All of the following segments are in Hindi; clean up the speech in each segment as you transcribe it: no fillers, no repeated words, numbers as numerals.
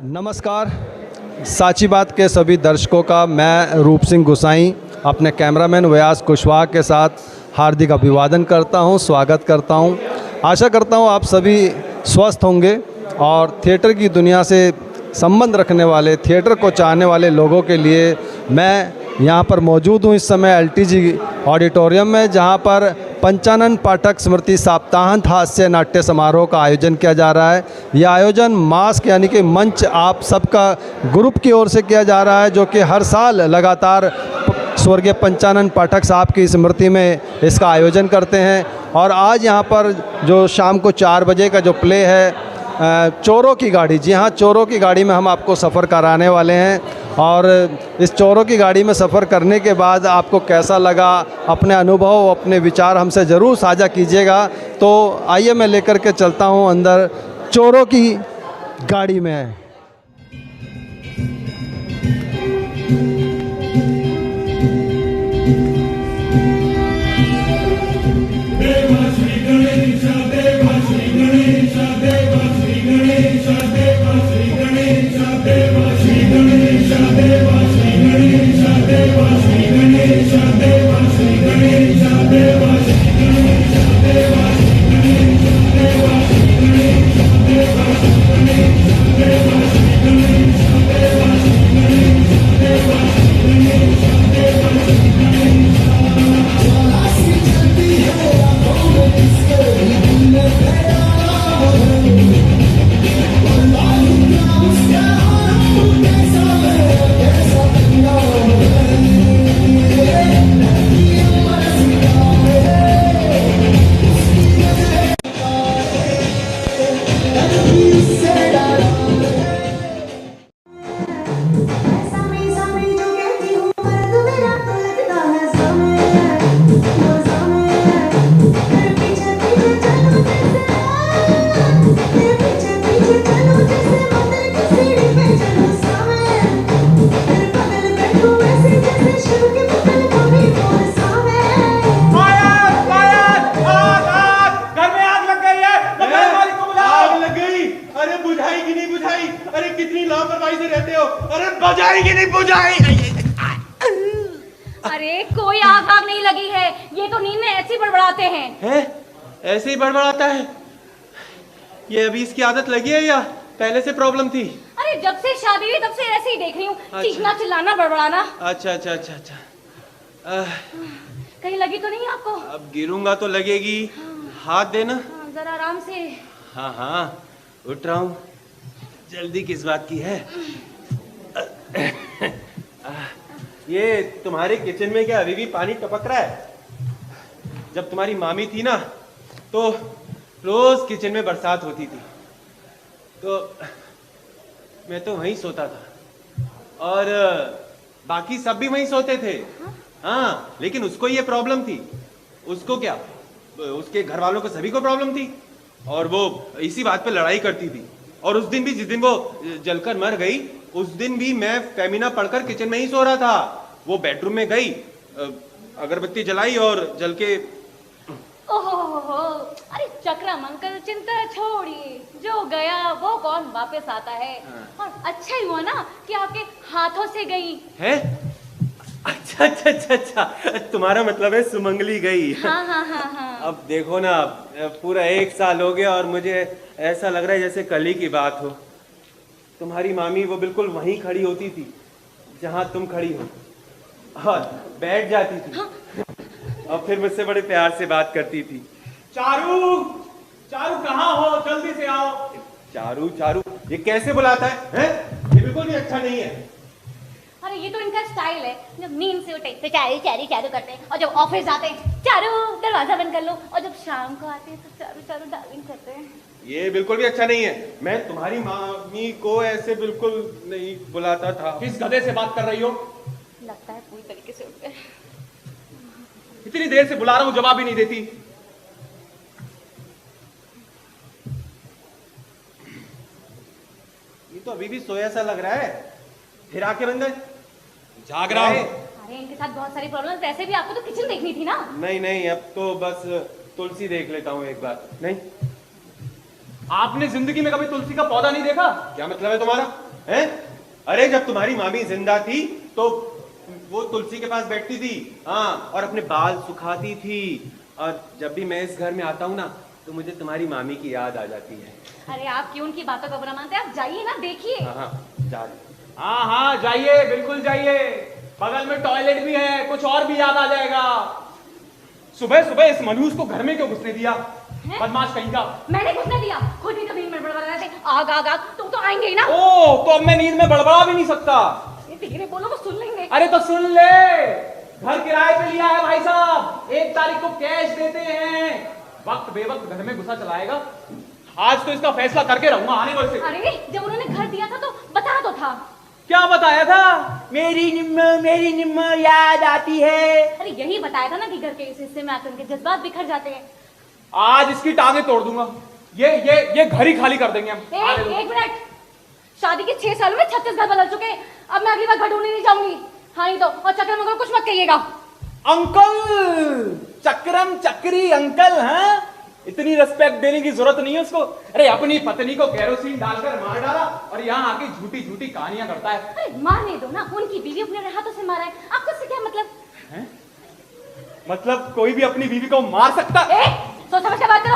नमस्कार। साची बात के सभी दर्शकों का मैं रूप सिंह गुसाई अपने कैमरामैन व्यास कुशवाहा के साथ हार्दिक अभिवादन करता हूं, स्वागत करता हूं। आशा करता हूं आप सभी स्वस्थ होंगे और थिएटर की दुनिया से संबंध रखने वाले, थिएटर को चाहने वाले लोगों के लिए मैं यहाँ पर मौजूद हूँ इस समय एलटीजी ऑडिटोरियम में, जहाँ पर पंचानन पाठक स्मृति सप्ताहांत हास्य नाट्य समारोह का आयोजन किया जा रहा है। यह आयोजन मास्क यानी कि मंच आप सबका ग्रुप की ओर से किया जा रहा है, जो कि हर साल लगातार स्वर्गीय पंचानन पाठक साहब की स्मृति में इसका आयोजन करते हैं। और आज यहाँ पर जो शाम को 4 बजे का जो प्ले है चोरों की गाड़ी, जी हाँ, चोरों की गाड़ी में हम आपको सफ़र कराने वाले हैं। और इस चोरों की गाड़ी में सफ़र करने के बाद आपको कैसा लगा, अपने अनुभव, अपने विचार हमसे ज़रूर साझा कीजिएगा। तो आइए मैं लेकर के चलता हूँ अंदर चोरों की गाड़ी में। अरे कोई आग नहीं लगी है, ये तो नींद में ऐसे ही बड़बड़ाते हैं। ऐसे ही बड़बड़ाता है? ये अभी इसकी आदत लगी है या पहले से प्रॉब्लम थी? अरे जब से शादी हुई तब से ऐसे ही देख रही हूँ। अच्छा। चीखना चिल्लाना बड़बड़ाना। अच्छा अच्छा अच्छा अच्छा। कहीं लगी तो नहीं आपको? अब गिरूंगा तो लगेगी। हाथ देना। जरा आराम से। हाँ हाँ उठ रहा हूँ। जल्दी किस बात की है? ये तुम्हारे किचन में क्या अभी भी पानी टपक रहा है? जब तुम्हारी मामी थी ना तो रोज किचन में बरसात होती थी, तो मैं तो वहीं सोता था और बाकी सब भी वहीं सोते थे। हाँ, लेकिन उसको ये प्रॉब्लम थी। उसको क्या, उसके घर वालों को सभी को प्रॉब्लम थी और वो इसी बात पे लड़ाई करती थी। और उस दिन भी, जिस दिन वो जलकर मर गई, उस दिन भी मैं फेमिना पढ़कर किचन में ही सो रहा था। वो बेडरूम में गई, अगरबत्ती जलाई और जल के। ओहो, अरे चक्रम अंकल चिंता छोड़िए, जो गया वो कौन वापस आता है। और अच्छा ही हुआ ना कि आपके हाथों से गई है। अच्छा अच्छा अच्छा अच्छा, तुम्हारा मतलब है सुमंगली गई। हाँ हाँ हाँ हाँ। अब देखो ना, पूरा 1 साल हो गया और मुझे ऐसा लग रहा है जैसे कल ही की बात हो। तुम्हारी मामी वो बिल्कुल वहीं खड़ी होती थी जहां तुम खड़ी हो और बैठ जाती थी। हाँ। और फिर मुझसे बड़े प्यार से बात करती थी। चारू, चारू कहाँ हो, जल्दी से आओ। चारू चारू ये कैसे बुलाता है? ये बिल्कुल भी अच्छा नहीं है। अरे ये तो इनका स्टाइल है, जब नींद से उठे तो चारू चारू चारू करते हैं, और जब ऑफिस जाते हैं चारू दरवाजा बंद कर लो, और जब शाम को आते हैं तो चारू चारू डार्लिंग करते हैं। ये बिल्कुल भी अच्छा नहीं है। मैं तुम्हारी मामी को ऐसे बिल्कुल नहीं बुलाता था। किस गधे से बात कर रही हो? लगता है पूरी तरीके से उठ गए। इतनी देर से बुला रहा हूँ, जवाब ही नहीं देती। ये तो अभी भी सोया सा लग रहा है, फिर आके बंद है। जाग रहा हूँ। अरे इनके साथ बहुत सारी प्रॉब्लम्स, वैसे भी आपको तो किचन देखनी थी ना। नहीं नहीं, अब तो बस तुलसी देख लेता हूँ एक बार। नहीं, आपने जिंदगी में कभी तुलसी का पौधा नहीं देखा? क्या मतलब है तुम्हारा? हैं? अरे जब तुम्हारी मामी जिंदा थी तो वो तुलसी के पास बैठती थी, हाँ, और अपने बाल सुखाती थी। और जब भी मैं इस घर में आता हूँ ना तो मुझे तुम्हारी मामी की याद आ जाती है। अरे आप क्यों उनकी बातों का बुरा मानते हैं? आप जाइए ना, देखिए। हाँ, जा रहे। हाँ हाँ जाइए, बिल्कुल जाइए, बगल में टॉयलेट भी है, कुछ और भी याद आ जाएगा। सुबह सुबह इस मनहूस को घर में क्यों घुसने दिया? बदमाश कहीं का। मैंने घुसने दिया, खुद ही तो नींद में बड़बड़ा रहे थे, आग आग आग, तुम तो आएंगे ही ना। ओ, तो अब मैं नींद में बड़बड़ा भी नहीं सकता। धीरे बोलो, वो सुन लेंगे। अरे तो सुन ले, घर किराए पे लिया है भाई साहब, 1 तारीख को कैश देते हैं, वक्त बेवक्त घर में घुसा चलाएगा। आज तो इसका फैसला करके रहूंगा, आने वाले से। अरे जब उन्होंने घर दिया था तो बता तो था। क्या बताया था? मेरी निम्मा याद आती है। अरे यही बताया था ना कि घर के इस हिस्से में आकर उनके जज्बात बिखर जाते हैं। आज इसकी टांगे तोड़ दूंगा, ये घर ही खाली कर देंगे हम। एक मिनट, शादी के 6 साल में 36 घर बदल चुके हैं। अब मैं अगली बार घर ढूंढने नहीं जाऊंगी। हाँ नहीं तो, और चक्रम अंकल कुछ मत कहिएगा। अंकल, चक्रम चक्री अंकल, हैं? इतनी रिस्पेक्ट देने की जरूरत नहीं है उसको। अरे अपनी पत्नी को केरोसिन डालकर मार डाला और यहाँ आके झूठी झूठी कहानियां करता है। अरे मारने दो ना, उनकी बीवी अपने हाथों से मारा है, आपको इससे क्या मतलब? हैं? मतलब कोई भी अपनी बीवी को मार सकता है? सोच समझ के बात करो।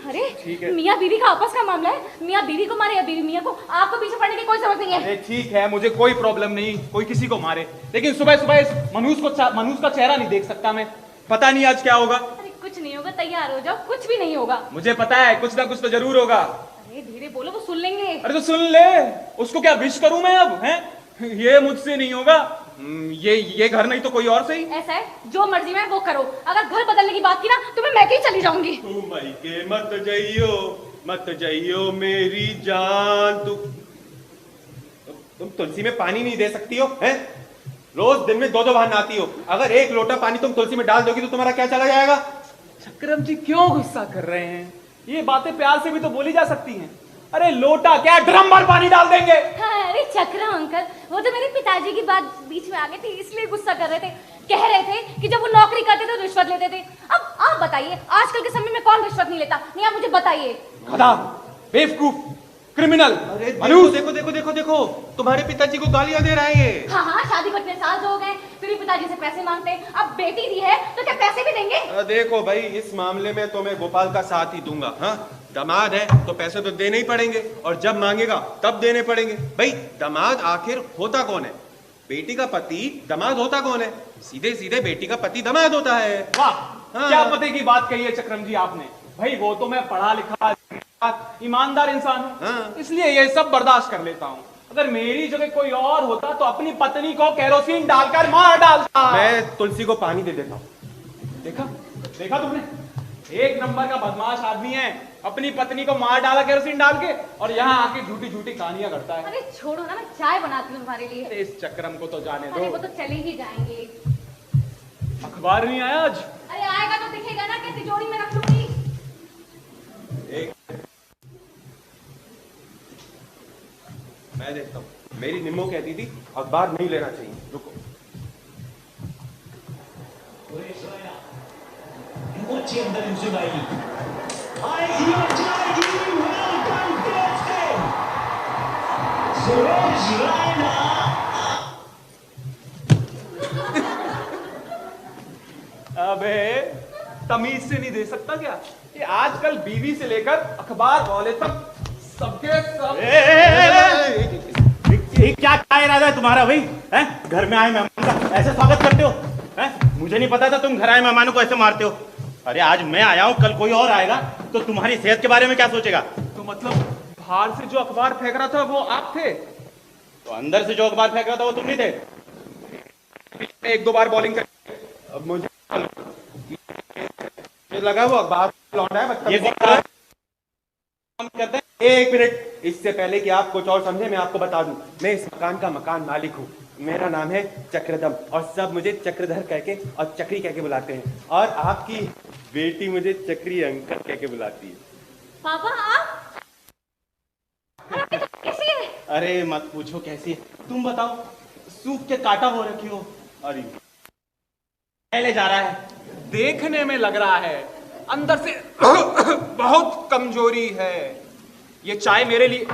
अरे ठीक है। मियाँ बीवी का आपस का मामला है, मियाँ बीवी को मारे या बीवी मियाँ को, आपको पीछे पड़ने की कोई जरूरत नहीं है। अरे ठीक है, मुझे कोई प्रॉब्लम नहीं, कोई किसी को मारे, लेकिन सुबह सुबह इस मनहूस का चेहरा नहीं देख सकता मैं। पता नहीं आज क्या होगा। अरे कुछ नहीं होगा, तैयार हो जाओ, कुछ भी नहीं होगा। मुझे पता है कुछ ना कुछ तो जरूर होगा। अरे धीरे बोलो, वो सुन लेंगे। अरे तो सुन ले, उसको क्या विश करूं मैं अब? हैं? ये मुझसे नहीं होगा। ये घर नहीं तो कोई और सही। ऐसा है, जो मर्जी में वो करो। अगर घर बदलने की बात की ना तो मैं कहीं चली जाऊंगी। मत जाइयो मेरी जान। तुम तुलसी में पानी नहीं दे सकती हो, हैं? रोज दिन में 2-2 बार नहाती हो। अगर 1 लोटा पानी तुम तुलसी में डाल दोगी तो तुम्हारा क्या चला जाएगा? चक्रम जी क्यों गुस्सा कर रहे हैं? ये बातें प्यार से भी तो बोली जा सकती हैं। अरे लोटा क्या, ड्रम भर पानी डाल देंगे। हाँ, अरे चक्रम अंकल, वो तो मेरे पिताजी की बात बीच में आ गई थी, इसलिए गुस्सा कर रहे थे। कह रहे थे कि जब वो नौकरी करते थे तो रिश्वत लेते थे। अब आप बताइए, आजकल के समय में कौन रिश्वत नहीं लेता? नहीं, आप मुझे बताइए। गधा, बेवकूफ, क्रिमिनल। अरे देखो, तुम्हारे पिताजी को गालियां दे रहा है ये। हाँ, शादी को इतने साल हो गए, फिर भी पिताजी से पैसे मांगते हैं। अब बेटी दी है तो क्या पैसे भी देंगे? देखो भाई, इस मामले में तो मैं गोपाल का साथ ही दूंगा। हाँ, दामाद है तो पैसे तो देने ही पड़ेंगे, और जब मांगेगा तब देने पड़ेंगे। भाई दामाद आखिर होता कौन है? बेटी का पति दामाद होता कौन है? सीधे सीधे बेटी का पति दामाद होता है। वाह, हाँ। क्या पते की बात कही है चक्रम जी आपने। भाई वो तो मैं पढ़ा लिखा ईमानदार इंसान हूँ, हाँ। इसलिए ये सब बर्दाश्त कर लेता हूँ। अगर मेरी जगह कोई और होता तो अपनी पत्नी को केरोसिन डालकर मार डालता। मैं तुलसी को पानी दे देता हूँ। देखा तुमने, 1 नंबर का बदमाश आदमी है। अपनी पत्नी को मार डाला केरोसिन डाल के, और यहाँ आके झूठी झूठी कहानियां करता है। अरे छोड़ो ना, मैं चाय बनाती हूँ तुम्हारे लिए। अरे इस चक्रम को तो जाने अरे वो दो। तो चले ही जाएंगे। अखबार नहीं आया आज? अरे आएगा तो दिखेगा ना, कि तिजोरी में रख लूंगी। मैं देखता हूँ। मेरी निम्मो कहती थी अखबार नहीं लेना चाहिए। रुको। Emoji अंदर यूसुफ आएगी, welcome Thursday, सुरेश रैना। अबे तमीज से नहीं दे सकता क्या? ये आजकल बीवी से लेकर अखबार वाले तक सबके सब। ये क्या इरादा है तुम्हारा भाई? हैं? घर में आए मेहमान का ऐसे स्वागत करते हो? हैं? मुझे नहीं पता था तुम घर आए मेहमानों को ऐसे मारते हो। अरे आज मैं आया हूँ, कल कोई और आएगा तो तुम्हारी सेहत के बारे में क्या सोचेगा? तो मतलब बाहर से जो अखबार फेंक रहा था वो आप थे? तो अंदर से जो अखबार फेंक रहा था वो तुम नहीं थे? 1-2 बार बॉलिंग कर। अब मुझे लगा वो अखबार लौटा है। ये करते हैं। 1 मिनट, इससे पहले कि आप कुछ और समझे मैं आपको बता दूं, मैं इस मकान का मकान मालिक हूँ। मेरा नाम है चक्रदम, और सब मुझे चक्रधर कह के और चक्री कह के बुलाते हैं, और आपकी बेटी मुझे चक्री अंकल कह के बुलाती है। पापा आप कैसी है? अरे मत पूछो कैसी है, तुम बताओ। सूख के काटा हो रखी हो। अरे पहले जा रहा है, देखने में लग रहा है, अंदर से बहुत कमजोरी है। ये चाय मेरे लिए।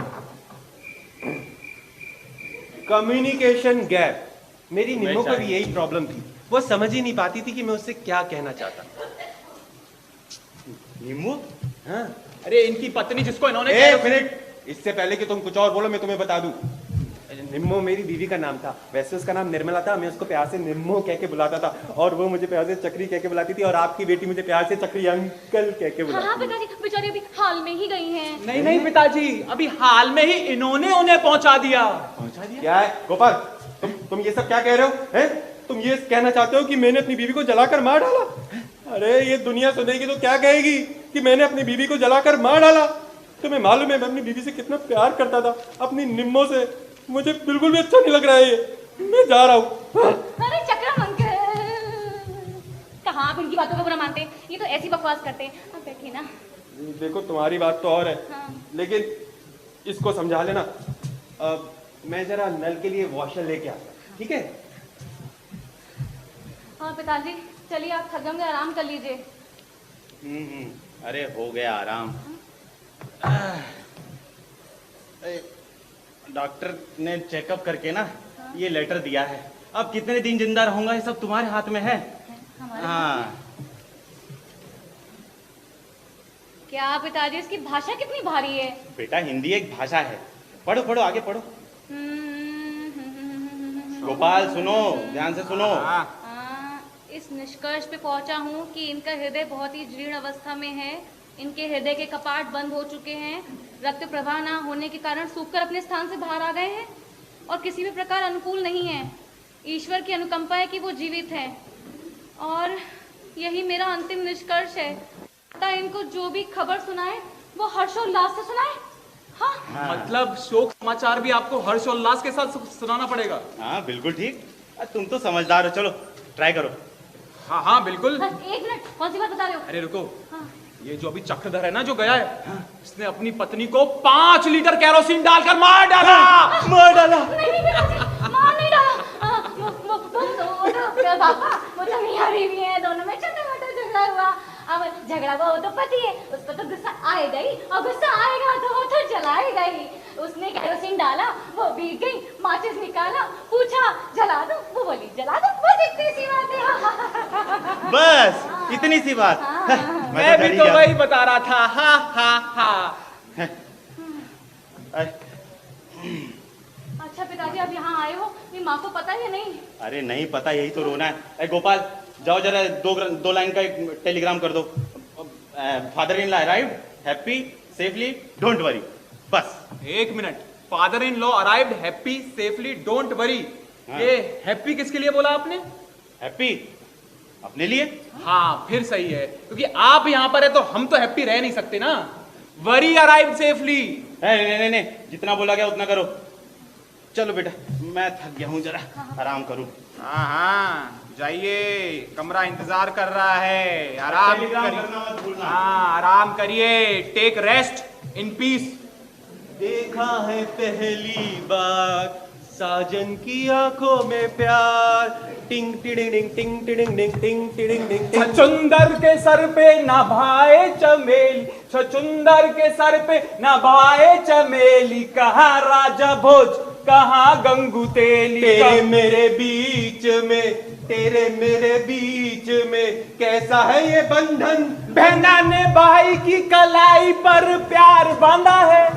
Communication gap. मेरी निम्मो को भी शायद। यही प्रॉब्लम थी, वो समझ ही नहीं पाती थी कि मैं उससे क्या कहना चाहता। निम्मू, हाँ अरे इनकी पत्नी जिसको इन्होंने एक मिनट, इससे पहले कि तुम कुछ और बोलो मैं तुम्हें बता दूं, निम्मो मेरी बीवी का नाम था। वैसे उसका नाम निर्मला था, मैं उसको प्यार से निम्मो कह के बुलाता था और वो मुझे प्यार से चक्री कह के बुलाती थी, और आपकी बेटी मुझे प्यार से चक्री अंकल कह के हाँ बुलाती हाँ पिताजी, बेचारी अभी हाल में ही गई हैं। नहीं नहीं पिताजी, अभी हाल में ही इन्होंने उन्हें पहुंचा दिया। थी। क्या है गोपाल, तुम ये सब क्या कह रहे हो? हैं? तुम ये कहना चाहते हो कि मैंने अपनी बीवी को जलाकर मार डाला? अरे ये दुनिया सुनेगी तो क्या कहेगी कि मैंने अपनी बीवी को जलाकर मार डाला। तुम्हें मालूम है मैं अपनी बीवी से कितना प्यार करता था, अपनी निम्मो से। मुझे बिल्कुल भी अच्छा नहीं लग रहा है ये, मैं जा रहा हूँ। अरे चक्रम अंकल, कहाँ आप इनकी बातों को बुरा मानते हैं? ये तो ऐसी बकवास करते हैं। आप बैठिए ना। देखो तुम्हारी बात तो और है, हाँ। लेकिन इसको समझा लेना। मैं जरा नल के लिए वॉशर लेके आता, ठीक है? हाँ पिताजी, चलिए आप थक गए, आराम कर लीजिए। अरे हो गया आराम। डॉक्टर ने चेकअप करके ना ये लेटर दिया है। अब कितने दिन जिंदा रहूंगा ये सब तुम्हारे हाथ में है। हमारे हाँ, क्या पिताजी, इसकी भाषा कितनी भारी है। बेटा हिंदी एक भाषा है। पढ़ो पढ़ो, आगे पढ़ो। गोपाल सुनो, ध्यान से सुनो। इस निष्कर्ष पे पहुंचा हूँ कि इनका हृदय बहुत ही जीर्ण अवस्था में है। इनके हृदय के कपाट बंद हो चुके हैं, रक्त प्रवाह ना होने के कारण सूखकर अपने स्थान से बाहर आ गए हैं और किसी भी प्रकार अनुकूल नहीं है। ईश्वर की अनुकंपा है कि वो जीवित हैं और यही मेरा अंतिम निष्कर्ष है। अतः इनको जो भी खबर सुनाए वो हर्षोल्लास से सुनाए। हाँ, मतलब शोक समाचार भी आपको हर्षोल्लास के साथ सुनाना पड़ेगा। हाँ बिल्कुल ठीक। तुम तो समझदार हो, चलो ट्राई करो। हाँ हाँ बिल्कुल। बस एक मिनट, कौन सी बात बता रहे हो? अरे रुको, हाँ। ये जो अभी चक्रधर है ना जो गया है, इसने अपनी पत्नी को 5 लीटर केरोसिन डालकर मार डाला। मार डाला। नहीं नहीं पिताजी, मार नहीं डाला। वो तो पापा, वो तो मियां बीवी हैं, दोनों में छोटा मोटा झगड़ा हुआ। अब झगड़ा हुआ, वो तो पति है, उस पर तो गुस्सा आएगा ही, और गुस्सा आएगा तो वो तो जलाएगा ही। उसने केरोसिन डाला, वो भीग गई, माचिस निकाला, पूछा जला दो, वो बोली जला दो। बस इतनी सी बात है। बस इतनी सी बात। मैं भी तो वही बता रहा था। हा हा हा। अच्छा पिताजी, अब यहाँ आए हो, ये माँ को पता है नहीं? अरे नहीं पता, यही तो रोना है। अरे गोपाल जाओ जरा दो लाइन का एक टेलीग्राम कर दो। Father in law arrived, happy, safely, don't worry. बस। एक minute, father in law arrived, happy, safely, don't worry. हाँ। ये हैप्पी किसके लिए बोला आपने? हैप्पी अपने लिए। हाँ फिर सही है, क्योंकि आप यहाँ पर है तो हम तो हैप्पी रह नहीं सकते ना। Worry arrived safely. नहीं नहीं नहीं, जितना बोला गया उतना करो। चलो बेटा, मैं थक गया हूँ, जरा आराम करूँ। हाँ हाँ जाइए, कमरा इंतजार कर रहा है। आराम टेलीग्राम करिए। करना मत भूलना। हाँ आराम करिए, टेक रेस्ट इन पीस। देखा है पहली बार साजन की आंखों में प्यार, टिंग टिडिंग डिंग टिंग टिडिंग डिंग टिंग टिडिंग डिंग टिंग। छचुंदर के सर पे नभाए चमेली, छचुंदर के सर पे नभाए चमेली, कहाँ राजा भोज, कहाँ गंगू तेली। तेरे मेरे बीच में, तेरे मेरे बीच में कैसा है ये बंधन? बहना ने भाई की कलाई पर प्यार बांधा है।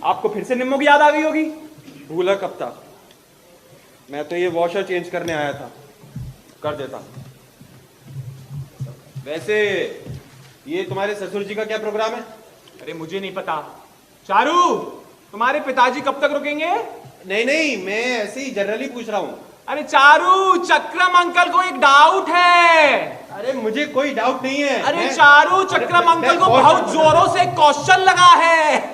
आपको फिर से निम्मो की याद आ गई होगी। भूला कब था, मैं तो ये वॉशर चेंज करने आया था, कर देता। वैसे ये तुम्हारे ससुर जी का क्या प्रोग्राम है? अरे मुझे नहीं पता। चारू, तुम्हारे पिताजी कब तक रुकेंगे? नहीं नहीं, मैं ऐसे ही जनरली पूछ रहा हूँ। अरे चारू, चक्रम अंकल को एक डाउट है। अरे मुझे कोई डाउट नहीं है। अरे चारू, चक्रम अंकल को बहुत जोरों से क्वेश्चन लगा है।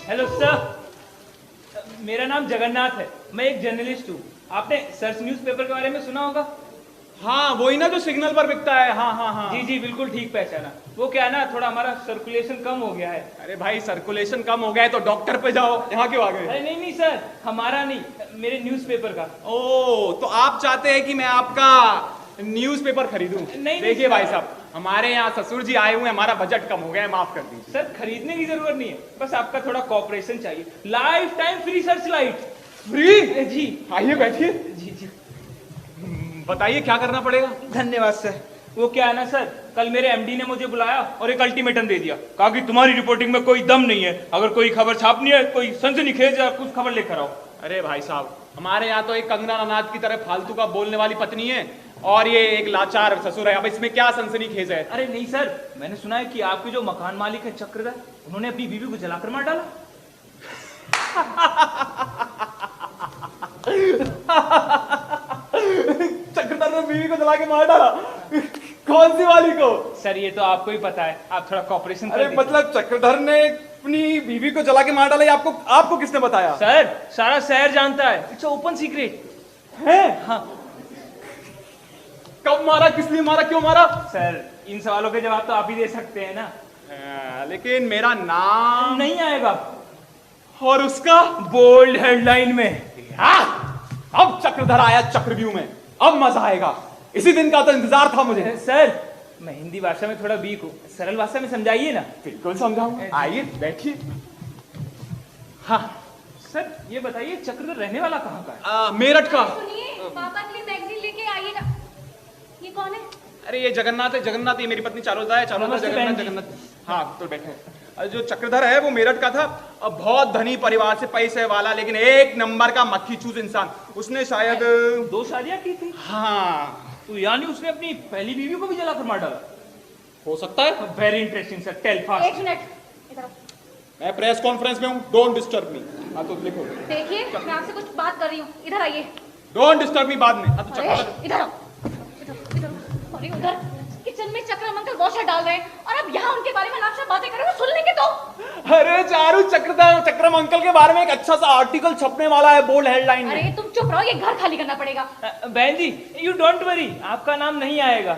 हेलो सर, मेरा नाम जगन्नाथ है, मैं एक जर्नलिस्ट हूँ। आपने सर्च न्यूज़पेपर के बारे में सुना होगा। हाँ वही ना जो सिग्नल पर बिकता है। हाँ हाँ हाँ जी जी बिल्कुल ठीक पहचाना। वो क्या है ना, थोड़ा हमारा सर्कुलेशन कम हो गया है। अरे भाई सर्कुलेशन कम हो गया है तो डॉक्टर पे जाओ, यहाँ क्यों आ गए? अरे नहीं नहीं सर, हमारा नहीं, मेरे न्यूज़पेपर का। ओ, तो आप चाहते हैं कि मैं आपका न्यूज़पेपर खरीदूं। नहीं, देखिए सर। भाई साहब, हमारे यहाँ ससुर जी आए हुए हैं, हमारा बजट कम हो गया है, माफ कर दीजिए। सर खरीदने की जरूरत नहीं है, बस आपका थोड़ा कॉपरेशन चाहिए। Life time free search light. Free? जी आइए बैठिए, जी जी। बताइए क्या करना पड़ेगा। धन्यवाद सर। वो क्या है ना सर, कल मेरे एमडी ने मुझे बुलाया और एक अल्टीमेटम दे दिया। कहा कि तुम्हारी रिपोर्टिंग में कोई दम नहीं है, अगर कोई खबर छापनी है, कोई सनसनीखेज या कुछ खबर लेकर आओ। अरे भाई साहब, हमारे यहाँ तो एक कंगना रनौत की तरह फालतू का बोलने वाली पत्नी है और ये एक लाचार ससुर है। अब इसमें क्या सनसनीखेज है? अरे नहीं सर, मैंने सुना है कि आपके जो मकान मालिक है चक्रधर, उन्होंने अपनी बीवी को जलाकर मार डाला। चक्रधर ने बीवी को जला के मार डाला? कौन सी वाली को? सर ये तो आपको ही पता है, आप थोड़ा कॉपरेशन कर अरे दीजिए। मतलब चक्रधर ने अपनी बीवी को जला के मार डाला, ये आपको किसने बताया? सर सारा शहर जानता है, इट्स ओपन सीक्रेट है? हाँ कब मारा, किस लिए मारा, क्यों मारा? सर, इन सवालों के जवाब तो आप ही दे सकते हैं ना। लेकिन मेरा नाम नहीं आएगा और उसका बोल्ड हेडलाइन में। अब चक्रधर आया चक्रव्यूह में, अब मजा आएगा। इसी दिन का तो इंतजार था मुझे। सर मैं हिंदी भाषा में थोड़ा वीक हूँ, सरल भाषा में समझाइए ना। बिल्कुल समझाऊंगा, आइए बैठिए। हाँ सर ये बताइए, चक्रधर रहने वाला कहाँ का है? मेरठ का। सुनिए, पापा के लिए मैगजीन लेके आइएगा। ये कौन है? अरे ये जगन्नाथ है, जगन्नाथ, ये मेरी पत्नी चारुलता है, चारुलता नमस्ते जगन्नाथ, बहन जी। जगन्नाथ। हाँ तो बैठे। जो चक्रधर है वो मेरठ का था, अब बहुत धनी परिवार से, पैसे वाला, लेकिन एक नंबर का मक्खी चूस इंसान। उसने शायद 2 शादियां की थी। हाँ तो यानी उसने अपनी पहली बीवी को भी जलाकर मार डाला। हो सकता है। वेरी इंटरेस्टिंग सर, टेल एक फास्ट। मिनट, इधर आओ। मैं प्रेस कॉन्फ्रेंस में हूँ, डोंट डिस्टर्ब मी। हाँ तो लिखो, देखिए मैं आपसे कुछ बात कर रही हूँ, इधर आइए। डोंट डिस्टर्ब मी बाद में। हाँ तो अरे चक्रधर, इधर आओ, इधर आओ। अरे उधर किचन में चक्रम अंकल वॉशर डाल रहे हैं और अब यहाँ उनके बारे में आपसे बातें कर रहे हो, सुन लेंगे तो। अरे चारू, चक्रम अंकल के बारे में एक अच्छा सा आर्टिकल छपने वाला है बोल्ड हेडलाइन में। अरे तुम चुप रहो, ये घर खाली करना पड़ेगा। बहन जी यू डोंट वरी, आपका नाम नहीं आएगा।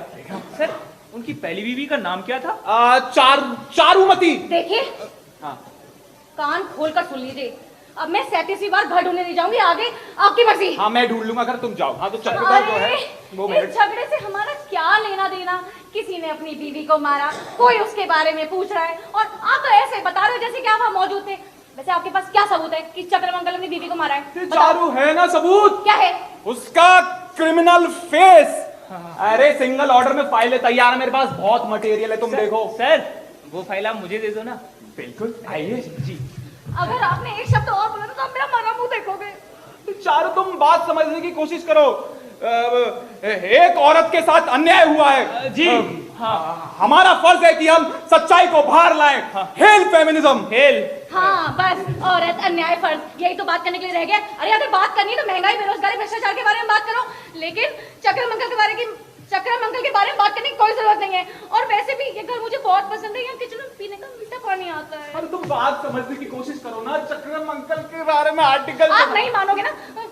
सर उनकी पहली बीवी का नाम क्या था? चारुमती। देखिए हाँ कान खोल कर सुन लीजिए, अब मैं 37वीं बार घर ढूंढने नहीं जाऊंगी, आगे आपकी मर्जी। हाँ मैं ढूंढ लूंगा अगर तुम जाओ। हाँ तो चक्रधर जो है वो अरे इस झगड़े से हमारा क्या लेना देना? किसी ने अपनी बीवी को मारा, कोई उसके बारे में पूछ रहा है और आप तो ऐसे बता रहे हो जैसे कि आप वहाँ मौजूद थे। वैसे आपके पास क्या सबूत है कि चक्रम अंकल अपनी बीवी को मारा है? चारू है ना सबूत, क्या है? उसका क्रिमिनल फेस। अरे सिंगल ऑर्डर में फाइलें तैयार है मेरे पास, बहुत मटेरियल है, तुम देखो। सर वो फाइल आप मुझे दे दो ना। बिल्कुल, आइए जी। अगर आपने एक शब्द और बोला तो आप मेरा मरा मुंह देखोगे। चारू तुम बात समझने की कोशिश करो। एक औरत के साथ अन्याय हुआ है जी हाँ, हमारा फर्ज है कि हम सच्चाई को बाहर लाएं। Hello feminism, hello. हाँ बस, औरत अन्याय फर्ज, यही तो बात करने के लिए रह गया। अरे अगर बात करनी है तो महंगाई, बेरोजगारी, भ्रष्टाचार के बारे में बात करो, लेकिन चक्रम अंकल के बारे में बात करने की कोई जरूरत नहीं है। और वैसे भी ये घर मुझे बहुत पसंद है, यहाँ किचन में पीने का मीठा पानी आता है। अरे तुम बात समझने की कोशिश करो ना, चक्रम अंकल के बारे में आर्टिकल। आप नहीं मानोगे ना,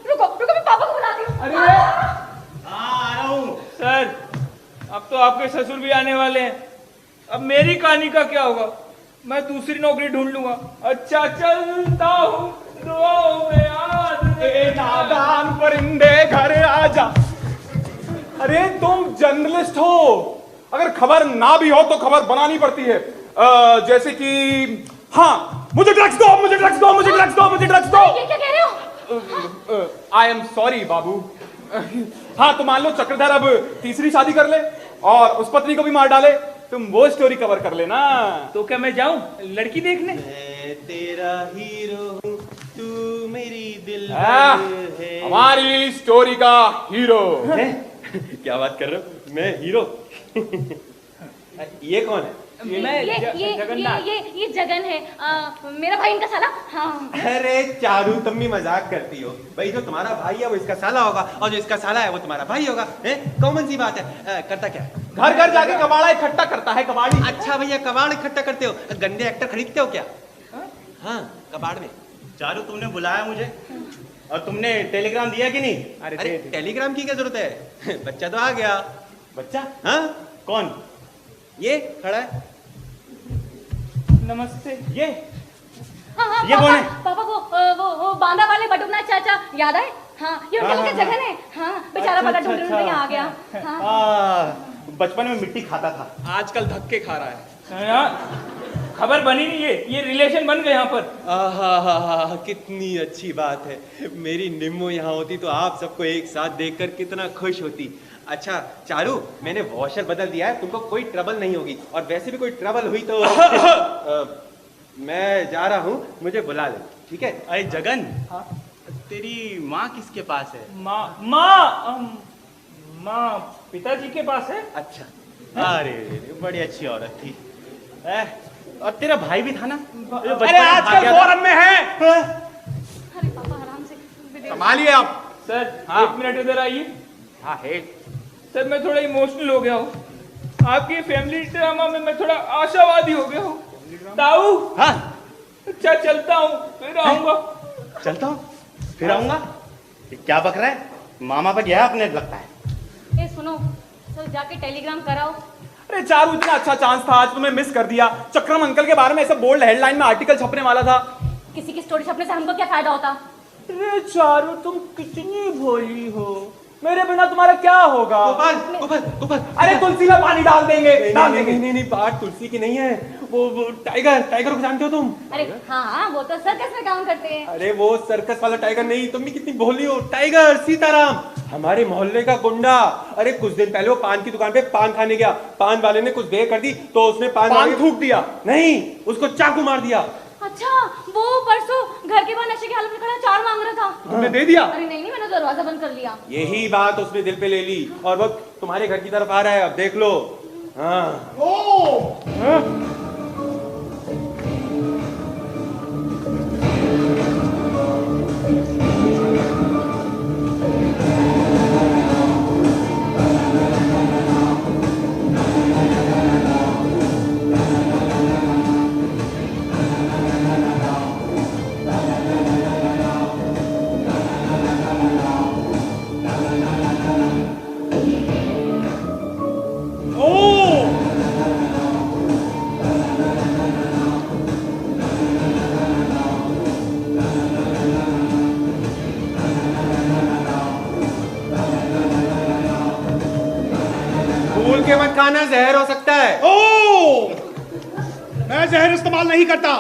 रुको रुको, मैं पापा को बुलाती हूँ। अरे आ रहा हूँ। सर अब तो आपके ससुर भी आने वाले हैं, अब मेरी कहानी का क्या होगा? मैं दूसरी नौकरी ढूंढ लूंगा। अच्छा चलता हूँ दुआओं में याद। ए नादान परिंदे घर आजा। अरे तुम जर्नलिस्ट हो, अगर खबर ना भी हो तो खबर बनानी पड़ती है। जैसे कि हाँ, मुझे ड्रग्स दो, मुझे ड्रग्स दो, मुझे ड्रग्स दो, मुझे ड्रग्स दो। ये क्या कह रहे हो? आई एम सॉरी बाबू। हाँ तो मान लो चक्रधर अब तीसरी शादी कर ले और उस पत्नी को भी मार डाले, तुम वो स्टोरी कवर कर लेना। तो क्या मैं जाऊं लड़की देखने? मैं तेरा हीरो हूँ, तू मेरी दिल है। हमारी स्टोरी का हीरो। क्या बात कर रहे हो? मैं हीरो? ये कौन है? जगन्नाथ। ये जगन है, मेरा भाई, इनका साला। हाँ अरे चारू तुम भी मजाक करती हो भाई, जो तुम्हारा भाई है वो इसका साला होगा और जो इसका साला है वो तुम्हारा भाई होगा। कॉमन सी बात है। करता क्या है? घर घर जाके कबाड़ा इकट्ठा करता है, कबाड़ी। अच्छा भैया, कबाड़ इकट्ठा करते हो? गंदे एक्टर खरीदते हो क्या? हाँ कबाड़ में। चारू तुमने बुलाया मुझे और तुमने टेलीग्राम दिया कि नहीं? अरे टेलीग्राम की क्या जरूरत है? बच्चा तो आ गया। बच्चा? हाँ कौन? ये खड़ा है। नमस्ते। ये हाँ, ये कौन है? पापा वो बांदा वाले बटुकना चाचा याद है? हाँ, ये उनके लिए जगह है। हाँ, बेचारा बड़ा ढूंढ ढूंढ के यहाँ आ गया। हाँ। बचपन में मिट्टी खाता था, आजकल धक्के खा रहा है। हाँ, खबर बनी नहीं, ये रिलेशन बन गए यहाँ पर। आहा, कितनी अच्छी बात है। मेरी निम्मो यहाँ होती तो आप सबको एक साथ देखकर कितना खुश होती। अच्छा चारू, मैंने वॉशर बदल दिया है, तुमको कोई ट्रबल नहीं होगी। और वैसे भी कोई ट्रबल हुई तो मैं जा रहा हूँ, मुझे बुला ले, ठीक है? अरे जगन, तेरी माँ किसके पास है? माँ पिताजी के पास है। अच्छा, अरे बड़ी अच्छी औरत थी। और तेरा भाई भी था ना? अरे आजकल फॉरेन में है। अरे पापा आराम से संभालिए आप। सर हाँ। 1 मिनट इधर आइए। हाँ है। सर मैं थोड़ा इमोशनल हो गया हूँ, आपकी फैमिली ड्रामा में मैं थोड़ा आशावादी हो गया हूँ। ताऊ, हाँ, अच्छा चलता हूँ, फिर आऊंगा। चलता हूँ फिर आऊंगा। ये क्या बक रहा है? मामा पे गया अपने लगता है। ए सुनो, सर जाके टेलीग्राम कराओ। अरे चारू, इतना अच्छा चांस था, आज तुम्हें मिस कर दिया। चक्रम अंकल के बारे में ऐसा बोल्ड हेडलाइन में आर्टिकल छपने वाला था। किसी की स्टोरी छपने से हमको क्या फायदा होता? अरे चारू, तुम कितनी भोली हो। मेरे बिना तुम्हारा क्या होगा? गोपाल, गोपाल, गोपाल। अरे तुलसी में पानी डाल देंगे, डाल देंगे। नहीं, बात तुलसी की नहीं है। वो टाइगर को जानते हो तुम? अरे हाँ, वो तो सर्कस में काम करते हैं। अरे वो सर्कस वाला टाइगर नहीं, तुम भी कितनी भोली हो। टाइगर सीताराम, हमारे मोहल्ले का गुंडा। अरे कुछ दिन पहले वो पान की दुकान पे पान खाने गया, पान वाले ने कुछ देर कर दी तो उसने पान थूक दिया। नहीं, उसको चाकू मार दिया। अच्छा, वो परसों घर के बाहर नशे की हालत में खड़ा 4 मांग रहा था। तुमने दे दिया? अरे नहीं, मैंने दरवाजा बंद कर लिया। यही बात उसने दिल पे ले ली और वो तुम्हारे घर की तरफ आ रहा है, अब देख लो। हाँ। भूल के मत खाना, जहर हो सकता है। ओ, मैं जहर इस्तेमाल नहीं करता।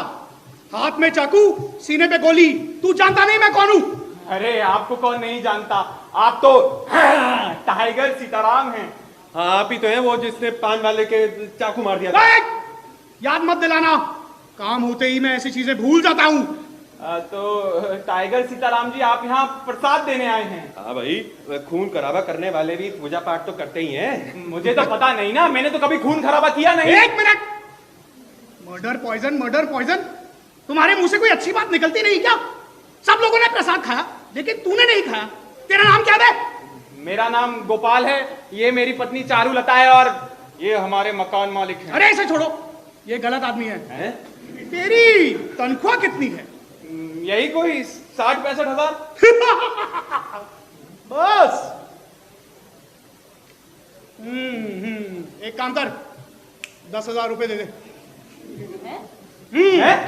हाथ में चाकू, सीने पे गोली। तू जानता नहीं मैं कौन हूं? अरे आपको कौन नहीं जानता, आप तो टाइगर सीताराम हैं। हाँ, आप ही तो हैं वो जिसने पान वाले के चाकू मार दिया था। याद मत दिलाना, काम होते ही मैं ऐसी चीजें भूल जाता हूं। तो टाइगर सीताराम जी, आप यहाँ प्रसाद देने आए हैं? हाँ भाई, खून खराबा करने वाले भी पूजा पाठ तो करते ही हैं। मुझे तो पता नहीं ना, मैंने तो कभी खून खराबा किया नहीं। 1 मिनट। मर्डर पॉइजन, तुम्हारे मुंह से कोई अच्छी बात निकलती नहीं क्या? सब लोगों ने प्रसाद खाया लेकिन तूने नहीं खाया। तेरा नाम क्या है? मेरा नाम गोपाल है, ये मेरी पत्नी चारुलता है और ये हमारे मकान मालिक हैं। अरे इसे छोड़ो, ये गलत आदमी है। तेरी तनख्वाह कितनी है? यही कोई 60-65 हजार। बस। एक काम कर, 10,000 रुपए दे दे। हैं?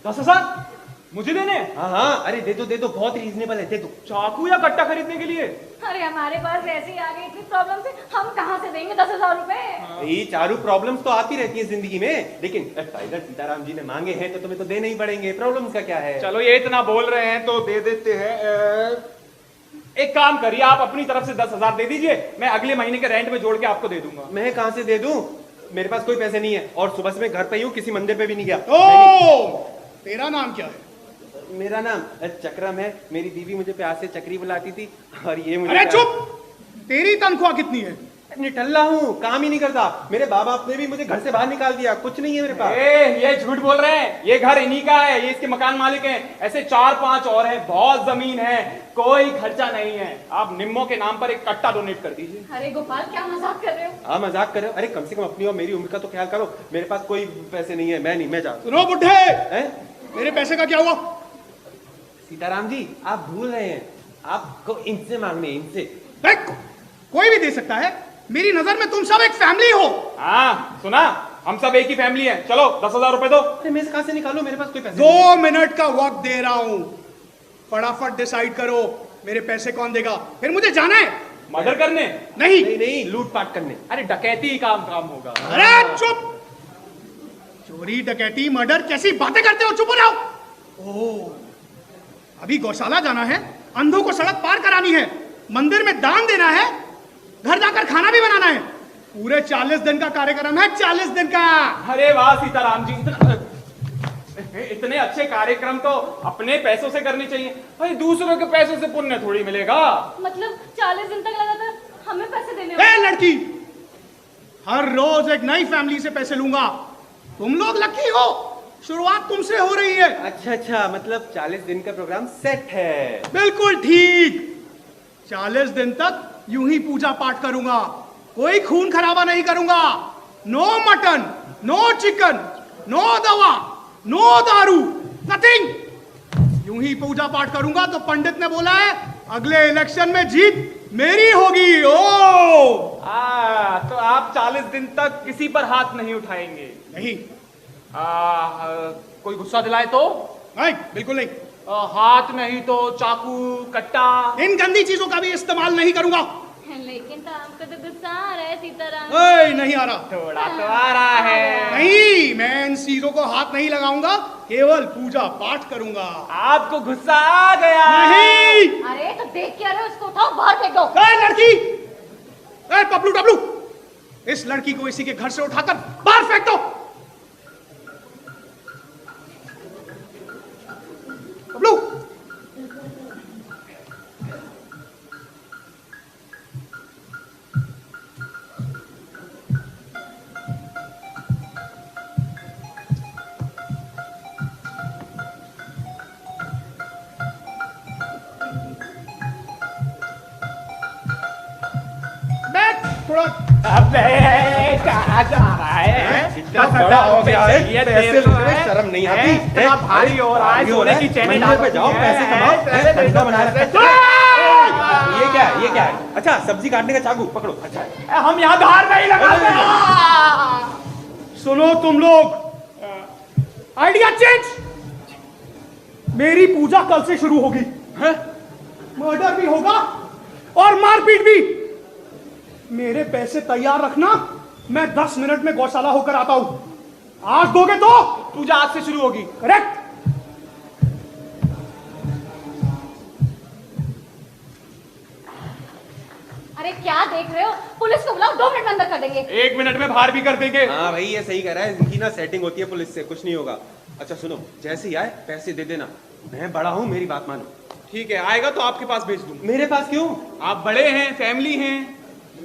10,000 मुझे देने? हाँ, अरे दे दो, बहुत रीजनेबल है, दे दो। चाकू या कट्टा खरीदने के लिए? अरे हमारे पास ऐसे ही आ गई इतनी प्रॉब्लम से, हम कहाँ से देंगे 10,000 रुपए? ये चारू, प्रॉब्लम्स तो आती रहती है जिंदगी में, लेकिन टाइगर सीताराम जी ने मांगे हैं तो तुम्हें तो देने ही पड़ेंगे। प्रॉब्लम्स का क्या है? चलो ये इतना बोल रहे हैं तो दे देते हैं। एक काम करिए, आप अपनी तरफ से 10,000 दे दीजिए, मैं अगले महीने के रेंट में जोड़ के आपको दे दूंगा। मैं कहाँ से दे दूं? मेरे पास कोई पैसे नहीं है और सुबह से मैं घर पे ही हूँ, किसी मंदिर पे भी नहीं गया। तेरा नाम क्या है? मेरा नाम चक्रम है। मेरी बीवी मुझे प्यार से चक्री बुलाती थी और ये मुझे अरे चुप! तेरी तनख्वाह कितनी है? निठल्ला हूँ, काम ही नहीं करता। मेरे बाप बाप ने भी मुझे घर से बाहर निकाल दिया, कुछ नहीं है मेरे पास। ये झूठ बोल रहे हैं, ये घर इन्हीं का है, ये इसके मकान मालिक हैं। ऐसे 4-5 और हैं, बहुत जमीन है, कोई खर्चा नहीं है। आप निम्मो के नाम पर एक कट्टा डोनेट कर दीजिए। अरे गोपाल, क्या मजाक कर रहे हो? हाँ, मजाक कर रहे हो? अरे कम से कम अपनी और मेरी उम्र का तो ख्याल करो। मेरे पास कोई पैसे नहीं है, मैं जा। सुनो बुढ़े, हैं? मेरे पैसे का क्या हुआ? सीताराम जी, आप भूल रहे हैं, आपको इनसे मांगने, इनसे। कोई भी दे सकता है, मेरी नजर में तुम सब एक फैमिली हो। हाँ सुना, हम सब एक ही फैमिली हैं। चलो 10,000 रुपए दो। अरे मैं कहाँ से निकालूं, मेरे पास कोई पैसे 2 मिनट का वक्त दे रहा हूं, फटाफट डिसाइड करो मेरे पैसे कौन देगा, फिर मुझे जाना है। मर्डर करने? नहीं। नहीं, लूटपाट करने। अरे डकैती काम होगा। अरे चुप, चोरी डकैती मर्डर कैसी बातें करते हो, चुप हो जाओ। ओह, अभी गौशाला जाना है, अंधों को सड़क पार करानी है, मंदिर में दान देना है, घर जाकर खाना भी बनाना है। पूरे 40 दिन का कार्यक्रम है, 40 दिन का। अरे वाह सीताराम जी, इतने अच्छे कार्यक्रम तो अपने पैसों से करने चाहिए भाई, दूसरों के पैसों से पुण्य थोड़ी मिलेगा। मतलब 40 दिन तक लगातार हमें पैसे देने ए लड़की, हर रोज एक नई फैमिली से पैसे लूंगा। तुम लोग लकी हो, शुरुआत तुमसे हो रही है। अच्छा, मतलब 40 दिन का प्रोग्राम सेट है। बिल्कुल ठीक, 40 दिन तक यूं ही पूजा पाठ करूंगा, कोई खून खराबा नहीं करूंगा। No mutton, no chicken, no दवा, नो दारू, नथिंग। यूं ही पूजा पाठ करूंगा तो पंडित ने बोला है अगले इलेक्शन में जीत मेरी होगी। ओ तो आप 40 दिन तक किसी पर हाथ नहीं उठाएंगे? नहीं। कोई गुस्सा दिलाए तो? नहीं, बिल्कुल नहीं। हाथ नहीं तो चाकू, कट्टा? इन गंदी चीजों का भी इस्तेमाल नहीं करूंगा। लेकिन तो हमको तो गुस्सा आ रहा है सीताराम। नहीं आ रहा। थोड़ा तो आ रहा है। नहीं, मैं इन चीजों को हाथ नहीं लगाऊंगा, केवल पूजा पाठ करूंगा। आपको गुस्सा आ गया? नहीं। अरे तो देख क्या रहे हो, उसको उठाओ बाहर फेंक दो। लड़की, पपलू टपलू, इस लड़की को इसी के घर से उठाकर बाहर फेंक दो। पपलू, थोड़ा कहाँ जा रहा है? इतना बड़ा हो गया है, ये पैसे देर तो लेने में है। शर्म नहीं आती। इतना भारी हो रहा है, सोने की चैनी मंदिर पे जाओ, पैसे कमाओ, धंधा बना रहे हो। ये क्या है, ये क्या है? अच्छा, सब्जी काटने का चाकू पकड़ो। अच्छा, हम यहाँ धार नहीं लगाते। सुनो तुम लोग, आइडिया चेंज। मेरी पूजा कल से शुरू होगी, मर्डर भी होगा और मारपीट भी। मेरे पैसे तैयार रखना, मैं 10 मिनट में गौशाला होकर आता हूं। आज दोगे तो? पूजा आज से शुरू होगी। करेक्ट। अरे क्या देख रहे हो, पुलिस को बुलाओ, 2 मिनट में अंदर कर देंगे। 1 मिनट में बाहर भी कर देंगे। हाँ भाई, ये सही कह रहा है, इनकी ना सेटिंग होती है पुलिस से, कुछ नहीं होगा। अच्छा सुनो, जैसे ही आए पैसे दे देना, मैं बड़ा हूँ, मेरी बात मानो। ठीक है, आएगा तो आपके पास भेज दूं। मेरे पास क्यों? आप बड़े हैं, फैमिली हैं।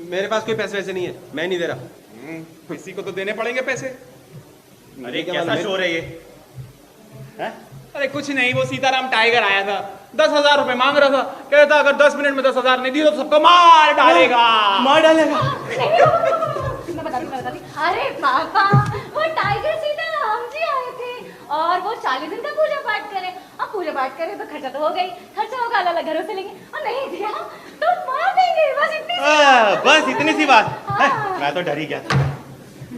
मेरे पास कोई पैसे वैसे नहीं है, मैं नहीं दे रहा। किसी को तो देने पड़ेंगे पैसे। अरे कैसा शोर है ये? हैं? अरे कुछ नहीं, वो सीताराम टाइगर आया था, 10,000 रुपए मांग रहा था, कहता अगर 10 मिनट में 10,000 नहीं दिए तो सबको मार डालेगा। मार डालेगा? मैं बता दी। अरे पापा, वो टाइगर सीताराम जी आए थे और वो 40 दिन का पूजा पाठ करे। अब पूजा पाठ करे तो खर्चा तो हो गई, खर्चा होगा अलग अलग घरों से लेंगे, और नहीं दिया तो मार देंगे। बस इतनी बस इतनी सी बात। हाँ। मैं तो डर ही गया था।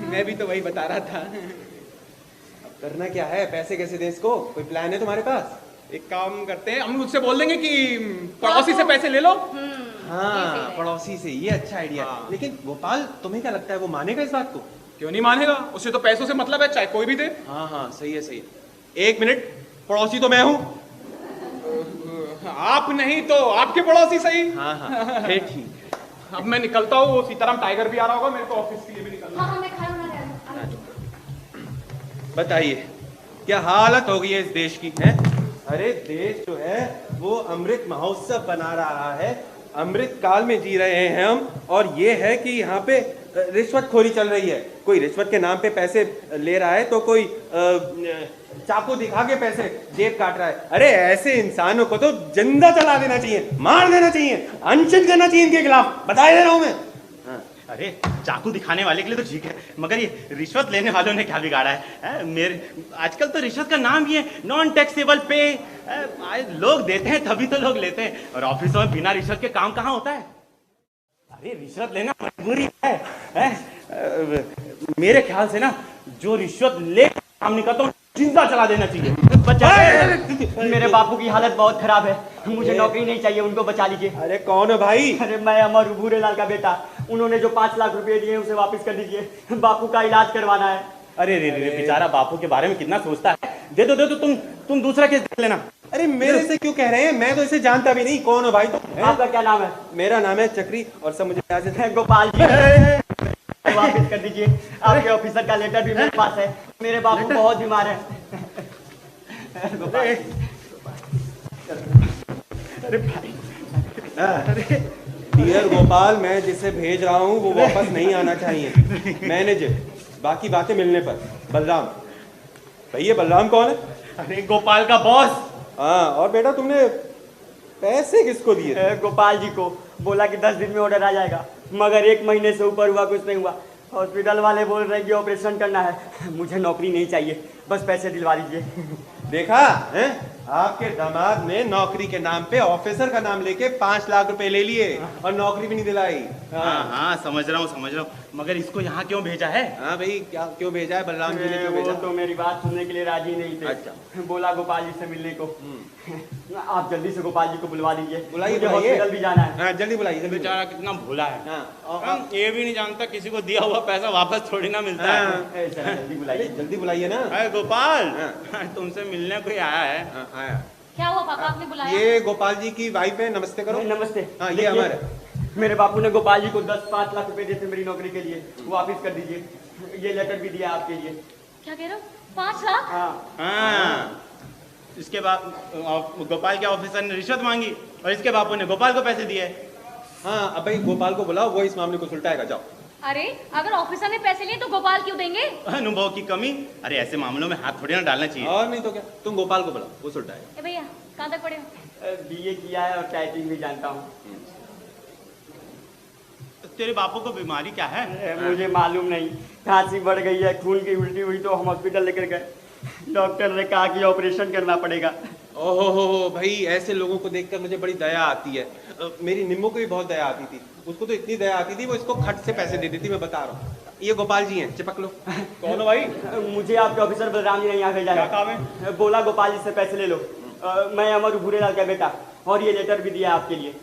मैं भी तो वही बता रहा था। अब करना क्या है, पैसे कैसे दें इसको? कोई प्लान है तुम्हारे पास? एक काम करते हैं, हम उससे बोल देंगे कि पड़ोसी से पैसे ले लो। हाँ, पड़ोसी से, ये अच्छा आइडिया। हाँ। लेकिन गोपाल, तुम्हें क्या लगता है वो मानेगा इस बात को? क्यों नहीं मानेगा, उसे तो पैसों से मतलब है, चाहे कोई भी दे। हाँ हाँ, सही है, सही है। 1 मिनट, पड़ोसी तो मैं हूँ। आप नहीं तो आपके पड़ोसी सही। हाँ हाँ, फिर ठीक। अब मैं निकलता हूँ, वो सीताराम टाइगर भी आ रहा होगा, मेरे को ऑफिस के लिए भी निकलना। हाँ, मैं खाना बना रहा हूँ। बताइए क्या हालत हो गई है इस देश की, है? अरे देश जो है वो अमृत महोत्सव बना रहा है, अमृत काल में जी रहे हैं हम, और ये है कि यहाँ पे रिश्वतखोरी चल रही है। कोई रिश्वत के नाम पे पैसे ले रहा है तो कोई चाकू दिखा के पैसे जेब काट रहा है। अरे ऐसे इंसानों को तो जिंदा जला देना चाहिए, मार देना चाहिए, अनशन करना चाहिए इनके खिलाफ। बताए दे रहा हूं मैं। हाँ। अरे चाकू दिखाने वाले के लिए तो ठीक है, मगर ये रिश्वत लेने वालों ने क्या बिगाड़ा है? मेरे आजकल तो रिश्वत का नाम ही है नॉन टैक्सेबल पे। लोग देते हैं तभी तो लोग लेते हैं, और ऑफिसों में बिना रिश्वत के काम कहाँ होता है? अरे रिश्वत लेना मजबूरी है? मेरे ख्याल से ना जो रिश्वत ले काम नहीं करता जिंदा चला देना चाहिए। बचा मेरे बापू की हालत बहुत खराब है, मुझे नौकरी नहीं चाहिए, उनको बचा लीजिए। अरे कौन है भाई? अरे मैं अमर भूरेलाल का बेटा, उन्होंने जो 5 लाख रुपए दिए उसे वापस कर दीजिए, बापू का इलाज करवाना है। अरे रे रे बेचारा बापू के बारे में कितना सोचता है। दे दो तुम दूसरा केस देख लेना। अरे मेरे से क्यों कह रहे हैं? मैं तो इसे जानता भी नहीं। कौन हो भाई तुम? आपका क्या नाम है? मेरा नाम है चक्री और सब मुझे यहाँ से गोपाल जी, वापस कर दीजिए। आपके ऑफिसर का लेटर भी मेरे पास है, मेरे बापू बहुत बीमार है। गोपाल। अरे भाई डियर गोपाल, मैं जिसे भेज रहा हूँ वो वापस नहीं आना चाहिए। मैनेजर, बाकी बातें मिलने पर। बलराम भैया, बलराम कौन है? अरे गोपाल का बॉस। हाँ, और बेटा तुमने पैसे किसको दिए थे? गोपाल जी को बोला कि 10 दिन में ऑर्डर आ जाएगा, मगर 1 महीने से ऊपर हुआ, कुछ नहीं हुआ। हॉस्पिटल वाले बोल रहे हैं कि ऑपरेशन करना है। मुझे नौकरी नहीं चाहिए, बस पैसे दिलवा दीजिए। देखा है? आपके दामाद ने नौकरी के नाम पे ऑफिसर का नाम लेके 5 लाख रुपए ले लिए और नौकरी भी नहीं दिलाई। हाँ समझ रहा हूँ, मगर इसको यहाँ क्यों भेजा है? हाँ भाई, क्या क्यों भेजा है? बलराम जी ने क्यों भेजा? वो तो मेरी बात सुनने के लिए राजी नहीं थे। अच्छा। बोला गोपाल जी से मिलने को। आप जल्दी से गोपाल जी को बुलवा दीजिए, बुलाइए, मुझे बुलाइए। हॉस्पिटल भी जाना है। हाँ, जल्दी बुलाइए, जल्दी बेचारा कितना भोला है। हाँ, ये भी नहीं जानता किसी को दिया हुआ पैसा वापस थोड़ी ना मिलता है। हाँ। ऐसा जल्दी बुलाइए। जल्दी बुलाइए ना। अरे गोपाल, हाँ। तुमसे मिलने कोई आया है। हाँ, आया। क्या हुआ पापा, आपने बुलाया? ये गोपाल जी की वाइफ है, नमस्ते करो। नमस्ते। हाँ, ये देखिए, हमारे। मेरे बापू ने गोपाल जी को 5 लाख रुपए दिए थे मेरी नौकरी के लिए, वापिस कर दीजिए। ये लेटर भी दिया आपके लिए। क्या कह रहे हो? 5 लाख? हाँ। हाँ, इसके बाद गोपाल के ऑफिसर ने रिश्वत मांगी और इसके बापू ने गोपाल को पैसे दिए। हाँ, अब भाई गोपाल को बुलाओ, वो इस मामले को सुलटाएगा। जाओ। अरे अगर ऑफिसर ने पैसे लिए तो गोपाल क्यों देंगे? अनुभव की कमी। अरे ऐसे मामलों में हाथ थोड़ी ना डालना चाहिए। और नहीं तो क्या, तुम गोपाल को बुलाओ, वो सुलटाएगा। ए भैया, कहाँ तक पढ़े हो? BA किया है और टाइपिंग भी जानता हूँ। तेरे बापू को बीमारी क्या है? मुझे मालूम नहीं, खांसी बढ़ गई है, खून की उल्टी हुई तो हम हॉस्पिटल लेकर गए। डॉक्टर ने कहा कि ऑपरेशन करना पड़ेगा। ओहो भाई, ऐसे लोगों को देखकर मुझे बड़ी दया आती है। मेरी निम्मो को भी बहुत दया आती थी, उसको तो इतनी दया आती थी वो इसको खट से पैसे दे देती। मैं बता रहा हूँ, ये गोपाल जी हैं, चिपक लो। कौन हो भाई? मुझे आपके ऑफिसर बलराम जी ने यहाँ भेजा क्या है। काम है? बोला गोपाल जी से पैसे ले लो। मैं अमर भूरेलाल का बेटा, और ये लेटर भी दिया आपके लिए।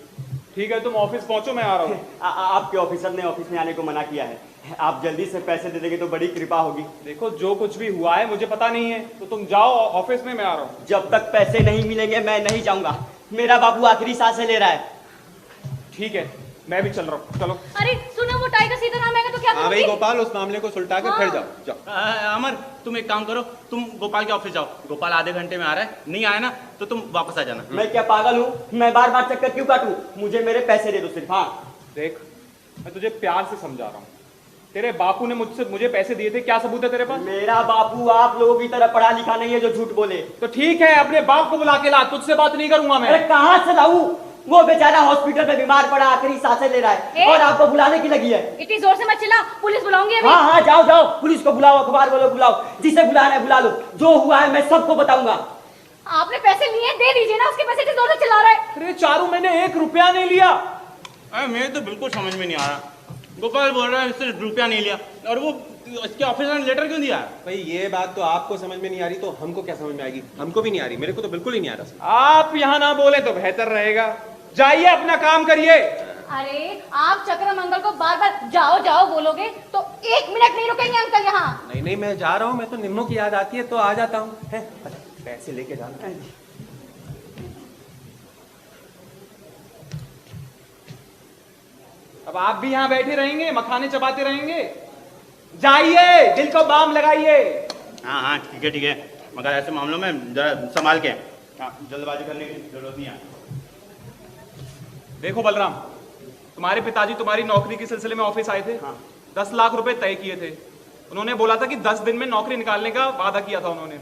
ठीक है, तुम ऑफिस पहुंचो, मैं आ रहा हूँ। आपके ऑफिसर ने ऑफिस में आने को मना किया है। आप जल्दी से पैसे दे देंगे तो बड़ी कृपा होगी। देखो, जो कुछ भी हुआ है मुझे पता नहीं है, तो तुम जाओ ऑफिस में, मैं आ रहा हूँ। जब तक पैसे नहीं मिलेंगे मैं नहीं जाऊंगा। मेरा बाबू आखिरी सांसें ले रहा है। ठीक है, मैं भी चल रहा हूँ, चलो। अरे सुनो, वो टाइगर सीताराम आएगा तो क्या हाँ भाई करोगे? गोपाल, उस मामले को सुलटा कर फिर जाओ। जाओ। अमर, तुम एक काम करो, तुम गोपाल के ऑफिस जाओ। गोपाल आधे घंटे में आ रहा है, नहीं आया ना तो तुम वापस आ जाना। मैं क्या पागल हूँ? मैं बार बार चक्कर क्यों काटूं? मुझे मेरे पैसे दे दो सिर्फ। हाँ, देख, मैं तुझे प्यार से समझा रहा हूँ। तेरे बापू ने मुझे पैसे दिए थे, क्या सबूत है तेरे पास? मेरा बापू आप लोगों की तरह पढ़ा लिखा नहीं है जो झूठ बोले। तो ठीक है, अपने बाप को बुला के ला, तुझसे बात नहीं करूंगा मैं। अरे कहाँ से लाऊं? वो बेचारा हॉस्पिटल में बीमार पड़ा, आखिरी सांसें ले रहा है और आपको बुलाने की लगी है। इतनी जोर से मत चिल्ला, पुलिस बुलाऊंगी अभी। हाँ हाँ, जाओ जाओ, पुलिस को बुलाओ, अखबार वालों को बुलाओ, जिसे बुलाना है बुला लो। जो हुआ है मैं सबको बताऊंगा। आपने पैसे लिए, दे दीजिए ना, उसके पैसे इतनी जोर से चिल्ला रहा है। अरे चारू, मैंने 1 रुपया नहीं लिया। अरे मेरे तो बिल्कुल समझ में नहीं आ रहा। गोपाल बोल रहा है इससे रुपया नहीं लिया, और वो इसके ऑफिसर ने लेटर क्यों दिया? भाई ये बात तो आपको समझ में नहीं आ रही, तो हमको क्या समझ में आएगी? हमको भी नहीं आ रही, मेरे को तो बिल्कुल ही नहीं आ रहा। आप यहाँ ना बोले तो बेहतर रहेगा। जाइए, अपना काम करिए। अरे आप चक्रमंगल को बार बार जाओ जाओ बोलोगे तो 1 मिनट नहीं रुकेंगे अंकल यहाँ। नहीं नहीं, मैं जा रहा हूँ, मैं तो निम्मो की याद आती है तो आ जाता हूँ। पैसे लेके जाना। अब आप भी यहाँ बैठे रहेंगे, मखाने चबाते रहेंगे? जाइए, दिल को बाम लगाइए। हाँ हाँ, ठीक है, मगर ऐसे मामलों में जरा संभाल के। हाँ, जल्दबाजी करने की जरूरत नहीं है। देखो बलराम, तुम्हारे पिताजी तुम्हारी नौकरी के सिलसिले में ऑफिस आए थे। हाँ। 10 लाख रुपए तय किए थे। उन्होंने बोला था कि 10 दिन में नौकरी निकालने का वादा किया था उन्होंने।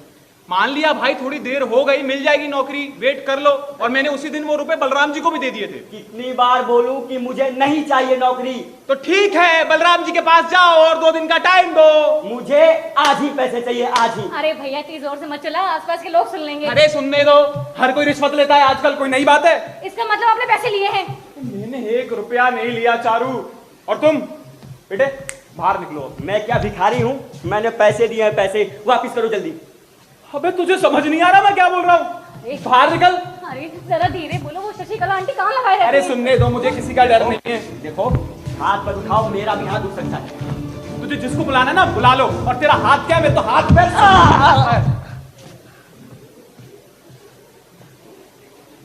मान लिया भाई, थोड़ी देर हो गई, मिल जाएगी नौकरी, वेट कर लो। और मैंने उसी दिन वो रुपए बलराम जी को भी दे दिए थे। कितनी बार बोलूं कि मुझे नहीं चाहिए नौकरी? तो ठीक है, बलराम जी के पास जाओ और 2 दिन का टाइम दो। मुझे आज ही पैसे चाहिए, आज ही। अरे भैया इतनी जोर से मत चिल्लाओ, आसपास के लोग सुन लेंगे। अरे सुनने दो, हर कोई रिश्वत लेता है आजकल, कोई नई बात है? इसका मतलब आपने पैसे लिए हैं? मैंने 1 रुपया नहीं लिया चारू। और तुम बेटे, बाहर निकलो। मैं क्या भिखारी हूँ? मैंने पैसे दिए हैं, पैसे वापिस करो जल्दी। अबे तुझे समझ नहीं आ रहा मैं क्या बोल रहा हूँ? बाहर निकल। अरे जरा धीरे बोलो, वो शशिकला आंटी कहाँ लगाए रहती अरे हैं? सुनने दो, मुझे किसी का डर नहीं है। देखो, हाथ पर उठाओ, मेरा भी हाथ उठ सकता है। तुझे जिसको बुलाना ना बुला लो, और तेरा हाथ क्या है? मैं तो हाथ पैर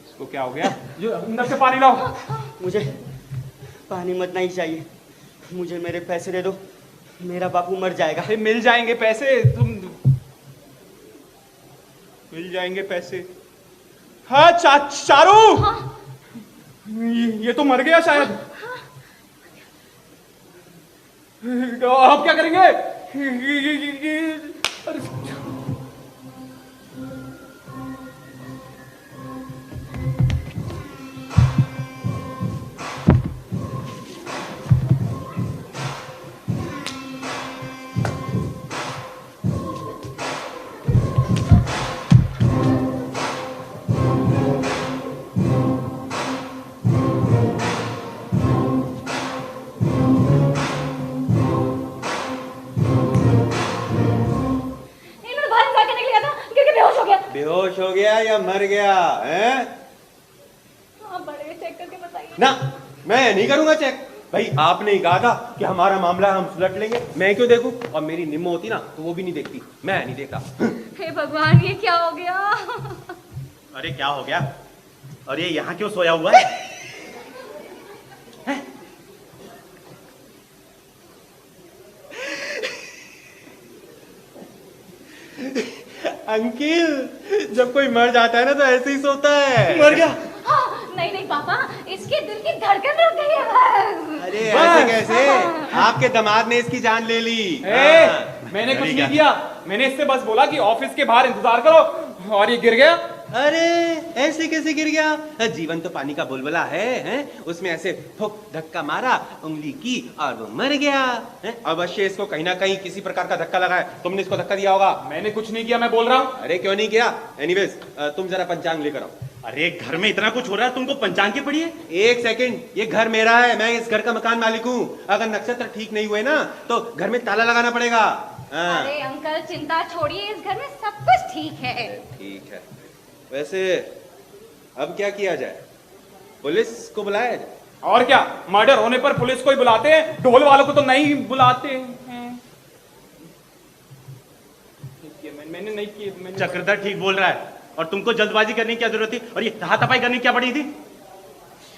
इसको क्या हो गया? ये अंदर से पानी लाओ। मुझे पानी मत नहीं चाहिए, मुझे मेरे पैसे दे दो, मेरा बापू मर जाएगा। अरे मिल जाएंगे पैसे, तुम मिल जाएंगे पैसे। हाँ चारू, ये तो मर गया शायद। अब क्या करेंगे? अरे इन्होंने बाहर निकाल के नहीं लिया था क्योंकि बेहोश हो गया। बेहोश हो गया या मर गया है? आप बड़े चेक करके बताइए ना, मैं नहीं करूंगा चेक। भाई आपने ही कहा था कि हमारा मामला हम सुलट लेंगे, मैं क्यों देखूं? और मेरी निम्मो होती ना तो वो भी नहीं देखती, मैं नहीं देखता। हे भगवान, ये क्या हो गया? अरे क्या हो गया? और ये यहाँ क्यों सोया हुआ है? अंकिल, जब कोई मर जाता है ना तो ऐसे ही सोता है। मर गया? हाँ, नहीं नहीं पापा, इसके दिल की धड़कन रुक गई है। अरे ऐसे कैसे? आपके दामाद ने इसकी जान ले ली। मैंने कुछ नहीं किया, मैंने इससे बस बोला कि ऑफिस के बाहर इंतजार करो, और ये गिर गया। अरे ऐसे कैसे गिर गया? जीवन तो पानी का बुलबुला है? उसमें ऐसे ठोक धक्का मारा, उंगली की और वो मर गया है? अवश्य इसको कहीं ना कहीं किसी प्रकार का धक्का लगा है, तुमने इसको धक्का दिया होगा। मैंने कुछ नहीं किया, मैं बोल रहा हूँ। अरे क्यों नहीं किया? एनीवेज तुम जरा पंचांग लेकर आओ। अरे घर में इतना कुछ हो रहा है, तुमको पंचांग की पड़ी है? एक सेकंड, ये घर मेरा है, मैं इस घर का मकान मालिक हूँ। अगर नक्षत्र ठीक नहीं हुए ना तो घर में ताला लगाना पड़ेगा। अरे अंकल चिंता छोड़िए, इस घर में सब कुछ ठीक है। ठीक है, वैसे अब क्या किया जाए? पुलिस को बुलाया जाए? और क्या, मर्डर होने पर पुलिस को ही बुलाते हैं, ढोल वालों को तो नहीं बुलाते हैं। मैंने नहीं किया, मैंने चक्रधर ठीक बोल रहा है, और तुमको जल्दबाजी करने की क्या जरूरत थी? और ये हाथापाई करने की क्या पड़ी थी?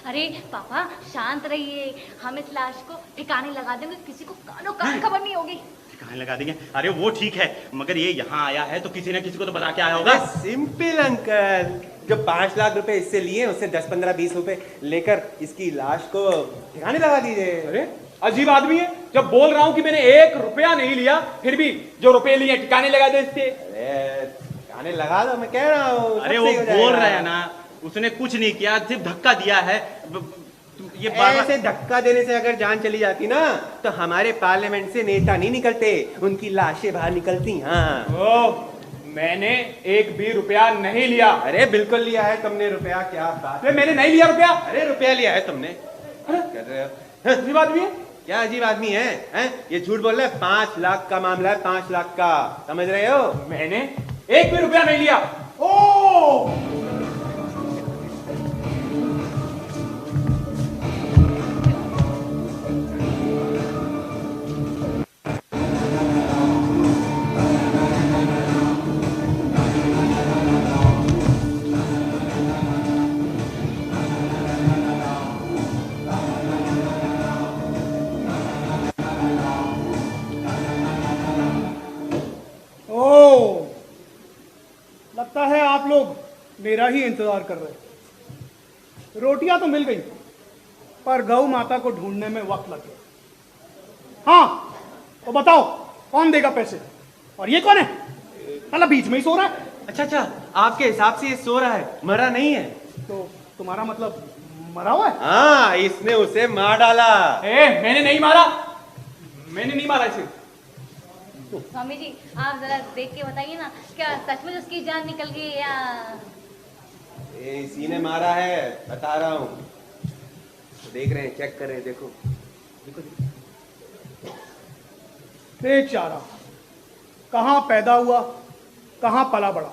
अरे पापा शांत रहिए, हम इस लाश को ठिकाने लगा देंगे, किसी को कानो कान खबर नहीं होगी। कहाँ लगा देंगे? अरे वो ठीक है, मगर ये यहाँ आया है तो किसी न किसी को तो बता के आया होगा। सिंपल अंकल, जो 5 लाख रुपए इससे लिए उससे 10, 15, 20 रुपए लेकर इसकी लाश को ठिकाने लगा दीजिए। अरे अजीब आदमी है, जब बोल रहा हूँ कि मैंने 1 रुपया नहीं लिया, फिर भी जो रुपए लिए ठिकाने लगा दे इससे। अरे ठिकाने लगा दो, मैं कह रहा हूँ। अरे वो बोल रहा है ना, उसने कुछ नहीं किया, सिर्फ धक्का दिया है। ये ऐसे धक्का देने से अगर जान चली जाती ना तो हमारे पार्लियामेंट से नेता नहीं निकलते, उनकी लाशें बाहर निकलती। हाँ, मैंने 1 भी रुपया नहीं लिया। अरे बिल्कुल लिया है तुमने रुपया, क्या बात। अरे मैंने नहीं लिया रुपया। अरे रुपया लिया है तुमने, कर रहे हो। अजीब आदमी है। क्या अजीब आदमी है, ये झूठ बोल रहा है। 5 लाख का मामला है, 5 लाख का, समझ रहे हो? मैंने 1 भी रुपया नहीं लिया। ओ लगता है आप लोग मेरा ही इंतजार कर रहे। रोटियां तो मिल गई, पर गौ माता को ढूंढने में वक्त लग गया। हाँ तो बताओ कौन देगा पैसे? और ये कौन है? साला बीच में ही सो रहा है। अच्छा, आपके हिसाब से ये सो रहा है, मरा नहीं है। तो तुम्हारा मतलब मरा हुआ है? हाँ, इसने उसे मार डाला। मैंने नहीं मारा, मैंने नहीं मारा इसे। स्वामी जी आप जरा देख के बताइए ना, क्या सचमुच उसकी जान निकल गई या? इसी ने मारा है, बता रहा हूँ। तो देख रहे हैं, चेक कर रहे हैं, देखो देखो, देखो। बेचारा कहाँ पैदा हुआ, कहाँ पला बड़ा,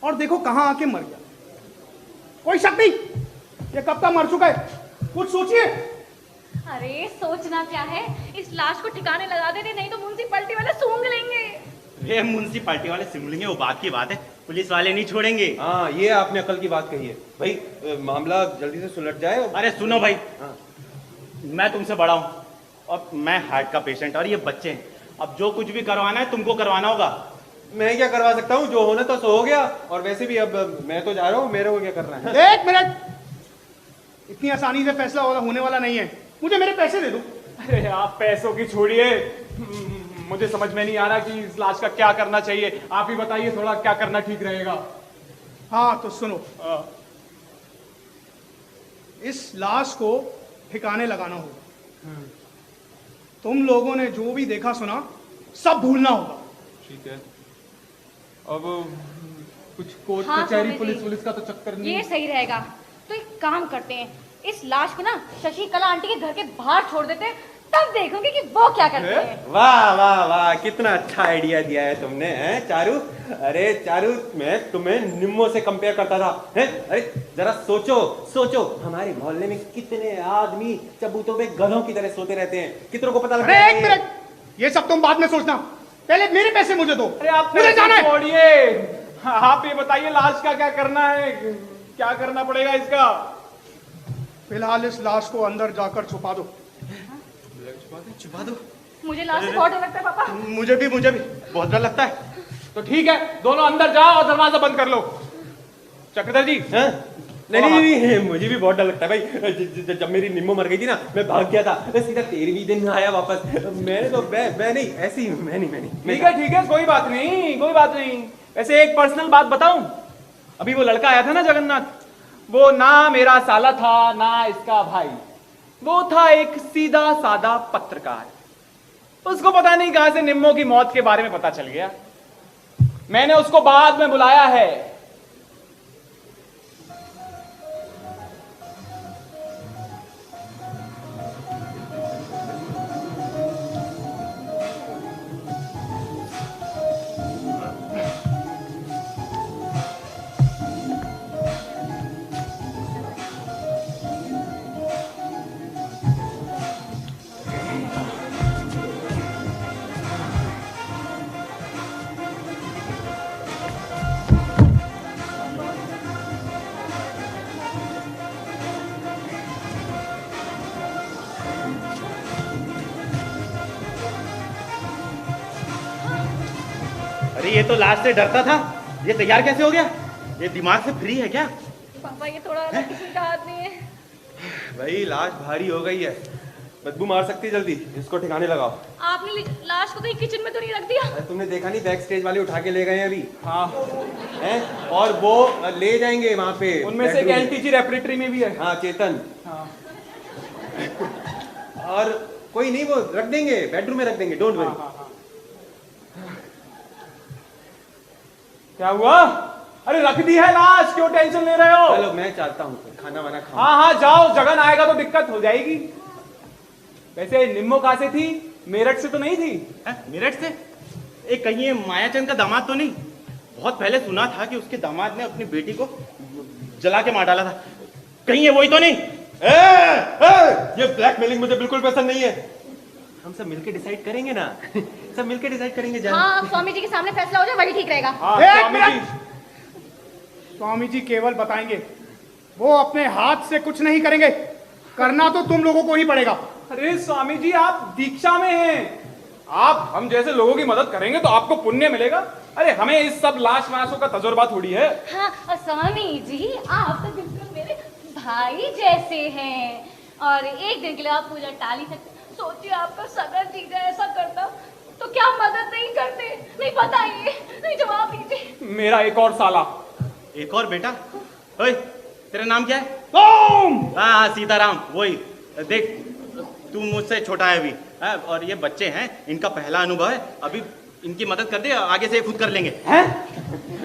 और देखो कहाँ आके मर गया। कोई शक नहीं, ये कब तक मर चुका है, कुछ सोचिए। अरे सोचना क्या है, इस लाश को ठिकाने लगा देते, नहीं तो म्युनिसिपैलिटी वाले सूंघ लेंगे। ये म्युनिसिपैलिटी वाले सिमलेंगे, वो बात की बात है, पुलिस वाले नहीं छोड़ेंगे। हाँ, ये आपने अकल की बात कही है भाई। मामला जल्दी से सुलझ जाए। अरे सुनो भाई, हाँ। मैं तुमसे बड़ा हूँ और मैं हार्ट का पेशेंट और ये बच्चे हैं। अब जो कुछ भी करवाना है तुमको करवाना होगा। मैं क्या करवा सकता हूँ, जो होना तो सो हो गया। और वैसे भी अब मैं तो जा रहा हूँ, मेरे को क्या करना है। एक मिनट, इतनी आसानी से फैसला होने वाला नहीं है, मुझे मेरे पैसे दे दो। अरे आप पैसों की छोड़िए, मुझे समझ में नहीं आ रहा कि इस लाश का क्या करना चाहिए। आप ही बताइए थोड़ा, क्या करना ठीक रहेगा। हाँ तो सुनो, इस लाश को ठिकाने लगाना होगा। तुम लोगों ने जो भी देखा सुना सब भूलना होगा। ठीक है, अब कुछ कोर्ट हाँ, कचहरी स्वामी जी। पुलिस का तो चक्कर नहीं। ये सही रहेगा। तो एक काम करते हैं, इस लाश को ना शशिकला आंटी के घर के बाहर छोड़ देते हैं, तब देखोगे कि वो क्या करते हैं। वाह वाह वाह, कितना अच्छा आइडिया दिया है तुमने, हैं चारू। अरे चारू, मैं तुम्हें निम्मो से कंपेयर करता था, हैं? अरे जरा सोचो सोचो, हमारे मोहल्ले में कितने आदमी चबूतों पे गधों की तरह सोते रहते हैं, कितनों को पता लगता अरे है। एक मिनट, ये सब तुम बाद में सोचना, पहले मेरे पैसे मुझे दो। अरे आप मुझे जाना है। छोड़िए, आप ये बताइए लाश का क्या करना है, क्या करना पड़ेगा इसका। फिलहाल इस लाश को अंदर जाकर छुपा दो। छुपा दो। मुझे लाश से बहुत डर लगता है पापा। मुझे भी बहुत डर लगता है। तो ठीक है, दोनों अंदर जाओ और दरवाजा बंद कर लो। चक्रधर जी, हैं? नहीं नहीं नहीं, मुझे भी बहुत डर लगता है भाई। जब मेरी निम्मो मर गई थी ना, मैं भाग गया था, मैं सीधा 13वें दिन आया वापस। मैंने तो मैं नहीं, ऐसी मैं नहीं। ठीक है, कोई बात नहीं। वैसे एक पर्सनल बात बताऊं, अभी वो लड़का आया था ना जगन्नाथ, वो ना मेरा साला था ना इसका भाई, वो था एक सीधा सादा पत्रकार। उसको पता नहीं कहां से निम्मो की मौत के बारे में पता चल गया। मैंने उसको बाद में बुलाया है। अरे ये तो लाश से डरता था, ये तैयार कैसे हो गया? ये दिमाग से फ्री है क्या? पापा ये थोड़ा अलग किस्म का आदमी है। भाई लाश भारी हो गई है, बदबू मार सकती है, जल्दी इसको ठिकाने लगाओ। आपने लाश को कहीं किचन में तो नहीं रख दिया? अरे तुमने देखा नहीं, बैक स्टेज वाले उठा के ले गए हैं अभी। हाँ, हैं? और वो ले जाएंगे वहां पे, उनमें से एक बेडरूम में। एलटीजी रेपरेटरी में भी है। हाँ चेतन। हाँ। और कोई नहीं, वो रख देंगे, बेडरूम में रख देंगे, डोंट वरी। हाँ। क्या हुआ? अरे रख दी है लाश, क्यों टेंशन ले रहे हो? चलो मैं चाहता हूँ खाना वाना खाओ। हाँ जाओ, जगन आएगा तो दिक्कत हो जाएगी। वैसे निम्मो कहां से थी? मेरठ से तो नहीं थी? मेरठ से? एक कहीं ये मायाचंद का दामाद तो नहीं? बहुत पहले सुना था कि उसके दामाद ने अपनी बेटी को जला के मार डाला था, कहीं ये वही तो नहीं? ये ब्लैकमेलिंग मुझे बिल्कुल पसंद नहीं है। हम सब मिलके डिसाइड करेंगे ना। सब मिलके डिसाइड करेंगे जान। हाँ, स्वामी जी के सामने फैसला हो जाए वही ठीक रहेगा। हाँ, एक स्वामी जी। मिनट। स्वामी जी केवल बताएंगे, वो अपने हाथ से कुछ नहीं करेंगे, करना तो तुम लोगों को ही पड़ेगा। अरे स्वामी जी, आप दीक्षा में हैं, आप हम जैसे लोगों की मदद करेंगे तो आपको पुण्य मिलेगा। अरे हमें इस सब लाश वाशों का तजुर्बा थोड़ी है। हाँ, और स्वामी जी आप तो बिल्कुल मेरे भाई जैसे हैं, और एक दिन के लिए आप पूजा टाल ही सकते। सोचिए आपका सगा जीजा ऐसा करता तो क्या मदद नहीं करते? नहीं बताइए, नहीं जवाब दीजिए। मेरा एक और साला। एक और बेटा? ओए, तेरा नाम क्या है? तुम हाँ सीताराम, वही। देख, तू मुझसे छोटा है अभी, हाँ, और ये बच्चे हैं, इनका पहला अनुभव है, अभी इनकी मदद कर दे, आगे से खुद कर लेंगे। हैं?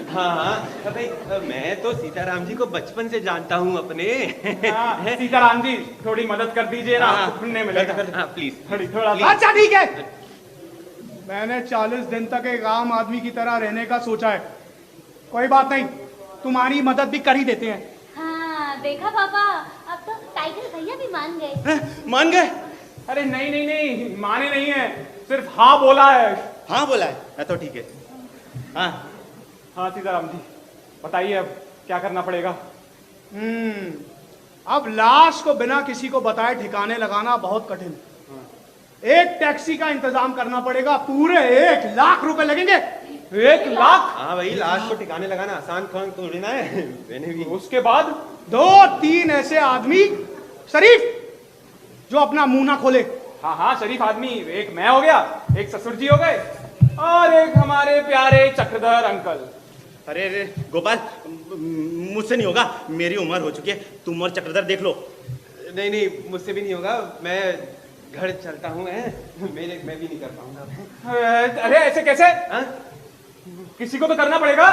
हाँ भाई, मैं तो सीताराम जी को बचपन से जानता हूँ अपने। हाँ, सीताराम जी थोड़ी मदद कर दीजिए ना, हाँ, आपको पुण्य मिलेगा। हाँ प्लीज। थोड़ा अच्छा ठीक है, मैंने 40 दिन तक एक आम आदमी की तरह रहने का सोचा है। कोई बात नहीं, तुम्हारी मदद भी कर ही देते हैं। हाँ देखा पापा, अब तो टाइगर भैया भी मान गए। हैं? मान गए? अरे नहीं नहीं नहीं, माने नहीं है, सिर्फ हाँ बोला है। हाँ बोला है तो ठीक है। हाँ हाँ सीताराम जी, बताइए अब क्या करना पड़ेगा। अब लाश को बिना किसी को बताए ठिकाने लगाना बहुत कठिन है। एक टैक्सी का इंतजाम करना पड़ेगा, पूरे 1 लाख रुपए लगेंगे। 1 लाख? हाँ भाई, लाश को ठिकाने लगाना आसान काम थोड़ी ना है। मैंने भी उसके बाद 2-3 ऐसे आदमी शरीफ जो अपना मुंह ना खोले। हाँ हाँ शरीफ आदमी, एक मैं हो गया, एक ससुर जी हो गए, और एक हमारे प्यारे चक्रधर अंकल। अरे अरे गोपाल, मुझसे नहीं होगा, मेरी उम्र हो चुकी है, तुम और चक्रधर देख लो। नहीं नहीं, मुझसे भी नहीं होगा, मैं घर चलता हूँ। मैं भी नहीं कर पाऊंगा। अरे ऐसे कैसे? हाँ? किसी को तो करना पड़ेगा।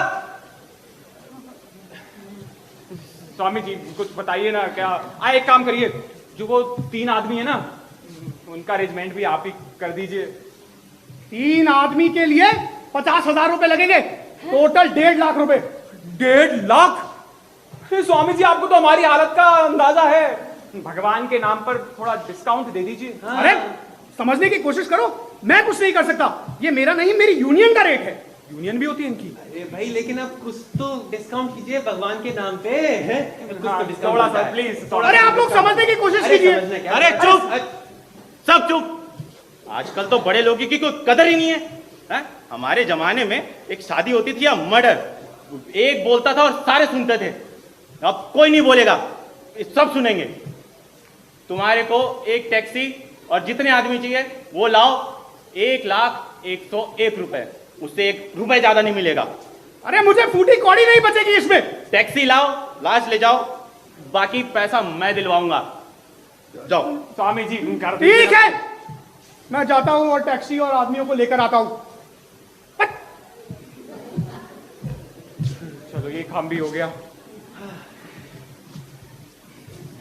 स्वामी जी कुछ बताइए ना, क्या एक काम करिए, जो वो 3 आदमी है ना, उनका अरेंजमेंट भी आप ही कर दीजिए। 3 आदमी के लिए 50,000 रुपए लगेंगे, टोटल 1.5 लाख रुपए। 1.5 लाख? अरे स्वामी जी, आपको तो हमारी हालत का अंदाजा है, भगवान के नाम पर थोड़ा डिस्काउंट दे दीजिए। अरे समझने की कोशिश करो, मैं कुछ नहीं कर सकता, ये मेरा नहीं, मेरी यूनियन का रेट है। यूनियन भी होती है इनकी? अरे भाई, लेकिन आप कुछ तो डिस्काउंट कीजिए भगवान के नाम पे, हैं? कुछ तो हाँ, डिस्काउंट थोड़ा होता सा है। प्लीज। अरे आप लोग समझने की कोशिश अरे कीजिए। समझना क्या? अरे चुप, सब चुप। आजकल तो बड़े लोगों की कोई कदर ही नहीं है, हैं? हमारे जमाने में एक शादी होती थी या मर्डर, एक बोलता था और सारे सुनते थे। अब कोई नहीं बोलेगा, सब सुनेंगे। तुम्हारे को एक टैक्सी और जितने आदमी चाहिए वो लाओ, 1,01,01 रुपए, उससे 1 रुपए ज्यादा नहीं मिलेगा। अरे मुझे फूटी कौड़ी नहीं बचेगी इसमें। टैक्सी लाओ, लाश ले जाओ, बाकी पैसा मैं दिलवाऊंगा। जाओ। स्वामी जी कर ठीक है, मैं जाता हूं और टैक्सी और आदमियों को लेकर आता हूं। चलो ये काम भी हो गया।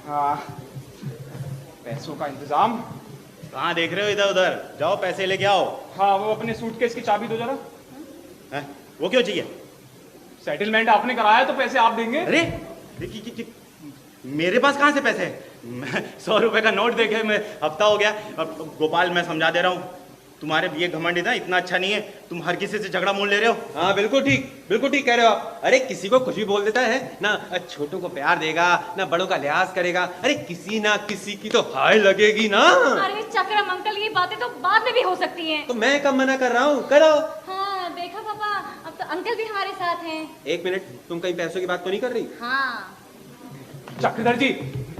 हाँ, पैसों का इंतजाम। कहाँ देख रहे हो इधर उधर, जाओ पैसे लेके आओ। हाँ, वो अपने सूटकेस की चाबी दो जरा। हैं? वो क्यों चाहिए? सेटलमेंट आपने कराया तो पैसे आप देंगे। अरे मेरे पास कहाँ से पैसे हैं? मैं 100 रुपए का नोट देखे मैं हफ्ता हो गया। अब गोपाल, मैं समझा दे रहा हूँ, तुम्हारे ये घमंड ना इतना अच्छा नहीं है, तुम हर किसी से झगड़ा मोल ले रहे हो। हाँ बिल्कुल ठीक कह रहे हो आप। अरे किसी को कुछ भी बोल देता है ना, छोटों को प्यार देगा ना, बड़ों का लिहाज करेगा। अरे किसी ना किसी की तो हाय लगेगी ना। अरे चक्रम अंकल, ये बातें तो बाद में भी हो सकती हैं। तो मैं कब मना कर रहा हूँ, करो। हाँ देखा पापा, अब तो अंकल भी हमारे साथ हैं। 1 मिनट, तुम कहीं पैसों की बात तो नहीं कर रही? हाँ चक्रधर जी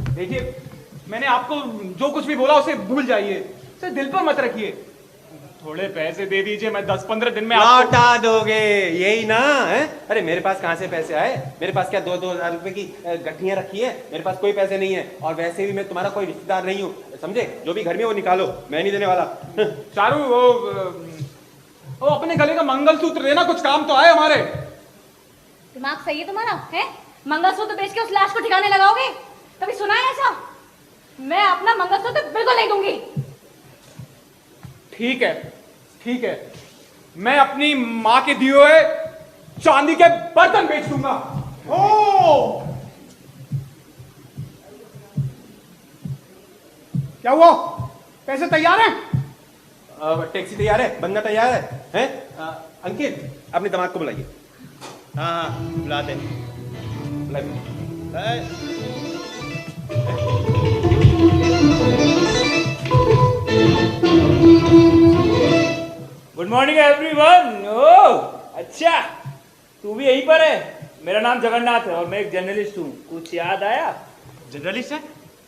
देखिए, मैंने आपको जो कुछ भी बोला उसे भूल जाइए, उसे दिल पर मत रखिए। थोड़े पैसे दे दीजिए, मैं 10-15 दिन में आपको लौटा दोगे, यही ना है? अरे मेरे पास कहाँ से पैसे आए? मेरे पास क्या 2-2 हजार रुपए की गठियां रखी है? मेरे पास कोई पैसे नहीं है, और वैसे भी मैं तुम्हारा कोई रिश्तेदार नहीं हूँ, समझे? जो भी घर में वो निकालो, मैं नहीं देने वाला। चारू, वो अपने गले का मंगलसूत्र देना, कुछ काम तो आए हमारे। दिमाग सही है तुम्हारा? है मंगलसूत्र बेच के उस लाश को ठिकाने लगाओगे? कभी सुना है ऐसा? मैं अपना मंगलसूत्र बिल्कुल नहीं दूंगी। ठीक है, मैं अपनी माँ के दिए हुए चांदी के बर्तन बेच दूंगा। ओ, क्या हुआ? पैसे तैयार हैं? टैक्सी तैयार है, बंदा तैयार है, हैं? अंकित, अपने दामाद को बुलाइए। हाँ बुलाते। Good morning everyone. ओह अच्छा, तू भी यहीं पर है? मेरा नाम जगन्नाथ है और मैं एक जर्नलिस्ट हूँ। कुछ याद आया? जर्नलिस्ट है?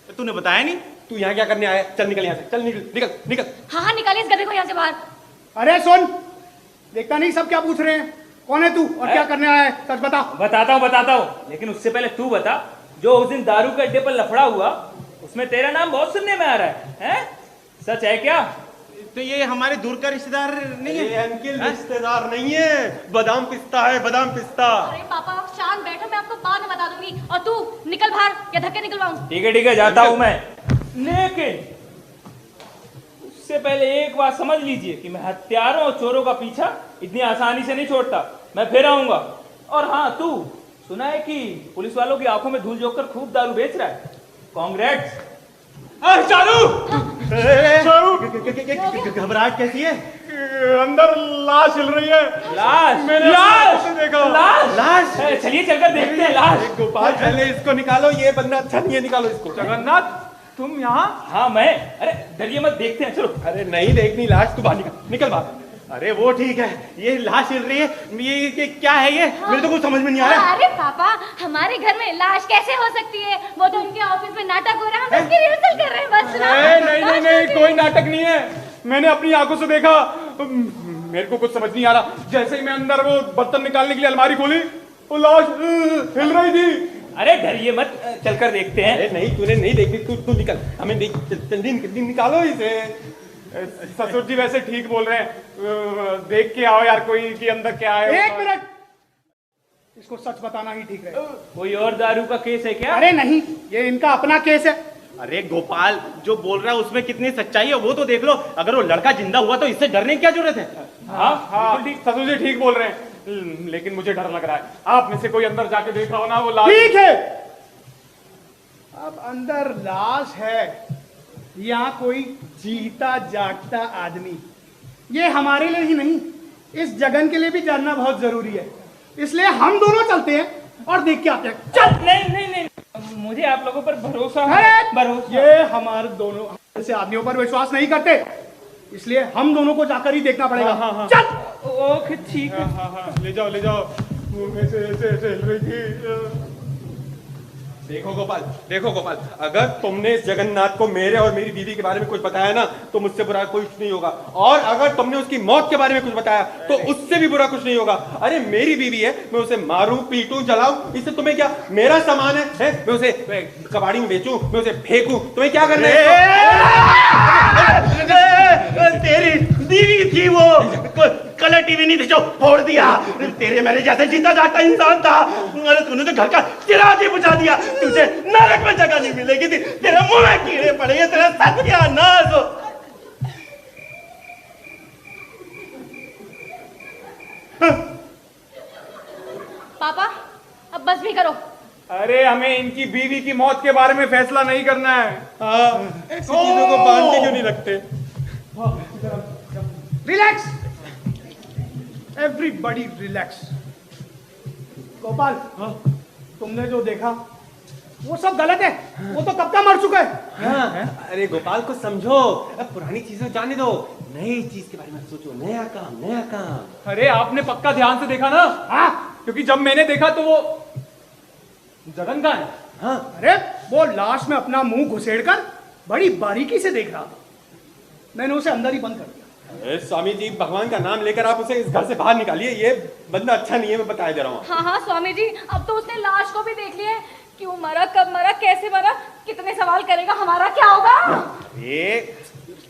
तो तूने बताया नहीं। तू यहाँ क्या करने आया? चल निकल यहाँ से, चल निकल। हाँ निकालिए इस गधे को यहाँ से बाहर। अरे सुन, देखता नहीं सब क्या पूछ रहे हैं? कौन है तू और क्या करने आया है? सच बता। बताता हूँ, लेकिन उससे पहले तू बता, जो उस दिन दारू के अड्डे पर लफड़ा हुआ, उसमें तेरा नाम बहुत सुनने में आ रहा है? सच है क्या? तो ये हमारे दूर का रिश्तेदार नहीं है? अंकिल रिश्तेदार नहीं है, बादाम पिस्ता है, बादाम पिस्ता। अरे पापा आप शांत बैठो, मैं आपको बाद में बता दूंगी। और तू निकल बाहर या धक्के निकलवाऊं? ठीक है जाता हूँ मैं। लेकिन उससे पहले एक बात समझ लीजिए कि मैं हत्यारों और चोरों का पीछा इतनी आसानी से नहीं छोड़ता। मैं फिर आऊंगा। और हाँ, तू सुना है कि पुलिस वालों की आंखों में धूल झोंककर खूब दारू बेच रहा है? कांग्रेट्स। चारू घबराहट कैसी है? अंदर लाश हिल रही है। लाश? मैंने लाश? से देखा। लाश? चलिए चलकर देखते हैं लाश। गोपाल पहले इसको निकालो, ये बंदा अच्छा नहीं है, निकालो इसको। जगन्नाथ, तुम यहाँ? हाँ मैं। अरे डरिए मत, देखते हैं, चलो। अरे नहीं देखनी लाश, तू बाहर निकल बाहर। अरे वो ठीक है, ये लाश हिल रही है, ये क्या है ये? मेरे तो कुछ समझ में नहीं आ रहा। अरे पापा, हमारे घर में लाश कैसे हो सकती है? वो तो उनके ऑफिस में नाटक हो रहा है, हम उसकी रिहर्सल कर रहे हैं बस ना। नहीं, कोई नाटक नहीं है। मैंने अपनी आंखों से देखा। मेरे को कुछ समझ नहीं आ रहा। जैसे ही मैं अंदर वो बर्तन निकालने के लिए अलमारी खोली, वो लाश हिल रही थी। अरे डरिए मत, चलकर देखते हैं। अरे नहीं, तूने नहीं देखनी, तू निकल, हमें जल्दी निकालो इसे। ससुर जी वैसे ठीक बोल रहे हैं, देख के आओ यार कोई कि अंदर क्या है। एक मिनट, इसको सच बताना ही ठीक है। कोई और दारू का केस है क्या? अरे नहीं, ये इनका अपना केस है। अरे गोपाल, जो बोल रहा है उसमें कितनी सच्चाई है वो तो देख लो। अगर वो लड़का जिंदा हुआ तो इससे डरने की क्या जरूरत है? हाँ, ससुर जी ठीक बोल रहे हैं, लेकिन मुझे डर लग रहा है। आप में से कोई अंदर जाके देखा हो ना वो लाश? ठीक है, अब अंदर लाश है या कोई जीता जागता आदमी, ये हमारे लिए ही नहीं, इस जगन के लिए भी जानना बहुत जरूरी है। इसलिए हम दोनों चलते हैं और देख के आते हैं। चल। नहीं, मुझे आप लोगों पर भरोसा है। भरोसा। ये हमारे दोनों ऐसे आदमियों पर विश्वास नहीं करते, इसलिए हम दोनों को जाकर ही देखना पड़ेगा। हाँ। चल। ओके ठीक है। हाँ, ले जाओ। ऐसे हिल रही थी। देखो गोपाल, अगर तुमने इस जगन्नाथ को मेरे और मेरी बीवी के बारे में कुछ बताया ना तो मुझसे बुरा कुछ नहीं होगा, और अगर तुमने उसकी मौत के बारे में कुछ बताया तो उससे भी बुरा कुछ नहीं होगा। अरे मेरी बीवी है, मैं उसे मारूं, पीटूं, जलाऊं, इससे तुम्हें क्या? मेरा सामान है? मैं उसे कबाड़ी में बेचूं, मैं उसे फेंकूं, तुम्हें क्या करना है? तेरी बीवी थी वो, कलर टीवी नहीं थी जो फोड़ दिया। तेरे मैंने जैसे जीता जागता इंसान था, अरे तूने तो घर का चिराग ही बुझा दिया। तुझे नरक में जगह नहीं मिलेगी थी, तेरे मुंह में कीड़े पड़ेंगे, तेरा सत्यानाश हो। पापा, अब बस भी करो। अरे हमें इनकी बीवी की मौत के बारे में फैसला नहीं करना है। ऐसी चीजों को बांध के क्यों नहीं रखते? Relax, everybody relax. गोपाल, तुमने जो देखा वो सब गलत है, वो तो कब का मर चुका है। अरे गोपाल को समझो, अब पुरानी चीजों जाने दो, नई चीज के बारे में सोचो, नया काम। अरे आपने पक्का ध्यान से देखा ना? हाँ, क्योंकि जब मैंने देखा तो वो जगन का है। हाँ, अरे वो लाश में अपना मुंह घुसेड़कर बड़ी बारीकी से देख रहा था, मैंने उसे अंदर ही बंद कर दिया। अरे स्वामी जी, भगवान का नाम लेकर आप उसे इस घर से बाहर निकालिए, ये बंदा अच्छा नहीं है, मैं बता दे रहा हूँ। हाँ स्वामी जी, अब तो उसने लाश को भी देख लिया है, क्यों मरा, कब मरा, कैसे मरा, कितने सवाल करेगा, हमारा क्या होगा? ये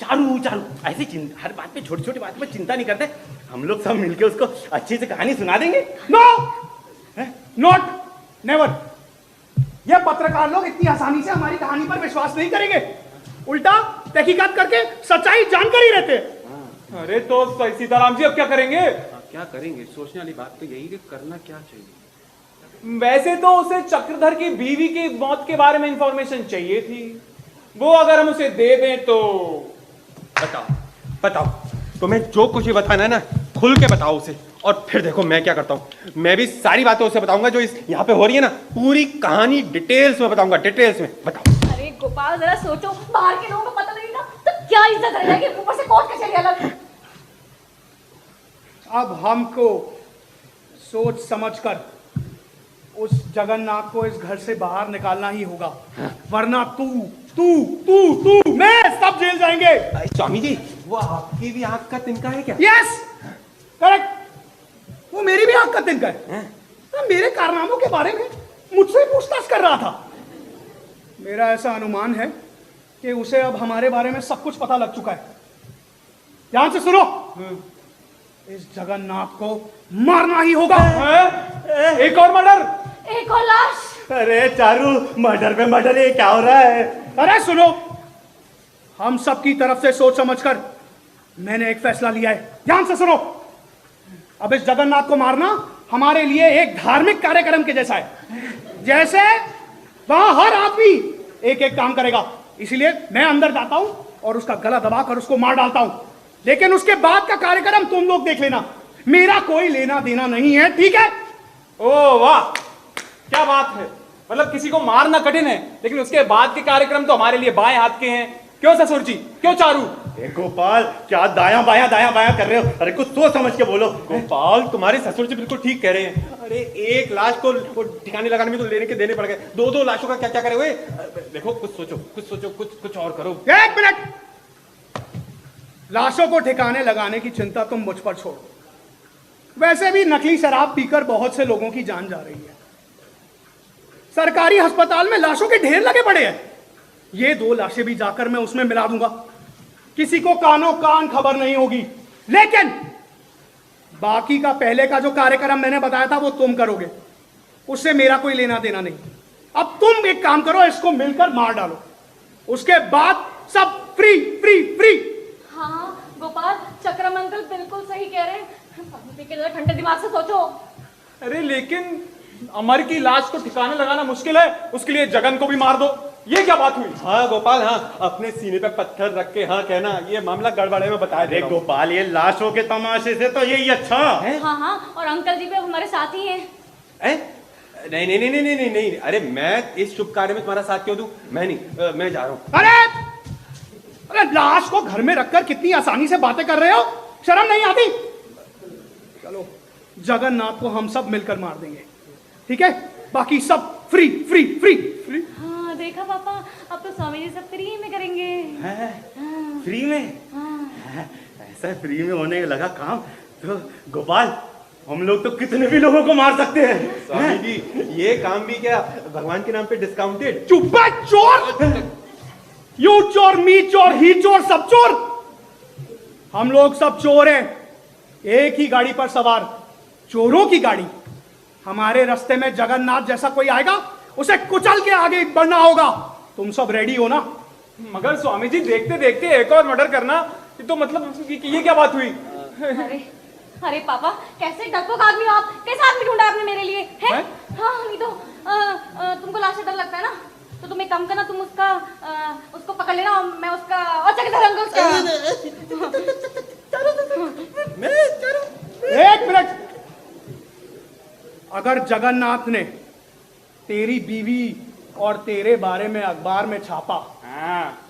चारू ऐसी हर बात पे छोटी बात पे चिंता नहीं करते। हम लोग सब मिलके उसको अच्छी से कहानी सुना देंगे। No, not, never. ये पत्रकार लोग इतनी आसानी से हमारी कहानी पर विश्वास नहीं करेंगे, उल्टा तहकीकात करके सच्चाई जानकर ही रहते। अरे तो सीताराम जी अब क्या करेंगे? क्या करेंगे? सोचने वाली बात तो यही कि करना क्या चाहिए। वैसे तो उसे चक्रधर की बीवी की मौत के बारे में इंफॉर्मेशन चाहिए थी, वो अगर हम उसे दे दें तो। बताओ, तुम्हें जो कुछ भी बताना है ना खुल के बताओ उसे, और फिर देखो मैं क्या करता हूँ। मैं भी सारी बातें उसे बताऊंगा जो इस यहाँ पे हो रही है ना, पूरी कहानी डिटेल्स में बताऊंगा, डिटेल्स में। बताओ। अरे गोपाल, जरा सोचो, बाहर के लोगों को पता नहीं ना तो क्या इज्जत रह जाएगी, ऊपर से कोर्ट कचहरी अलग। अब हमको सोच समझकर उस जगन्नाथ को इस घर से बाहर निकालना ही होगा, वरना तू मैं सब जेल जाएंगे। स्वामी जी, वो आपकी भी आंख का तिनका है क्या? यस, करेक्ट, वो मेरी भी आंख का तिनका है। मेरे कारनामों के बारे में मुझसे पूछताछ कर रहा था। मेरा ऐसा अनुमान है कि उसे अब हमारे बारे में सब कुछ पता लग चुका है। ध्यान से सुनो, इस जगन्नाथ को मारना ही होगा। एक और मर्डर, एक और लाश। अरे चारू, मर्डर पे मर्डर, ये क्या हो रहा है? अरे सुनो, हम सब की तरफ से सोच समझकर मैंने एक फैसला लिया है। ध्यान से सुनो। अब इस जगन्नाथ को मारना हमारे लिए एक धार्मिक कार्यक्रम के जैसा है। जैसे वहां हर आदमी एक एक काम करेगा, इसीलिए मैं अंदर जाता हूं और उसका गला दबाकर उसको मार डालता हूं। लेकिन उसके बाद का कार्यक्रम तुम लोग देख लेना, मेरा कोई लेना देना नहीं है, ठीक है? ओ वाह, क्या बात है। मतलब किसी को मारना कठिन है, लेकिन उसके बाद के कार्यक्रम तो हमारे लिए बाएं हाथ के हैं। क्यों ससुर जी, क्यों चारू? गोपाल, क्या दायां बायां कर रहे हो? अरे कुछ सोच समझ के बोलो। गोपाल, तुम्हारे ससुर जी बिल्कुल ठीक कह रहे हैं। अरे एक लाश को ठिकाने लगाने में तो लेने के देने पड़ गए, दो लाशों का क्या क्या करे हुए। देखो कुछ सोचो, कुछ और करो। एक मिनट, लाशों को ठिकाने लगाने की चिंता तुम मुझ पर छोड़ो। वैसे भी नकली शराब पीकर बहुत से लोगों की जान जा रही है। सरकारी अस्पताल में लाशों के ढेर लगे पड़े हैं। ये 2 लाशें भी जाकर मैं उसमें मिला दूंगा, किसी को कानो कान खबर नहीं होगी। लेकिन बाकी का पहले का जो कार्यक्रम मैंने बताया था वो तुम करोगे, उससे मेरा कोई लेना देना नहीं। अब तुम एक काम करो, इसको मिलकर मार डालो, उसके बाद सब फ्री फ्री फ्री। हाँ गोपाल, चक्रम अंकल बिल्कुल सही कह रहे हैं। ठंडे दिमाग से सोचो। अरे लेकिन अमर की लाश को ठिकाने लगाना मुश्किल है, उसके लिए जगन को भी मार दो। ये क्या बात हुई? हाँ गोपाल, हाँ, अपने सीने पे पत्थर रख के हाँ कहना, ये मामला गड़बड़े में बताया दे। गोपाल, ये लाशों के तमाशे से तो यही अच्छा है। हाँ, और अंकल जी भी अब हमारे साथ ही हैं। नहीं, अरे मैं इस शुभ कार्य में तुम्हारा साथ क्यों दूं? मैं नहीं, मैं जा रहा हूँ। अरे लाश को घर में रखकर कितनी आसानी से बातें कर रहे हो, शर्म नहीं आती? चलो, जगन्नाथ को हम सब मिलकर मार देंगे, ठीक है? बाकी सब फ्री फ्री फ्री फ्री। हाँ देखा पापा, अब तो स्वामी जी सब फ्री में करेंगे। हाँ। फ्री में? हाँ। ऐसा फ्री में होने लगा काम तो गोपाल, हम लोग तो कितने भी लोगों को मार सकते हैं। स्वामी जी, ये काम भी क्या भगवान के नाम पे डिस्काउंटेड? चुप है चोर! यू चोर, मी चोर, ही चोर, सब चोर। हम लोग सब चोर हैं, एक ही गाड़ी पर सवार, चोरों की गाड़ी। हमारे रास्ते में जगन्नाथ जैसा कोई आएगा, उसे कुचल के आगे बढ़ना होगा। तुम सब रेडी हो ना? मगर स्वामी जी, देखते देखते एक और मर्डर करना, ये तो मतलब ये क्या बात हुई? अरे पापा, कैसे डरपोक आदमी हो आप? कैसे आदमी ढूंढा आपने मेरे लिए? है? हाँ, नहीं तो तुमको लाश से डर लगता है ना, तो तुम एक काम करना, तुम उसको पकड़ लेना, मैं उसका और चक्रधर अंकल एक मिनट। अगर जगन्नाथ ने तेरी बीवी और तेरे बारे में अखबार में छापा,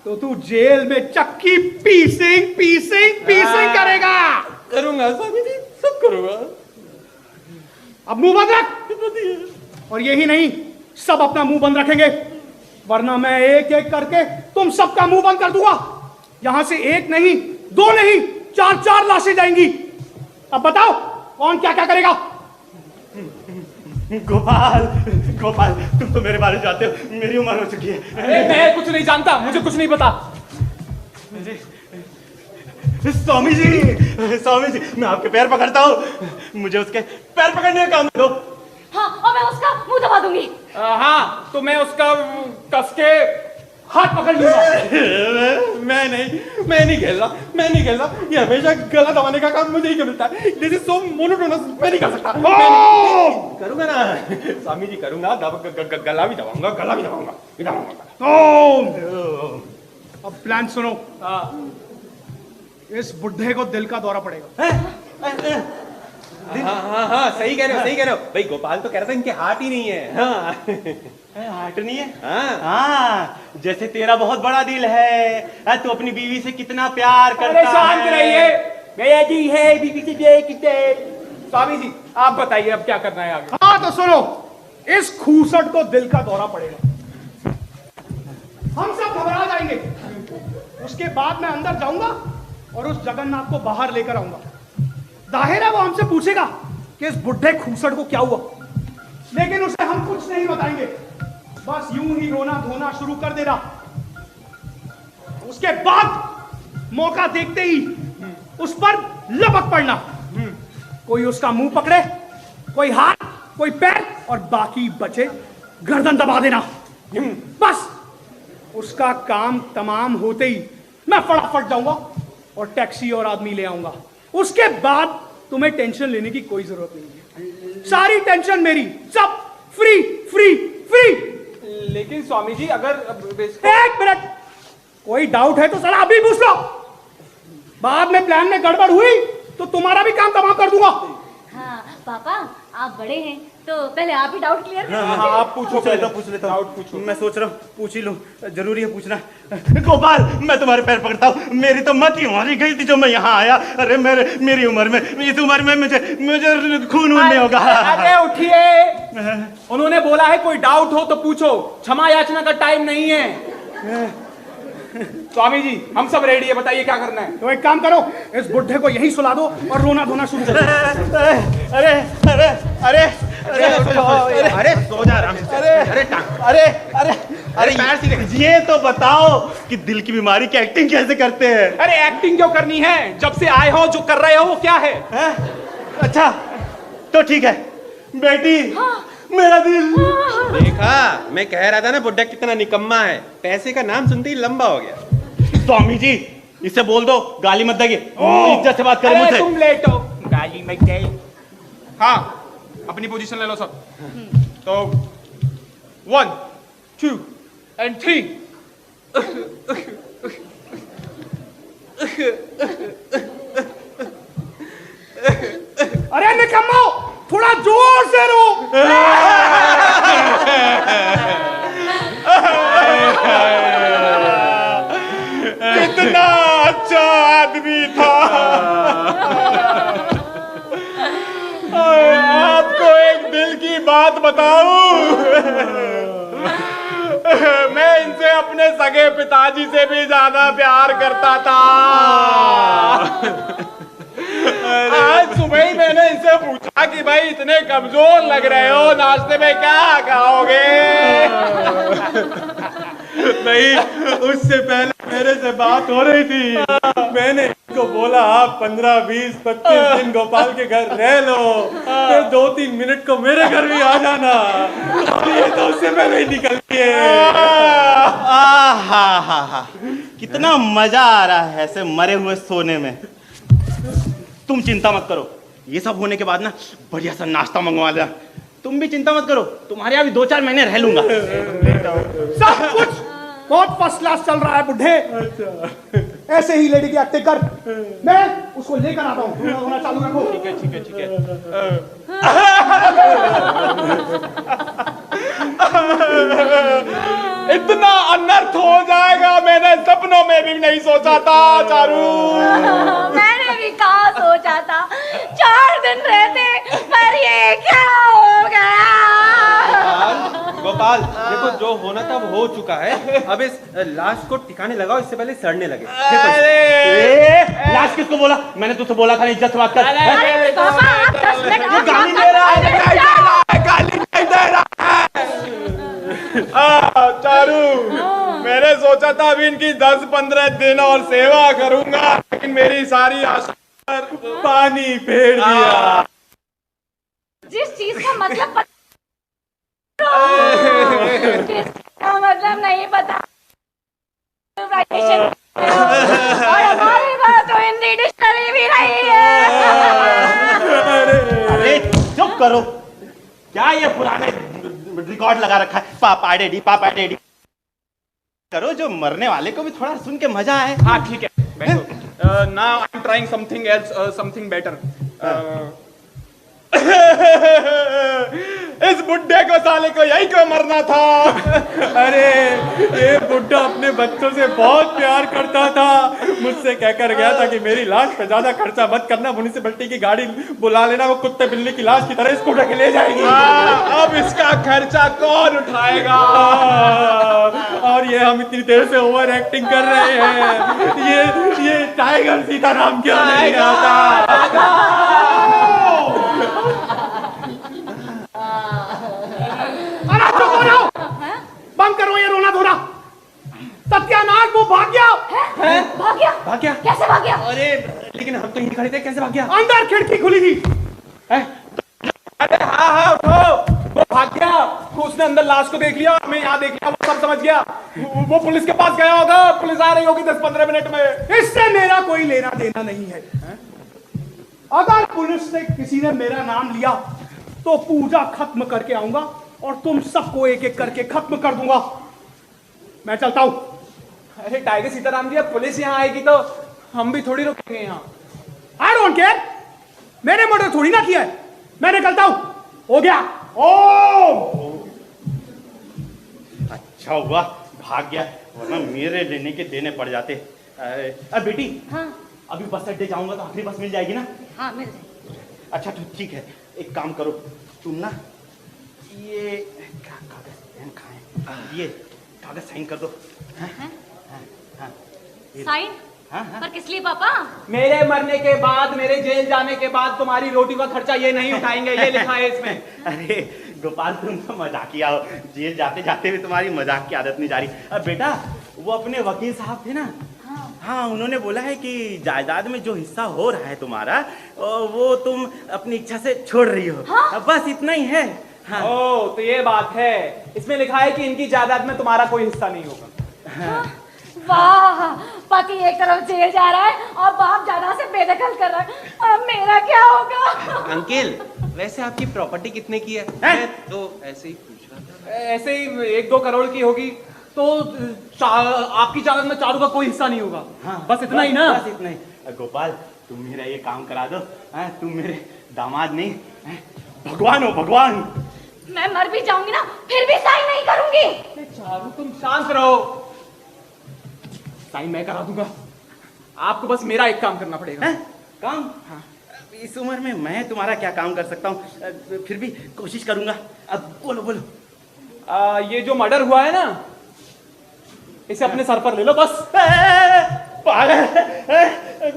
तो तू जेल में चक्की पीसिंग करेगा। करूंगा स्वामी जी, सब करूंगा। अब मुंह बंद रख। और यही नहीं, सब अपना मुंह बंद रखेंगे, वरना मैं एक एक करके तुम सबका मुंह बंद कर दूंगा। यहां से 1 नहीं, 2 नहीं, 4 लाशें जाएंगी। अब बताओ कौन क्या क्या करेगा? गोपाल, तुम तो मेरे बारे में जानते हो, मेरी उम्र हो चुकी है। अरे मैं कुछ नहीं जानता, मुझे कुछ नहीं पता। स्वामी जी, मैं आपके पैर पकड़ता हूँ, मुझे उसके पैर पकड़ने का काम दो। हाँ, और मैं उसका मुंह दबा दूंगी। हाँ, तो मैं उसका कस के हाथ पकड़ लूंगा। मैं नहीं खेल रहा। ये हमेशा गला दबाने का काम मुझे ही क्यों मिलता है? This is so monotonous. मैं नहीं कर सकता। करूंगा ना स्वामी जी, करूंगा। गला भी दबाऊंगा। अब प्लान सुनो। इस बुढ़े को दिल का दौरा पड़ेगा। हाँ, सही कह रहे हो भाई। गोपाल तो कह रहा था इनके हार्ट ही नहीं है। हार्ट नहीं है? हाँ, जैसे तेरा बहुत बड़ा दिल है, तू अपनी बीवी से कितना प्यार करता है। शांत रहिए, मेरा दिल है बीवी से कितने। स्वामी जी, आप बताइए अब क्या करना है आगे? हाँ तो सुनो, इस खूसट को दिल का दौरा पड़ेगा, हम सब घबरा जाएंगे। उसके बाद मैं अंदर जाऊंगा और उस जगन्नाथ को बाहर लेकर आऊंगा। जाहिर है वो हमसे पूछेगा कि इस बुढ़े खूसट को क्या हुआ, लेकिन उसे हम कुछ नहीं बताएंगे, बस यूं ही रोना धोना शुरू कर देना। उसके बाद मौका देखते ही उस पर लपक पड़ना। कोई उसका मुंह पकड़े, कोई हाथ, कोई पैर, और बाकी बचे गर्दन दबा देना। बस उसका काम तमाम होते ही मैं फटाफट जाऊंगा और टैक्सी और आदमी ले आऊंगा। उसके बाद तुम्हें टेंशन लेने की कोई जरूरत नहीं है। सारी टेंशन मेरी, सब फ्री फ्री फ्री। लेकिन स्वामी जी अगर एक मिनट, कोई डाउट है तो साला अभी पूछ लो। बाद में प्लान में गड़बड़ हुई तो तुम्हारा भी काम तमाम कर दूंगा। हाँ पापा, आप बड़े हैं तो पहले आप ही डाउट क्लियर कर हाँ, आप पूछो पहले। पूछ लेता हूँ। मैं सोच रहा हूँ पूछ ही लूं, जरूरी है पूछना। गोपाल, मैं तुम्हारे पैर पकड़ता हूँ, मेरी तो मत ही मारी गई थी जो मैं यहाँ आया। अरे मेरी उम्र में, इस उम्र में मुझे खून नहीं होगा। अरे उठिए, उन्होंने बोला है कोई डाउट हो तो पूछो, क्षमा याचना का टाइम नहीं है। स्वामी जी हम सब रेडी है, बताइए क्या करना है। तो एक काम करो, इस बुढ़े को यहीं सुला दो और रोना धोना शुरू करो। अरे अरे अरे अरे सो जा राम। अरे पैर सीधे। ये तो बताओ कि दिल की बीमारी की एक्टिंग कैसे करते हैं? अरे एक्टिंग क्यों करनी है, जब से आए हो जो कर रहे हो वो क्या है? अच्छा तो ठीक है बेटी। मेरा दिल। देखा, मैं कह रहा था ना बुड्ढा कितना निकम्मा है, पैसे का नाम सुनते ही लंबा हो गया। स्वामी जी इसे बोल दो गाली मत देगी, इज्जत से बात करो मुझसे। तुम लेट हो, गाली मत दे। हाँ अपनी पोजीशन ले लो सब। तो 1 2 and 3। अरे निकम्मो, थोड़ा जोर से रो। कितना अच्छा आदमी था। आपको एक दिल की बात बताऊं, मैं इनसे अपने सगे पिताजी से भी ज्यादा प्यार करता था। आज सुबह ही मैंने इनसे पूछा कि भाई इतने कमजोर लग रहे हो, नाश्ते में क्या खाओगे? नहीं, उससे पहले मेरे से बात हो रही थी। मैंने इनको बोला आप 15, 20, 25 दिन गोपाल के घर रह लो, फिर 2-3 मिनट को मेरे घर भी आ जाना। ये तो उससे पहले ही निकल गए। कितना मजा आ रहा है ऐसे मरे हुए सोने में। तुम चिंता मत करो, ये सब होने के बाद ना बढ़िया सा नाश्ता मंगवा लेना। तुम भी चिंता मत करो, तुम्हारे यहाँ भी 2-4 महीने रह लूंगा। सब कुछ बहुत फर्स्ट क्लास चल रहा है बुढ़े। ऐसे ही लेडी की एक्टिंग कर, मैं उसको लेकर आता हूँ। रोना चालू रखो। ठीक है ठीक है ठीक है। इतना अनर्थ हो जाएगा मैंने सपनों में भी नहीं सोचा था चारू। मैंने भी कहा सोचा था, 4 दिन रहते, पर ये क्या हो गया? गोपाल देखो, जो होना था वो हो चुका है, अब इस लाश को ठिकाने लगाओ, इससे पहले सड़ने लगे। लाश किसको बोला? मैंने तुझसे बोला था इज्जत से बात कर। अरे पापा, आप 10 मिनट और गाली बात दे रहा है, करते गाली नहीं दे रहा है। चारू, मैंने सोचा था अभी इनकी 10-15 दिन और सेवा करूंगा, लेकिन मेरी सारी आशा पर पानी फेर दिया। जिस चीज का मतलब जिसका मतलब नहीं पता, और हमारे पास तो हिंदी डिक्शनरी भी नहीं है। अरे चुप करो, क्या ये पुराने रिकॉर्ड लगा रखा है? पापा डैडी करो, जो मरने वाले को भी थोड़ा सुन के मजा आए। हाँ ठीक है, बैठो। Now I am trying something else, something better. इस बुड्ढे को साले को यही क्यों मरना था? अरे ये बुड्ढा अपने बच्चों से बहुत प्यार करता था, मुझसे कहकर गया था कि मेरी लाश पे ज्यादा खर्चा मत करना, म्युनिसिपैलिटी की गाड़ी बुला लेना, वो कुत्ते बिल्ली की लाश की तरह इसको ढके ले जाएगी। अब इसका खर्चा कौन उठाएगा? और ये हम इतनी देर से ओवर एक्टिंग कर रहे हैं, ये टाइगर सीताराम क्यों नहीं आता? बंद करो ये रोना धोना। सत्यानाश, वो भाग गया। भाग गया? भाग गया? कैसे भाग गया? अरे लेकिन हम तो यहीं खड़े थे, कैसे भाग गया? अंदर खिड़की खुली थी। अरे हाँ हाँ उठो, वो भाग क्या उसने अंदर लाश को देख लिया, मैं यहाँ देख लिया, वो सब समझ गया। वो पुलिस के पास गया होगा, पुलिस आ रही होगी 10-15 मिनट में। इससे मेरा कोई लेना देना नहीं है, हैं? अगर पुलिस से किसी ने मेरा नाम लिया तो पूजा खत्म करके आऊंगा और तुम सबको एक एक करके खत्म कर दूंगा। मैं चलता हूं। अरे टाइगर सीताराम जी, अब पुलिस यहाँ आएगी तो हम भी थोड़ी रुकेंगे यहाँ। आई डोंट केयर, मैंने मर्डर थोड़ी ना किया है। मैं निकलता हूं, हो गया। ओ अच्छा हुआ भाग गया, वरना मेरे लेने के देने पड़ जाते। अब बेटी, हाँ अभी बस अड्डे जाऊंगा तो आखिरी बस मिल जाएगी ना? हाँ मिल जाए। अच्छा तो ठीक है, एक काम करो तुम ना, ये क्या कागज पेन खाए, ये कागज साइन कर दो। हाँ? हैं? हाँ, साइन? हाँ, हाँ। पर किस लिए पापा? मेरे मरने के बाद, मेरे जेल जाने के बाद तुम्हारी रोटी का खर्चा ये नहीं उठाएंगे, ये लिखा है इसमें। अरे गोपाल, तुम तो मजाकिया हो, जेल जाते जाते भी तुम्हारी मजाक की आदत नहीं जा रही। अब बेटा, वो अपने वकील साहब थे ना, हाँ उन्होंने बोला है कि जायदाद में जो हिस्सा हो रहा है तुम्हारा, वो तुम अपनी इच्छा से छोड़ रही हो। हाँ? बस इतना ही है। हाँ। ओ तो ये बात है, इसमें लिखा है कि इनकी जायदाद में तुम्हारा कोई हिस्सा नहीं होगा। वाह, पति एक तरफ जेल जा रहा है और बाप जायदाद से बेदखल कर रहा है। अब मेरा क्या होगा? अंकिल, वैसे आपकी प्रॉपर्टी कितने की है? मैं तो ऐसे ही पूछ रहा था। ऐसे ही 1-2 करोड़ की होगी, तो आपकी जायदाद में चारू का कोई हिस्सा नहीं होगा। हाँ, बस इतना ही ना? बस इतना ही। गोपाल, तुम मेरा ये काम करा दो। तुम मेरे दामाद नहीं, भगवान हो, भगवान। मैं मर भी जाऊंगी ना, फिर भी साइन नहीं करूंगी। चारू तुम शांत रहो, साइन मैं करा दूंगा। आपको बस मेरा एक काम करना पड़ेगा। काम? हाँ। इस उम्र में मैं तुम्हारा क्या काम कर सकता हूँ, फिर भी कोशिश करूंगा। अब बोलो बोलो। ये जो मर्डर हुआ है ना, इसे अपने सर पर ले लो बस।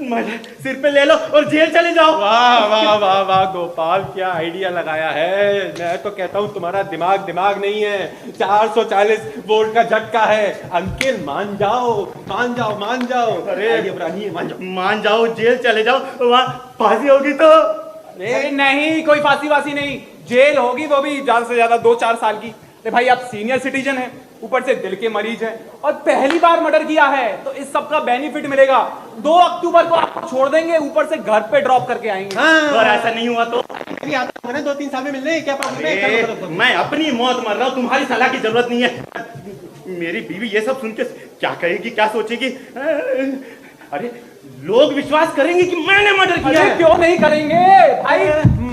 मर्डर सिर पे ले लो और जेल चले जाओ। वाह वाह वाह वाह गोपाल, क्या आइडिया लगाया है। मैं तो कहता हूँ तुम्हारा दिमाग नहीं है, 440 वोल्ट का झटका है। अंकिल मान जाओ, मान जाओ, मान जाओ। अरे पुरानी है, मान जाओ, जेल चले जाओ, वहाँ फांसी होगी तो। अरे नहीं, कोई फांसी वासी नहीं, जेल होगी, वो भी ज्यादा से ज्यादा 2-4 साल की। अरे भाई, आप सीनियर सिटीजन हैं, ऊपर से दिल के मरीज हैं और पहली बार मर्डर किया है, तो इस सब का बेनिफिट मिलेगा। 2 अक्टूबर को आपको छोड़ देंगे, ऊपर से घर पे ड्रॉप करके आएंगे। और ऐसा नहीं हुआ तो भी आता हूँ ना 2-3 साल में मिलने, क्या प्रॉब्लम है? अरे, मैं अपनी मौत मर रहा हूँ, तुम्हारी सलाह की जरूरत नहीं है। मेरी बीवी ये सब सुन के क्या कहेगी, क्या सोचेगी? अरे लोग विश्वास करेंगे कि मैंने मर्डर किया है। क्यों नहीं करेंगे भाई,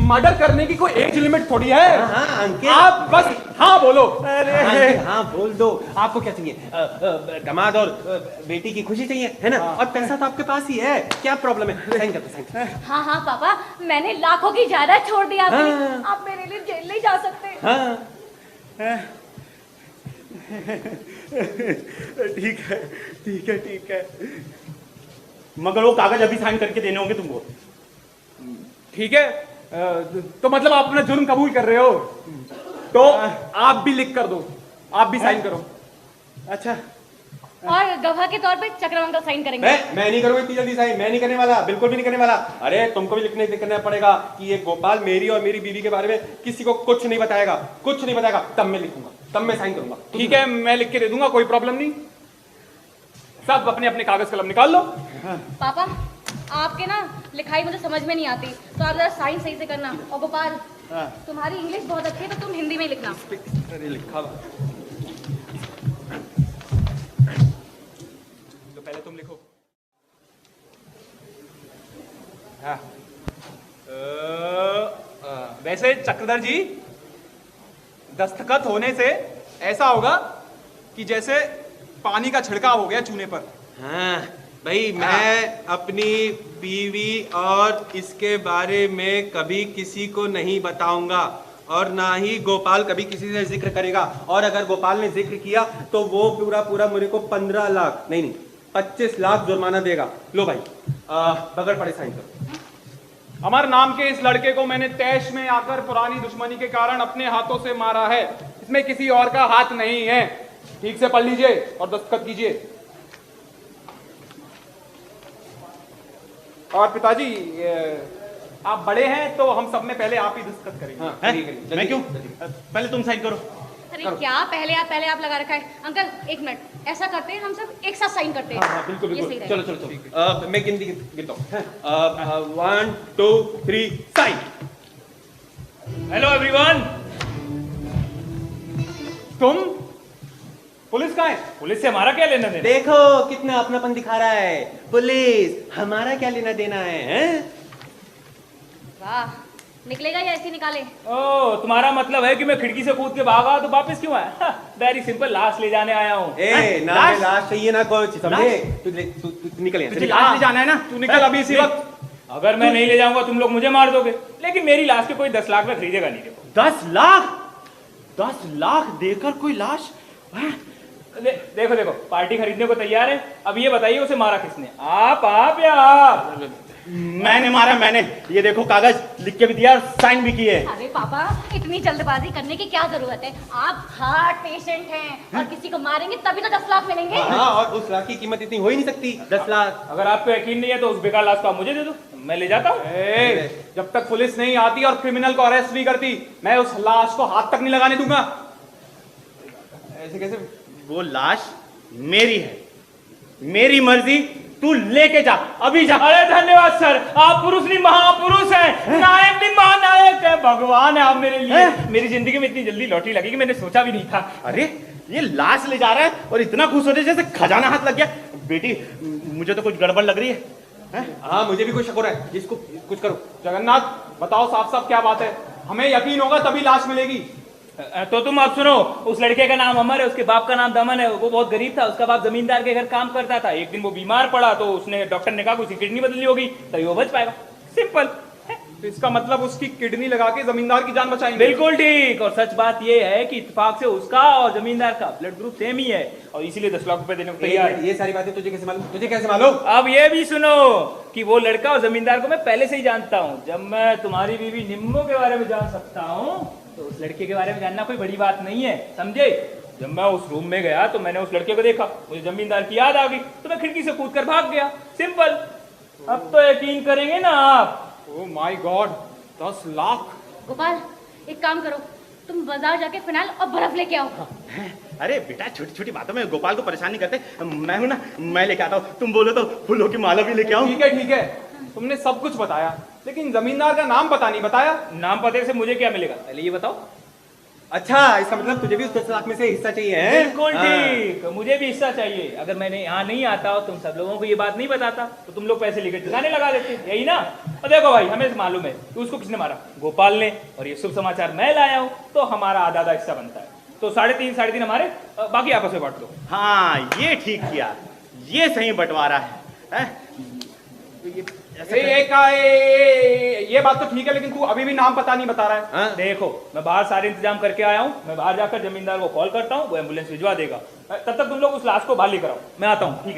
मर्डर करने की कोई एज लिमिट थोड़ी है। हाँ अंकिल, आप बस हाँ बोलो। अरे हाँ बोल दो। आपको क्या चाहिए? दामाद और बेटी की खुशी चाहिए, है ना? और पैसा तो आपके पास ही है, क्या प्रॉब्लम है? साइन कर दो, साइन। हाँ हाँ पापा, मैंने लाखों की जायदाद छोड़ दी आपके लिए। आप मेरे लिए जेल नहीं जा सकते। हाँ ठीक है, ठीक है, ठीक है, मगर वो कागज अभी साइन करके देने होंगे तुमको। ठीक है, तो मतलब आप अपना जुर्म कबूल कर रहे हो, तो आप भी लिख कर दो, आप भी साइन करो। अच्छा, और गवाह के तौर पे चक्रम अंकल साइन करेंगे। मैं नहीं करूंगा इतनी जल्दी साइन, मैं नहीं करने वाला, बिल्कुल भी नहीं करने वाला। अरे तुमको भी लिखना पड़ेगा कि ये गोपाल मेरी और मेरी बीवी के बारे में किसी को कुछ नहीं बताएगा, कुछ नहीं बताएगा, तब मैं लिखूंगा, तब मैं साइन करूंगा। ठीक है, मैं लिख के दे दूंगा, कोई प्रॉब्लम नहीं। सब अपने अपने कागज कलम निकाल लो। पापा, आपके ना लिखाई मुझे समझ में नहीं आती, तो आप जरा साइन सही से करना। और गोपाल, तुम्हारी इंग्लिश बहुत अच्छी है, तो तुम हिंदी में ही लिखना। अरे लिखा हुआ। तो पहले तुम लिखो। हाँ। वैसे चक्रधर जी, दस्तखत होने से ऐसा होगा कि जैसे पानी का छिड़काव हो गया चूने पर। हाँ भाई, मैं अपनी बीवी और इसके बारे में कभी किसी को नहीं बताऊंगा, और ना ही गोपाल कभी किसी से जिक्र करेगा। और अगर गोपाल ने जिक्र किया तो वो पूरा मेरे को 15 लाख नहीं 25 लाख जुर्माना देगा। लो भाई, बगैर पड़े साइन करो। अमर नाम के इस लड़के को मैंने तैश में आकर पुरानी दुश्मनी के कारण अपने हाथों से मारा है, इसमें किसी और का हाथ नहीं है। ठीक से पढ़ लीजिए और दस्तखत कीजिए। और पिताजी, आप बड़े हैं तो हम सब में पहले आप ही दस्तखत करेंगे। हाँ, हैं? करिए, करिए, मैं क्यों? जल्दी। पहले तुम साइन करो। अरे क्या पहले आप लगा रखा है। अंकल एक मिनट, ऐसा करते हैं हम सब एक साथ साइन करते हैं। हाँ, बिल्कुल ये सही बिल्कुल, रहेगा। चलो चलो चलो। मैं गिनता हूँ। 1 2 3 साइन। Hello everyone. तुम पुलिस का है? पुलिस से हमारा क्या लेना देना? देखो कितना अपनापन दिखा रहा है। पुलिस हमारा क्या लेना देना है, हैं? वाह, निकलेगा या ऐसे निकाले? ओ, तुम्हारा मतलब है कि मैं खिड़की से कूद के भागा तो वापस क्यों आया? वेरी सिंपल, लाश ले जाने आया हूँ। ए ना लाश? लाश चाहिए ना कुछ, समझे? तू निकल यहाँ से, तुझे निकल। लाश ले जाना है ना? तू निकल अभी इसी वक्त। अगर मैं नहीं ले जाऊंगा तुम लोग मुझे मार दोगे, लेकिन मेरी लाश के कोई 10 लाख में खरीदेगा नहीं। देखो 10 लाख? 10 लाख देकर कोई लाश? देखो देखो, पार्टी खरीदने को तैयार है। अब ये बताइए उसे मारा किसने, आप या आप? मैंने मारा, मैंने। ये देखो कागज लिख के भी दिया और साइन भी किए। अरे पापा, इतनी जल्दबाजी करने की क्या जरूरत है? आप हार्ट पेशेंट हैं और किसी को मारेंगे तभी तो 10 लाख मिलेंगे। हाँ, और उस लाख की कीमत इतनी हो ही नहीं सकती। 10 लाख। अगर आपको यकीन नहीं है तो उस बेकार लाश को आप मुझे दे दो, मैं ले जाता हूँ। जब तक पुलिस नहीं आती और क्रिमिनल को अरेस्ट नहीं करती, मैं उस लाश को हाथ तक नहीं लगाने दूंगा। ऐसे कैसे? वो लाश मेरी है, मेरी मर्जी। तू लेके जा, अभी जा। अरे धन्यवाद सर, आप पुरुष नहीं महापुरुष हैं, नायक नहीं महानायक है, भगवान है आप मेरे लिए। मेरी जिंदगी में इतनी जल्दी लॉटरी लगी कि मैंने सोचा भी नहीं था। अरे ये लाश ले जा रहा है और इतना खुश हो रहे जैसे खजाना हाथ लग गया। बेटी मुझे तो कुछ गड़बड़ लग रही है। हाँ, मुझे भी कोई शक हो रहा है। जिसको कुछ करो। जगन्नाथ, बताओ साफ साफ क्या बात है? हमें यकीन होगा तभी लाश मिलेगी। तो तुम अब सुनो, उस लड़के का नाम अमर है, उसके बाप का नाम दमन है। वो बहुत गरीब था, उसका बाप जमींदार के घर काम करता था। एक दिन वो बीमार पड़ा तो उसने डॉक्टर ने कहा कि उसकी किडनी बदली होगी तभी वो बच पाएगा। सिंपल। तो इसका मतलब उसकी किडनी लगा के जमींदार की जान बचाएंगे। बिल्कुल ठीक। और सच बात ये है कि इत्तेफाक से उसका और जमींदार का ब्लड ग्रुप सेम ही है और इसीलिए 10 लाख रुपए देने को तैयार है। ये सारी बातें तुझे कैसे मालूम? तुझे कैसे मालूम? अब ये भी सुनो कि वो लड़का और जमींदार को मैं पहले से ही जानता हूँ। जब मैं तुम्हारी बीवी निम्मो के बारे में जान सकता हूँ तो उस लड़के के बारे में जानना कोई बड़ी बात नहीं है, समझे? जब मैं उस रूम में गया तो मैंने उस लड़के को देखा, मुझे जमींदार की याद आ गई तो मैं खिड़की से कूदकर भाग गया। सिंपल। अब तो यकीन करेंगे ना आप? Oh my God, 10 lakh. Gopal, एक काम करो, तुम बाजार जाके फिनाइल और बर्फ लेके आओ। अरे बेटा छोटी छोटी बातों में गोपाल को परेशान नहीं करते। मैं हूं ना, मैं लेके आता हूँ। तुम बोलो तो फूलों की माला भी लेके आऊं। ठीक है, तुमने सब कुछ बताया, लेकिन जमींदार का नाम पता नहीं बताया। नाम पते से मुझे क्या मिलेगा, पहले ये बताओ। अच्छा, इसका मतलब तुझे भी उस 10 लाख में से हिस्सा चाहिए है? बिल्कुल ठीक, मुझे भी हिस्सा चाहिए। अगर मैंने यहाँ नहीं आता और तुम सब लोगों को ये बात नहीं बताता तो तुम लोग पैसे लेकर ठिकाने लगा देते, यही ना? और देखो भाई, हमें मालूम है कि उसको किसने मारा, गोपाल ने। और ये शुभ समाचार मैं लाया हूँ तो हमारा आधा आधा हिस्सा बनता है। तो 3.5 हमारे, बाकी आपस में बांट दो। हाँ ये ठीक किया, ये सही बंटवारा है? ये बात तो ठीक है, लेकिन तू अभी भी नाम पता नहीं बता रहा है। हाँ? देखो, मैं बाहर सारे इंतजाम करके आया हूँ। मैं बाहर जाकर जमींदार को कॉल करता हूँ, वो एम्बुलेंस भिजवा देगा। तब तक तुम लोग उस लाश को बाहर लेकर आओ, मैं आता हूँ। ठीक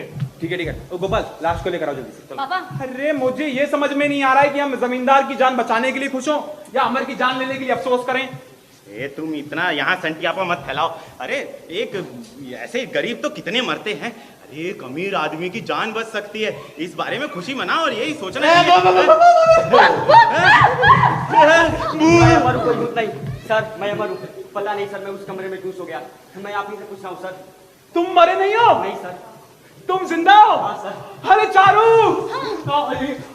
है। ओ गोपाल, लाश को लेकर आओ जल्दी से, चलो। पापा, अरे मुझे ये समझ में नहीं आ रहा है कि हम जमींदार की जान बचाने के लिए खुश हो या अमर की जान लेने के लिए अफसोस करें। तुम इतना यहाँ संटियापा मत फैलाओ। अरे एक ऐसे गरीब तो कितने मरते हैं। अरे एक अमीर आदमी की जान बच सकती है, इस बारे में खुशी मनाओ और यही सोचना चाहिए। मैं मरूं, कोई भूत नहीं सर, मैं मरूं। पता नहीं सर, मैं उस कमरे में घुस हो गया। मैं आप ही से पूछ रहा हूँ सर। तुम मरे नहीं हो? नहीं सर। तुम जिंदा हो? हाँ सर। अरे चारू,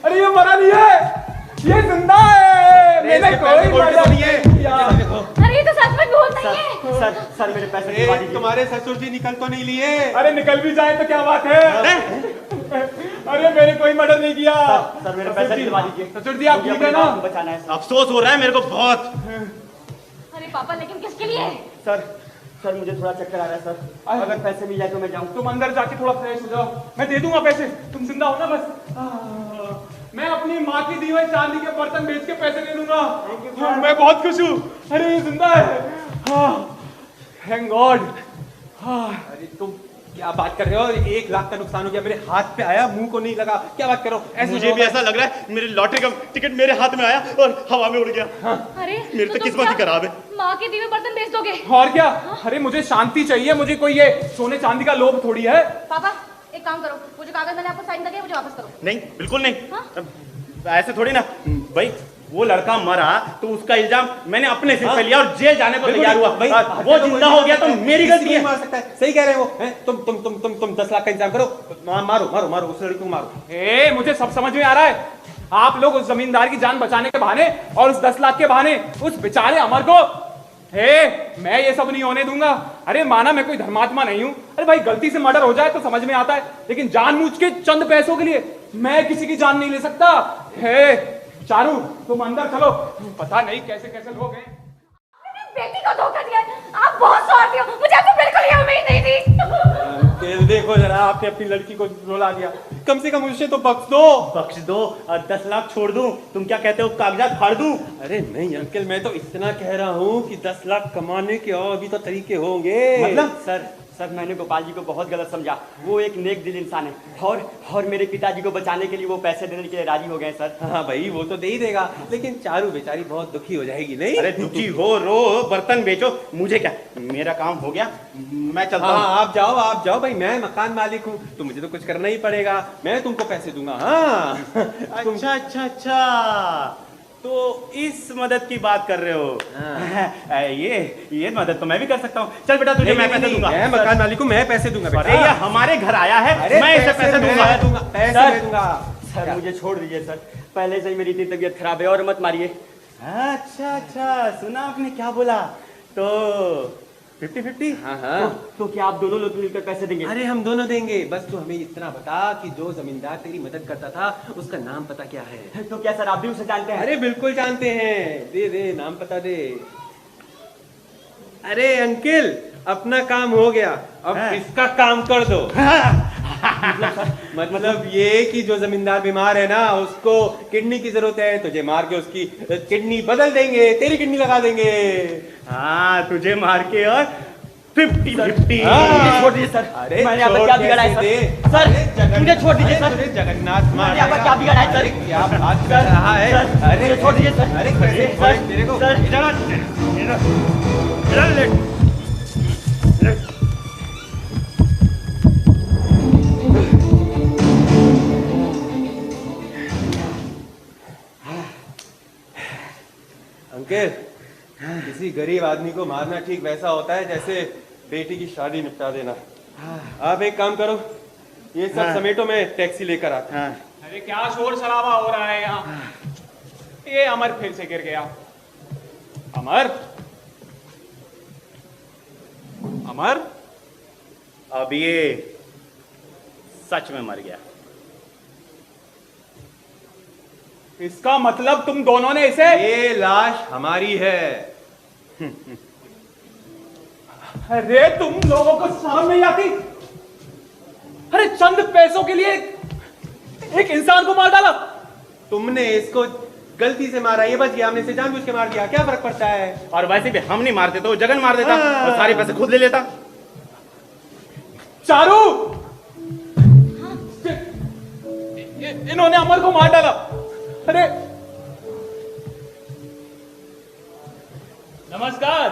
अरे ये मरा नहीं है, ये जिंदा है। मैंने कोई मर्डर नहीं किया। अरे ये तो सच में भूत नहीं है। सर मेरे पैसे दिलवा दीजिए। तुम्हारे ससुर जी निकल तो नहीं लिए? अरे निकल भी जाए तो क्या बात है? अरे मैंने कोई मर्डर नहीं किया। सर मेरे पैसे दिलवा दीजिए। ससुर जी, आप ठीक है ना? बचाना है अफसोस हो रहा है मेरे को बहुत। अरे पापा, लेकिन किसके लिए? सर मुझे थोड़ा चक्कर आ रहा है सर। अगर पैसे मिल जाए तो मैं जाऊँ। तुम अंदर जाके थोड़ा फ्रेश हो जाओ, मैं दे दूंगा पैसे। तुम जिंदा हो ना बस। मैं अपनी माँ की दी हुई चांदी के बर्तन बेच के पैसे ले लूंगा। मैं बहुत खुश हूँ। अरे ये जिंदा है, थैंक गॉड। अरे तुम क्या बात कर रहे हो? 1 लाख का नुकसान हो गया, मेरे हाथ पे आया, मुंह को नहीं लगा। क्या बात करो? मुझे भी ऐसा लग रहा है मेरे लॉटरी का टिकट मेरे हाथ में आया और हवा में उड़ गया। अरे मेरी तो किस्मत ही खराब है। माँ के दिए बर्तन बेच दोगे? और क्या? अरे मुझे शांति चाहिए, मुझे कोई ये सोने चांदी का लोभ थोड़ी है। पापा, एक काम करो, वो जो कागज मैंने आपको साइन किया मुझे वापस करो। नहीं, बिल्कुल नहीं। हाँ? ऐसे थोड़ी ना भाई, वो लड़का मरा तो उसका इल्जाम मैंने अपने सिर पे लिया और जेल जाने को तैयार हुआ। भाई वो जिंदा हो गया तो मेरी गलती है। मार सकता है, सही कह रहे हो वो। तुम 10 लाख का इंतजाम करो, मारो मारो मारो उस लड़की को मारो। मुझे सब समझ में आ रहा है। आप लोग उस जमींदार की जान बचाने के बहाने और उस 10 लाख के बहाने उस बेचारे अमर को, मैं ये सब नहीं होने दूंगा। अरे माना मैं कोई धर्मात्मा नहीं हूं, अरे भाई गलती से मर्डर हो जाए तो समझ में आता है, लेकिन जानबूझ के चंद पैसों के लिए मैं किसी की जान नहीं ले सकता। चारू तुम अंदर चलो, पता नहीं कैसे कैसे लोग हैं। बेटी को धोखा दिया है। आप बहुत स्वार्थी हो, मुझे आपसे बिल्कुल ये उम्मीद नहीं थी। देखो जरा, आपने अपनी लड़की को रुला दिया, कम से कम उसे तो बख्श दो। बख्श दो, 10 लाख छोड़ दूं? तुम क्या कहते हो, कागजात फाड़ दूं? अरे नहीं अंकल, मैं तो इतना कह रहा हूँ कि 10 लाख कमाने के और भी तो तरीके होंगे। मतलब सर मैंने गोपाल जी को बहुत गलत समझा। वो एक नेक दिल इंसान है और मेरे पिताजी को बचाने के लिए वो पैसे देने के लिए राजी हो गए सर। हाँ भाई, वो तो दे ही देगा, लेकिन चारू बेचारी बहुत दुखी हो जाएगी। नहीं अरे दुखी हो, रो, बर्तन बेचो, मुझे क्या, मेरा काम हो गया, मैं चलता हूँ। हाँ आप जाओ भाई, मैं मकान मालिक हूँ तो मुझे तो कुछ करना ही पड़ेगा, मैं तुमको पैसे दूंगा। हाँ अच्छा, तो इस मदद की बात कर रहे हो। ये मदद तो मैं भी कर सकता हूँ। चल बेटा, तुझे मैं पैसे दूंगा। मैं मकान मालिक हूँ, मैं पैसे दूंगा। अरे ये हमारे घर आया है, मैं इसे पैसे दूंगा। सर मुझे छोड़ दीजिए सर, पहले से ही मेरी इतनी तबीयत खराब है, और मत मारिए। अच्छा, सुना आपने क्या बोला? तो 50-50? हाँ। तो क्या आप दोनों लोग मिलकर पैसे देंगे? अरे हम दोनों देंगे, बस तू हमें इतना बता कि जो जमींदार तेरी मदद करता था उसका नाम पता क्या है? तो क्या सर आप भी उसे जानते हैं? अरे बिल्कुल जानते हैं, दे नाम पता दे। अरे अंकल, अपना काम हो गया, अब इसका काम कर दो। मतलब ये कि जो जमींदार बीमार है ना, उसको किडनी की जरूरत है, तुझे मार के उसकी किडनी बदल देंगे, तेरी किडनी लगा देंगे। हाँ, तुझे मार के और 50-50। छोड़ दीजिए सर। अरे मैंने आपका क्या बिगाड़ा है सर? मुझे छोड़ दीजिए सर। जगन्नाथ मैंने आपका क्या बिगाड़ा है सर? क्या बात कर रहा है? अरे मुझे छोड़ दीजिए सर। अरे कैसे तेरे को अंकल, किसी गरीब आदमी को मारना ठीक वैसा होता है जैसे बेटी की शादी निपटा देना। आप एक काम करो, ये सब समेटो, में टैक्सी लेकर आता। अरे क्या शोर शराबा हो रहा है यहाँ? ये अमर फिर से गिर गया। अमर, अब ये सच में मर गया। इसका मतलब तुम दोनों ने इसे? ये लाश हमारी है। अरे तुम लोगों को शर्म नहीं आती? अरे चंद पैसों के लिए एक इंसान को मार डाला। तुमने इसको गलती से मारा, ये बच गया, हमने इसे जानबूझ के मार दिया, क्या फर्क पड़ता है? और वैसे भी हम नहीं मारते तो जगन मार देता और सारे पैसे खुद ले लेता। चारू, इन्होंने अमर को मार डाला। अरे नमस्कार,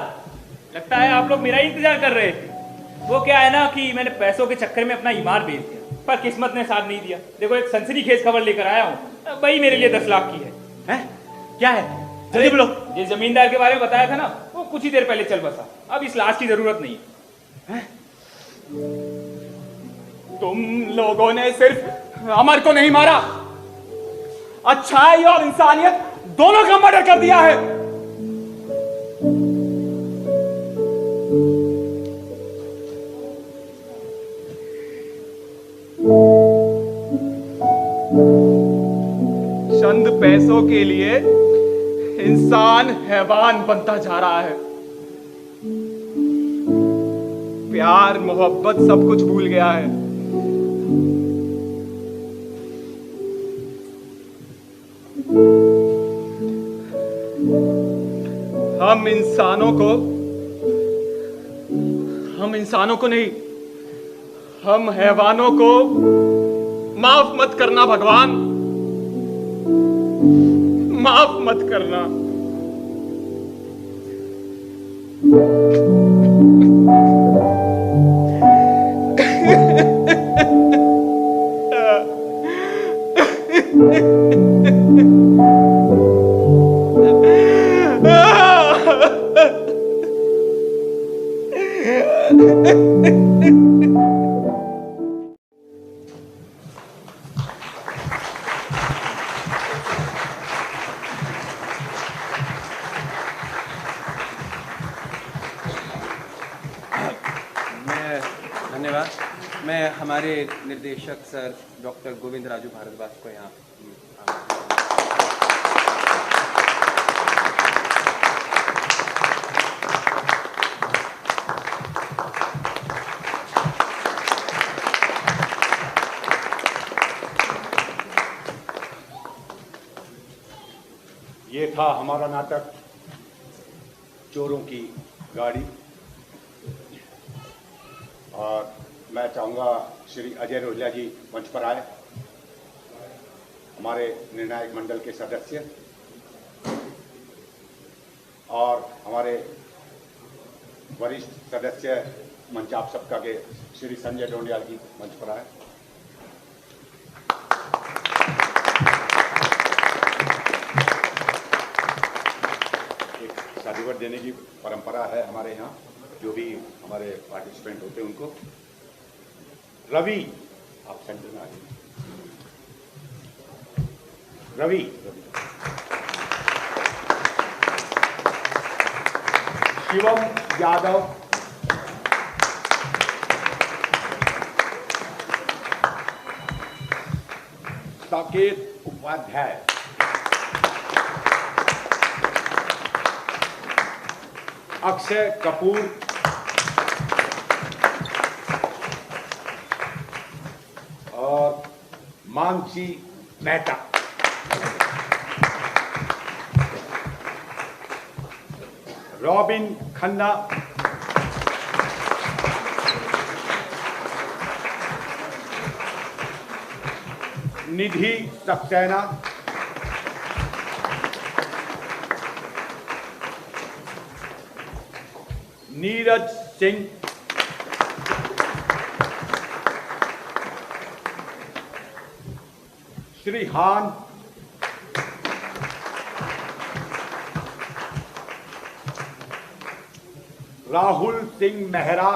लगता है आप लोग मेरा ही इंतजार कर रहे थे। वो क्या है ना कि मैंने पैसों के चक्कर में अपना ईमान बेच दिया, पर किस्मत ने साथ नहीं दिया। देखो एक सनसनीखेज खबर लेकर आया हूँ, वही मेरे लिए 10 लाख की है। क्या है? जल्दी बोलो। जिस जमींदार के बारे में बताया था ना, वो कुछ ही देर पहले चल बसा। अब इस लाश की जरूरत नहीं है। तुम लोगों ने सिर्फ अमर को नहीं मारा, अच्छाई और इंसानियत दोनों का मर्डर कर दिया है। चंद पैसों के लिए इंसान हैवान बनता जा रहा है। प्यार मोहब्बत सब कुछ भूल गया है। हम इंसानों को नहीं, हम हैवानों को माफ मत करना भगवान, माफ मत करना। हमारे निर्देशक सर डॉक्टर गोविंद राजू भारद्वाज को यहाँ ये था हमारा नाटक चोरों की गाड़ी। और मैं चाहूँगा श्री अजय रोहिला जी मंच पर आए, हमारे निर्णायक मंडल के सदस्य, और हमारे वरिष्ठ सदस्य मंच आप सबका के श्री संजय डोंडियाल जी मंच पर आए। शादीवर देने की परंपरा है हमारे यहाँ, जो भी हमारे पार्टिसिपेंट होते हैं उनको। रवि, आप सेंटर में आ जाइए। रवि, शिवम यादव, साकेत उपाध्याय, अक्षय कपूर, और मानसी मेहता। रॉबिन खन्ना, निधि सक्सेना, नीरज सिंह, श्रीहान, राहुल सिंह मेहरा,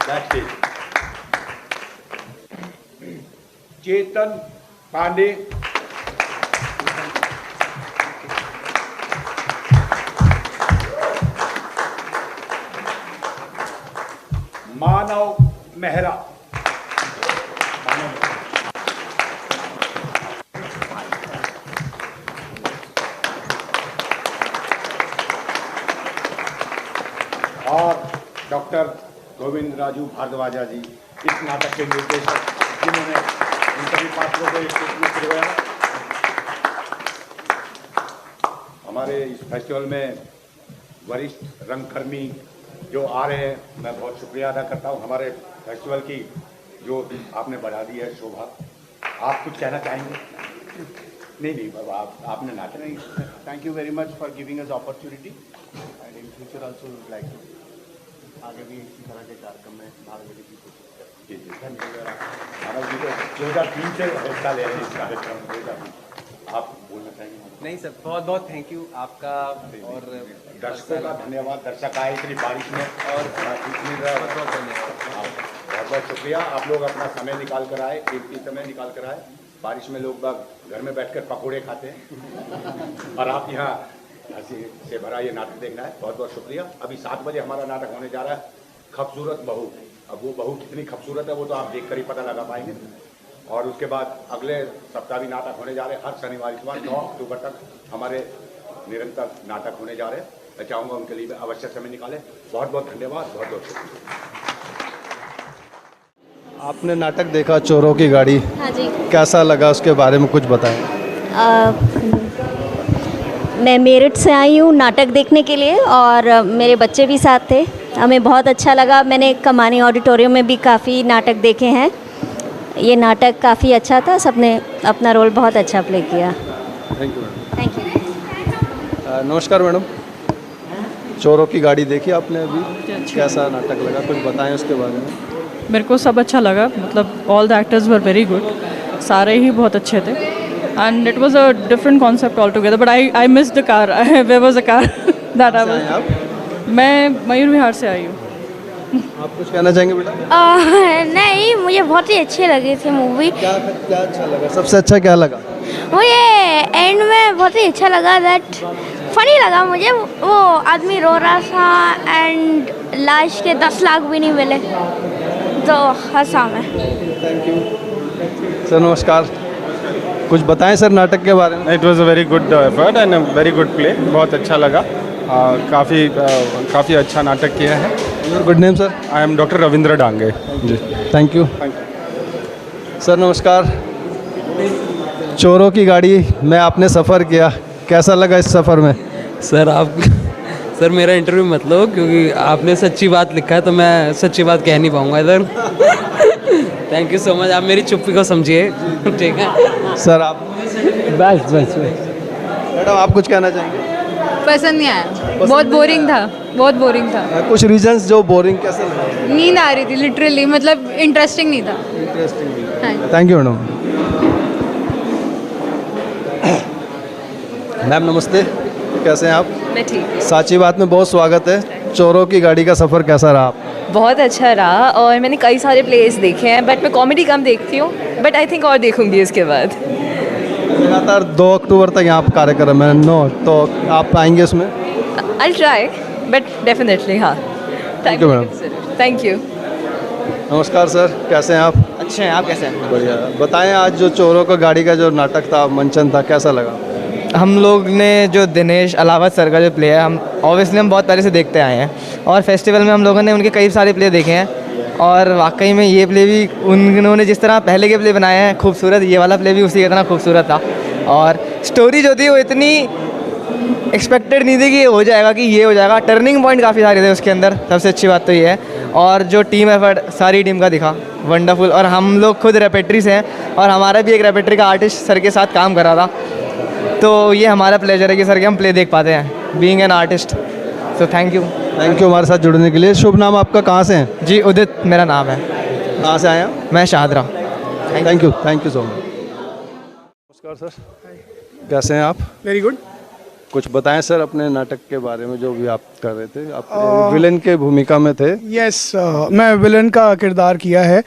बैकस्टेज, चेतन पांडे, मानव मेहरा, और डॉक्टर गोविंद राजू भारद्वाजा जी, इस नाटक के निर्देशक, जिन्होंने इन सभी पात्रों को एक में करवाया। हमारे इस फेस्टिवल में वरिष्ठ रंगकर्मी जो आ रहे हैं, मैं बहुत शुक्रिया अदा करता हूँ हमारे फेस्टिवल की, जो आपने बढ़ा दी है शोभा। आप कुछ कहना चाहेंगे? नहीं बाबा, आपने नाटक नहीं। Thank you very much for giving us opportunity and in future also would like to आगे भी इसी तरह के कार्यक्रम में भाग लेने की कोशिश करें। जी धन्यवाद। हमारे जी तो 2003 से हिस्सा ले रहे हैं इस कार्यक्रम में। आप बोलना चाहेंगे? नहीं सर, बहुत बहुत थैंक यू आपका, और दर्शकों का धन्यवाद। दर्शक आए इतनी बारिश में, और बहुत बहुत धन्यवाद। बहुत बहुत शुक्रिया। आप लोग अपना समय निकाल कर आए, कीमती समय निकाल कर आए। बारिश में लोग बाग घर में बैठकर पकौड़े खाते हैं, और आप यहाँ हंसी से भरा ये नाटक देखना है। बहुत बहुत शुक्रिया। अभी 7 बजे हमारा नाटक होने जा रहा है, खूबसूरत बहू। अब वो बहू कितनी खूबसूरत है वो तो आप देखकर ही पता लगा पाएंगे। और उसके बाद अगले सप्ताह भी नाटक होने जा रहे हैं। हर शनिवार इतवार 9 अक्टूबर तक हमारे निरंतर नाटक होने जा रहे हैं। मैं चाहूँगा उनके लिए अवश्य समय निकालें। बहुत बहुत धन्यवाद, बहुत बहुत शुक्रिया। आपने नाटक देखा चोरों की गाड़ी, हाँ जी। कैसा लगा, उसके बारे में कुछ बताएं। मैं मेरठ से आई हूँ नाटक देखने के लिए, और मेरे बच्चे भी साथ थे। हमें बहुत अच्छा लगा। मैंने कमानी ऑडिटोरियम में भी काफ़ी नाटक देखे हैं। ये नाटक काफ़ी अच्छा था, सबने अपना रोल बहुत अच्छा प्ले किया। Thank you madam. Thank you. नमस्कार मैडम, चोरों की गाड़ी देखी आपने अभी, कैसा नाटक लगा, कुछ बताएं उसके बारे में। मेरे को सब अच्छा लगा, मतलब all the actors were very good, सारे ही बहुत अच्छे थे, and it was a different concept all together, but I miss the car, where was a car that I was. मैं मयूर विहार से आई हूँ। आप कुछ कहना चाहेंगे बेटा? नहीं, मुझे बहुत ही अच्छी लगी थी मूवी। क्या अच्छा लगा, सबसे अच्छा क्या लगा? मुझे एंड में बहुत ही अच्छा लगा दैट फनी लगा मुझे, वो आदमी रो रहा था एंड लाश के 10 लाख भी नहीं मिले तो हंसा मैं। Thank you sir. नमस्कार, कुछ बताएं सर नाटक के बारे में। It was a very good effort and very good play, बहुत अच्छा लगा। काफ़ी अच्छा नाटक किया है। Your good name sir? I am doctor Ravindra Dange ji. Thank you sir. नमस्कार। चोरों की गाड़ी में आपने सफ़र किया, कैसा लगा इस सफ़र में? सर मेरा इंटरव्यू मत लो, क्योंकि आपने सच्ची बात लिखा है तो मैं सच्ची बात कह नहीं पाऊँगा इधर। थैंक यू सो मच, आप मेरी चुप्पी को समझिए। ठीक है सर आप? बस मैडम आप कुछ कहना चाहेंगे? पसंद नहीं आया, बहुत बोरिंग था, बहुत बोरिंग था। कुछ रीजंस जो बोरिंग कैसे लगे? नींद आ रही थी लिटरली, मतलब इंटरेस्टिंग नहीं था। Thank you madam. मैम नमस्ते, कैसे हैं आप? मैं ठीक। साची बात में बहुत स्वागत है। चोरों की गाड़ी का सफ़र कैसा रहा? बहुत अच्छा रहा और मैंने कई सारे प्लेस देखे हैं, बट मैं कॉमेडी कम देखती हूँ, बट आई थिंक और देखूंगी इसके बाद। लगातार 2 अक्टूबर तक यहाँ पर कार्यक्रम है, तो आप आएंगे उसमें? आई ट्राई, बट डेफिनेटली हाँ। Thank you madam. Thank you. नमस्कार सर, कैसे हैं आप? अच्छे हैं, आप कैसे हैं? बढ़िया। बताएं आज जो चोरों का गाड़ी का जो नाटक था, मंचन था, कैसा लगा? हम लोग ने जो दिनेश अलावत सर का जो प्ले है, हम ऑब्वियसली हम बहुत पहले से देखते आए हैं और फेस्टिवल में हम लोगों ने उनके कई सारे प्ले देखे हैं और वाकई में ये प्ले भी उन्होंने जिस तरह पहले के प्ले बनाए हैं खूबसूरत, ये वाला प्ले भी उसी की तरह खूबसूरत था। और स्टोरी जो थी वो इतनी एक्सपेक्टेड नहीं थी कि ये हो जाएगा, कि ये हो जाएगा। टर्निंग पॉइंट काफ़ी सारे थे उसके अंदर, सबसे अच्छी बात तो ये है। और जो टीम एफर्ट सारी टीम का दिखा, वंडरफुल। और हम लोग खुद रेपेट्री से हैं और हमारा भी एक रेपेट्री का आर्टिस्ट सर के साथ काम कर रहा था, तो ये हमारा प्लेजर है कि सर के हम प्ले देख पाते हैं, being an artist. So thank you हमारे साथ जुड़ने के लिए। शुभ नाम आपका, कहाँ से हैं? जी उदित मेरा नाम है। कहाँ से आए हैं? मैं Shahdara. Thank you so much. नमस्कार सर, कैसे हैं आप? Very good. कुछ बताएं सर अपने नाटक के बारे में जो भी आप कर रहे थे। आप विलन के भूमिका में थे। यस, मैं विलन का किरदार किया है,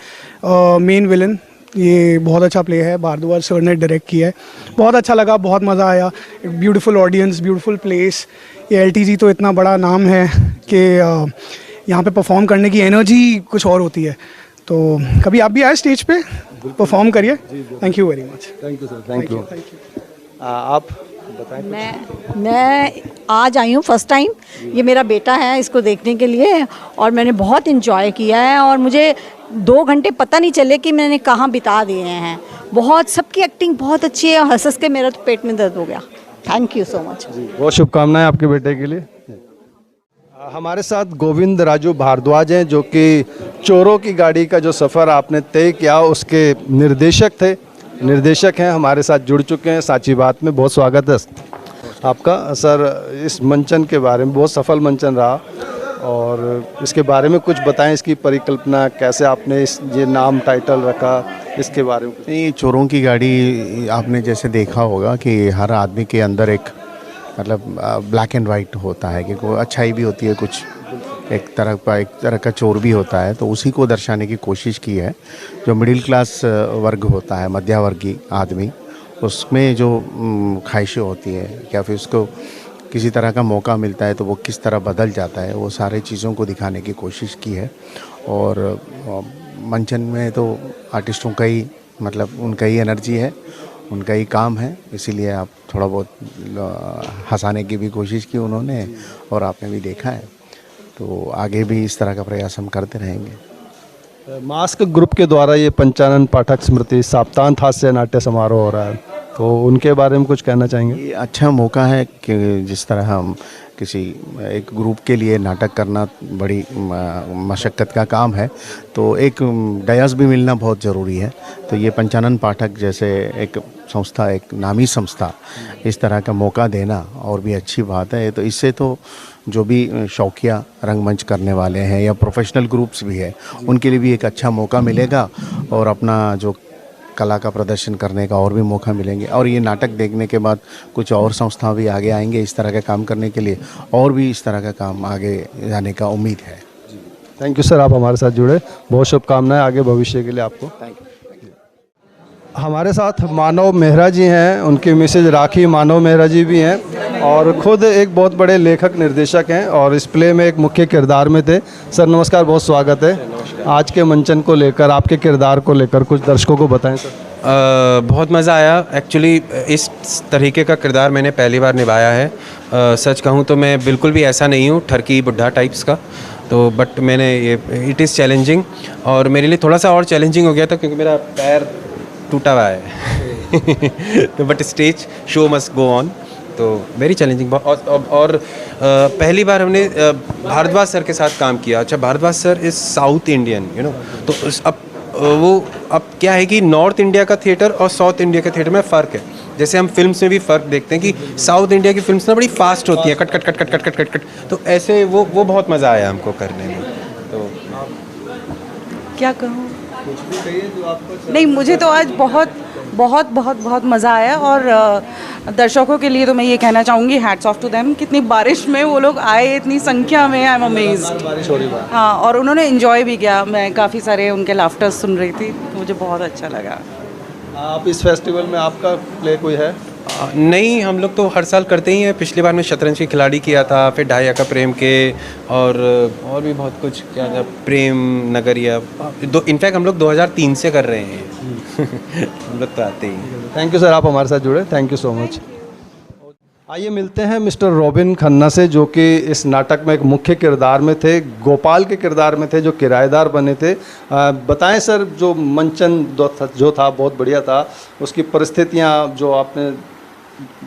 मेन विलन। ये बहुत अच्छा प्ले है, भारद्वाज सर ने डायरेक्ट किया है, बहुत अच्छा लगा, बहुत मज़ा आया। Beautiful audience, beautiful place. ये LTG तो इतना बड़ा नाम है कि यहाँ पे परफॉर्म करने की एनर्जी कुछ और होती है, तो कभी आप भी आए स्टेज पे, परफॉर्म करिए। Thank you very much. Thank you sir. Thank you. आप बताएं। मैं आज आई हूँ फर्स्ट टाइम, ये मेरा बेटा है, इसको देखने के लिए, और मैंने बहुत इन्जॉय किया है और मुझे 2 घंटे पता नहीं चले कि मैंने कहाँ बिता दिए हैं। बहुत, सबकी एक्टिंग बहुत अच्छी है और हंस के मेरा तो पेट में दर्द हो गया। Thank you so much. बहुत शुभकामनाएं आपके बेटे के लिए। हमारे साथ गोविंद राजू भारद्वाज हैं, जो कि चोरों की गाड़ी का जो सफ़र आपने तय किया उसके निर्देशक हैं, हमारे साथ जुड़ चुके हैं साची बात में। बहुत स्वागत है आपका सर। इस मंचन के बारे में, बहुत सफल मंचन रहा, और इसके बारे में कुछ बताएं, इसकी परिकल्पना कैसे आपने ये नाम टाइटल रखा, इसके बारे में। नहीं, चोरों की गाड़ी आपने जैसे देखा होगा कि हर आदमी के अंदर एक मतलब ब्लैक एंड वाइट होता है कि कोई अच्छाई भी होती है, कुछ एक तरह का चोर भी होता है, तो उसी को दर्शाने की कोशिश की है। जो मिडिल क्लास वर्ग होता है, मध्यवर्गीय आदमी, उसमें जो ख्वाहिशें होती है या फिर उसको किसी तरह का मौका मिलता है तो वो किस तरह बदल जाता है, वो सारे चीज़ों को दिखाने की कोशिश की है। और मंचन में तो आर्टिस्टों का ही मतलब उनका ही एनर्जी है, उनका ही काम है, इसीलिए आप थोड़ा बहुत हंसाने की भी कोशिश की उन्होंने और आपने भी देखा है। तो आगे भी इस तरह का प्रयास हम करते रहेंगे। मास्क ग्रुप के द्वारा ये पंचानन पाठक स्मृति सप्तांत हास्य नाट्य समारोह हो रहा है, तो उनके बारे में कुछ कहना चाहेंगे? ये अच्छा मौका है कि जिस तरह हम किसी एक ग्रुप के लिए नाटक करना बड़ी मशक्क़त का काम है, तो एक डयास भी मिलना बहुत ज़रूरी है। तो ये पंचानन पाठक जैसे एक संस्था, एक नामी संस्था, इस तरह का मौका देना और भी अच्छी बात है। तो इससे तो जो भी शौकिया रंगमंच करने वाले हैं या प्रोफेशनल ग्रुप्स भी है, उनके लिए भी एक अच्छा मौका मिलेगा और अपना जो कला का प्रदर्शन करने का और भी मौका मिलेंगे। और ये नाटक देखने के बाद कुछ और संस्था भी आगे आएंगे इस तरह का काम करने के लिए, और भी इस तरह का काम आगे जाने का उम्मीद है। थैंक यू सर, आप हमारे साथ जुड़े, बहुत शुभकामनाएं आगे भविष्य के लिए आपको। Thank you. हमारे साथ मानव मेहरा जी हैं, उनकी मिसेज राखी मानव मेहरा जी भी हैं। और खुद एक बहुत बड़े लेखक निर्देशक हैं और इस प्ले में एक मुख्य किरदार में थे। सर नमस्कार, बहुत स्वागत है। आज के मंचन को लेकर, आपके किरदार को लेकर कुछ दर्शकों को बताएं सर। बहुत मज़ा आया। एक्चुअली इस तरीके का किरदार मैंने पहली बार निभाया है। सच कहूँ तो मैं बिल्कुल भी ऐसा नहीं हूँ ठरकी बुढ़ा टाइप्स का, तो बट मैंने ये इट इज़ चैलेंजिंग और मेरे लिए थोड़ा सा और चैलेंजिंग हो गया था क्योंकि मेरा पैर टूटा हुआ है तो but stage show must go on, तो वेरी चैलेंजिंग। और पहली बार हमने भारद्वाज सर के साथ काम किया। अच्छा, Bhardwaj sir is South Indian, you know, तो अब क्या है कि नॉर्थ इंडिया का थिएटर और साउथ इंडिया के थिएटर में फ़र्क है। जैसे हम फिल्म्स में भी फ़र्क देखते हैं कि साउथ इंडिया की फिल्म्स ना बड़ी फास्ट होती हैं, cut cut cut cut cut cut cut cut, तो ऐसे वो बहुत मज़ा आया हमको करने में। तो क्या कहूँ, नहीं मुझे तो आज बहुत बहुत बहुत बहुत मज़ा आया और दर्शकों के लिए तो मैं ये कहना चाहूँगी, हैट्स ऑफ टू देम। कितनी बारिश में वो लोग आए, इतनी संख्या में, आई एम अमेज्ड। बारिश हो रही है। हाँ, और उन्होंने एंजॉय भी किया। मैं काफ़ी सारे उनके लाफ्टर सुन रही थी, तो मुझे बहुत अच्छा लगा। आप इस फेस्टिवल में आपका प्ले कोई है? नहीं, हम लोग तो हर साल करते ही हैं। पिछली बार में शतरंज के खिलाड़ी किया था, फिर ढाई का प्रेम के, और भी बहुत कुछ क्या था, प्रेम नगरिया। इनफैक्ट हम लोग 2003 से कर रहे हैं हम लोग तो आते ही। थैंक यू सर, आप हमारे साथ जुड़े, थैंक यू सो मच। आइए मिलते हैं मिस्टर रॉबिन खन्ना से, जो कि इस नाटक में एक मुख्य किरदार में थे, गोपाल के किरदार में थे, जो किराएदार बने थे। बताएं सर, जो मंचन जो था बहुत बढ़िया था, उसकी परिस्थितियां जो आपने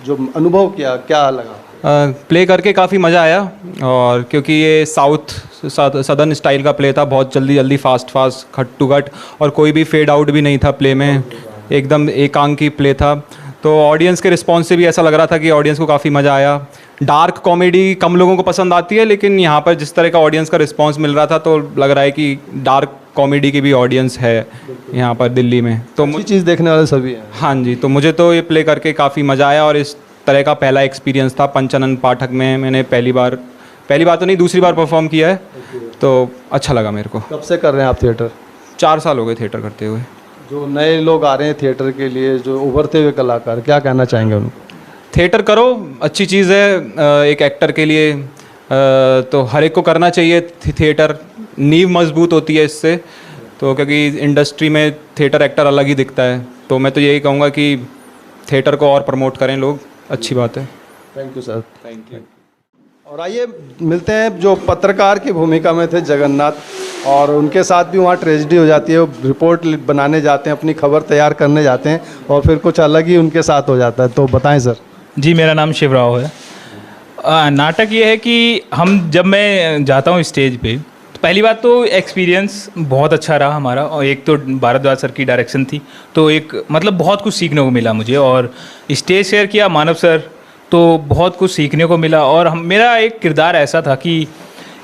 जो अनुभव किया, क्या लगा? प्ले करके काफ़ी मज़ा आया, और क्योंकि ये सदर्न स्टाइल का प्ले था, बहुत जल्दी फास्ट खट टू खट, और कोई भी फेड आउट भी नहीं था प्ले में, एकदम एकांकी प्ले था। तो ऑडियंस के रिस्पॉन्स से भी ऐसा लग रहा था कि ऑडियंस को काफ़ी मज़ा आया। डार्क कॉमेडी कम लोगों को पसंद आती है, लेकिन यहाँ पर जिस तरह का ऑडियंस का रिस्पॉन्स मिल रहा था, तो लग रहा है कि डार्क कॉमेडी की भी ऑडियंस है यहाँ पर दिल्ली में। तो अच्छी चीज़ देखने वाले सभी हैं। हाँ जी, तो मुझे तो ये प्ले करके काफ़ी मज़ा आया, और इस तरह का पहला एक्सपीरियंस था। पंचानन पाठक में मैंने पहली बार तो नहीं, दूसरी बार परफॉर्म किया है, तो अच्छा लगा मेरे को। कब से कर रहे हैं आप थिएटर? 4 साल हो गए थिएटर करते हुए। जो नए लोग आ रहे हैं थिएटर के लिए, जो उभरते हुए कलाकार, क्या कहना चाहेंगे उनको? थिएटर करो, अच्छी चीज़ है एक एक्टर के लिए, तो हर एक को करना चाहिए थिएटर। नींव मजबूत होती है इससे, तो क्योंकि इंडस्ट्री में थिएटर एक्टर अलग ही दिखता है, तो मैं तो यही कहूँगा कि थिएटर को और प्रमोट करें लोग, अच्छी बात है। Thank you sir. Thank you. और आइए मिलते हैं जो पत्रकार की भूमिका में थे, जगन्नाथ, और उनके साथ भी वहाँ ट्रेजेडी हो जाती है। वो रिपोर्ट बनाने जाते हैं, अपनी खबर तैयार करने जाते हैं, और फिर कुछ अलग ही उनके साथ हो जाता है। तो बताएं सर। जी, मेरा नाम शिवराव है। नाटक ये है कि जब मैं जाता हूँ स्टेज पे, तो पहली बात तो एक्सपीरियंस बहुत अच्छा रहा हमारा, और एक तो भारद्वाज सर की डायरेक्शन थी, तो एक मतलब बहुत कुछ सीखने को मिला मुझे, और स्टेज शेयर किया मानव सर, तो बहुत कुछ सीखने को मिला। और मेरा एक किरदार ऐसा था कि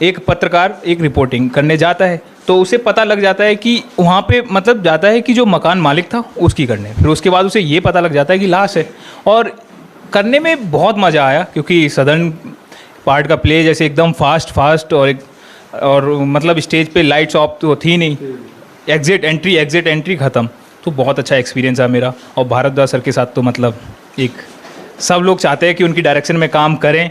एक पत्रकार एक रिपोर्टिंग करने जाता है, तो उसे पता लग जाता है कि वहाँ पे मतलब जाता है कि जो मकान मालिक था उसकी करने, फिर उसके बाद उसे ये पता लग जाता है कि लाश है, और करने में बहुत मज़ा आया, क्योंकि सदर्न पार्ट का प्ले जैसे एकदम फास्ट और मतलब स्टेज पे लाइट्स ऑफ तो थी नहीं, एग्जिट एंट्री ख़त्म, तो बहुत अच्छा एक्सपीरियंस है मेरा। और भारद्वाज सर के साथ तो मतलब एक सब लोग चाहते हैं कि उनकी डायरेक्शन में काम करें,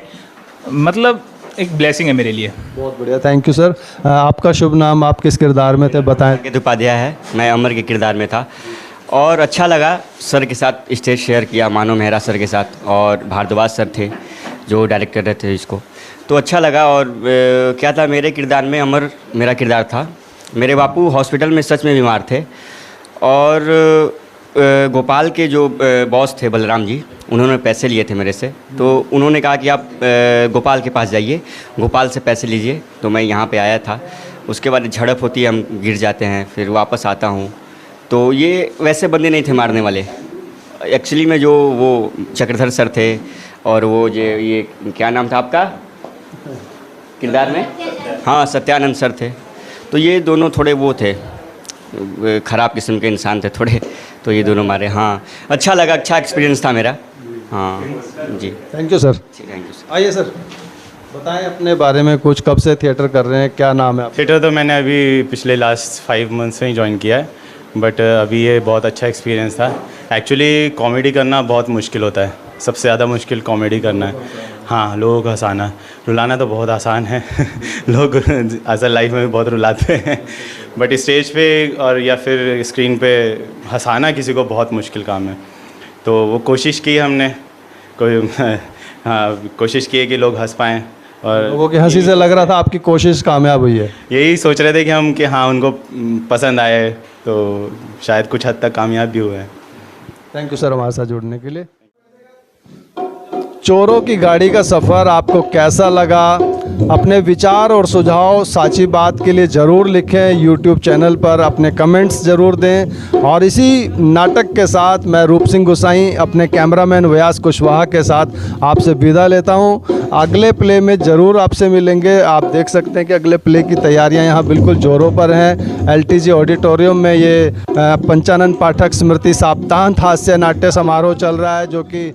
मतलब एक ब्लेसिंग है मेरे लिए। बहुत बढ़िया, थैंक यू सर। आपका शुभ नाम, आप किस किरदार में थे, बताएं। अंकित उपाध्याय है, मैं अमर के किरदार में था, और अच्छा लगा सर के साथ स्टेज शेयर किया, मानो मेहरा सर के साथ, और भारद्वाज सर थे जो डायरेक्ट कर रहे थे इसको, तो अच्छा लगा। और क्या था, मेरे किरदार में अमर मेरा किरदार था। मेरे बापू हॉस्पिटल में सच में बीमार थे, और गोपाल के जो बॉस थे बलराम जी, उन्होंने पैसे लिए थे मेरे से, तो उन्होंने कहा कि आप गोपाल के पास जाइए, गोपाल से पैसे लीजिए, तो मैं यहाँ पे आया था। उसके बाद झड़प होती है, हम गिर जाते हैं, फिर वापस आता हूँ, तो ये वैसे बंदे नहीं थे मारने वाले। एक्चुअली में जो वो चक्रधर सर थे, और वो जो ये क्या नाम था आपका किरदार में, हाँ सत्यानंद सर थे, तो ये दोनों थोड़े वो थे, ख़राब किस्म के इंसान थे थोड़े, तो ये दोनों मारे। हाँ, अच्छा लगा, अच्छा एक्सपीरियंस था मेरा। हाँ जी, thank you sir. Thank you sir. आइए सर, बताएं अपने बारे में कुछ, कब से थिएटर कर रहे हैं, क्या नाम है आपका? थिएटर तो मैंने अभी पिछले लास्ट 5 मंथ्स में ही ज्वाइन किया है, बट अभी ये बहुत अच्छा एक्सपीरियंस था। एक्चुअली कॉमेडी करना बहुत मुश्किल होता है, सबसे ज़्यादा मुश्किल कॉमेडी करना है। हाँ, लोगों को हंसाना, रुलाना तो बहुत आसान है लोग असल लाइफ में भी बहुत रुलाते हैं, बट स्टेज पे और या फिर स्क्रीन पे हंसाना किसी को बहुत मुश्किल काम है। तो वो कोशिश की हमने, हाँ, कोशिश की है कि लोग हंस पाएँ, और लोगों की हंसी से लग रहा था आपकी कोशिश कामयाब हुई है। यही सोच रहे थे कि हम कि हाँ उनको पसंद आए, तो शायद कुछ हद तक कामयाब भी हुए हैं। थैंक यू सर हमारे साथ जुड़ने के लिए। चोरों की गाड़ी का सफ़र आपको कैसा लगा? अपने विचार और सुझाव साची बात के लिए ज़रूर लिखें, यूट्यूब चैनल पर अपने कमेंट्स ज़रूर दें। और इसी नाटक के साथ मैं रूप सिंह गुसाई अपने कैमरामैन व्यास कुशवाहा के साथ आपसे विदा लेता हूं। अगले प्ले में ज़रूर आपसे मिलेंगे। आप देख सकते हैं कि अगले प्ले की तैयारियां यहाँ बिल्कुल जोरों पर हैं। LTG ऑडिटोरियम में ये पंचानन पाठक स्मृति सप्ताहांत हास्य नाट्य समारोह चल रहा है, जो कि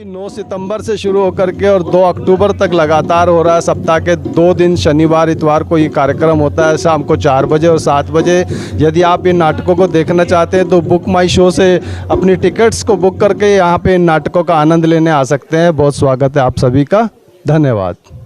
9 सितंबर से शुरू होकर के और 2 अक्टूबर तक लगातार हो रहा है। सप्ताह के 2 दिन शनिवार इतवार को ये कार्यक्रम होता है, शाम को 4 बजे और 7 बजे। यदि आप इन नाटकों को देखना चाहते हैं तो बुक माई शो से अपनी टिकट्स को बुक करके यहाँ पे इन नाटकों का आनंद लेने आ सकते हैं। बहुत स्वागत है आप सभी का, धन्यवाद।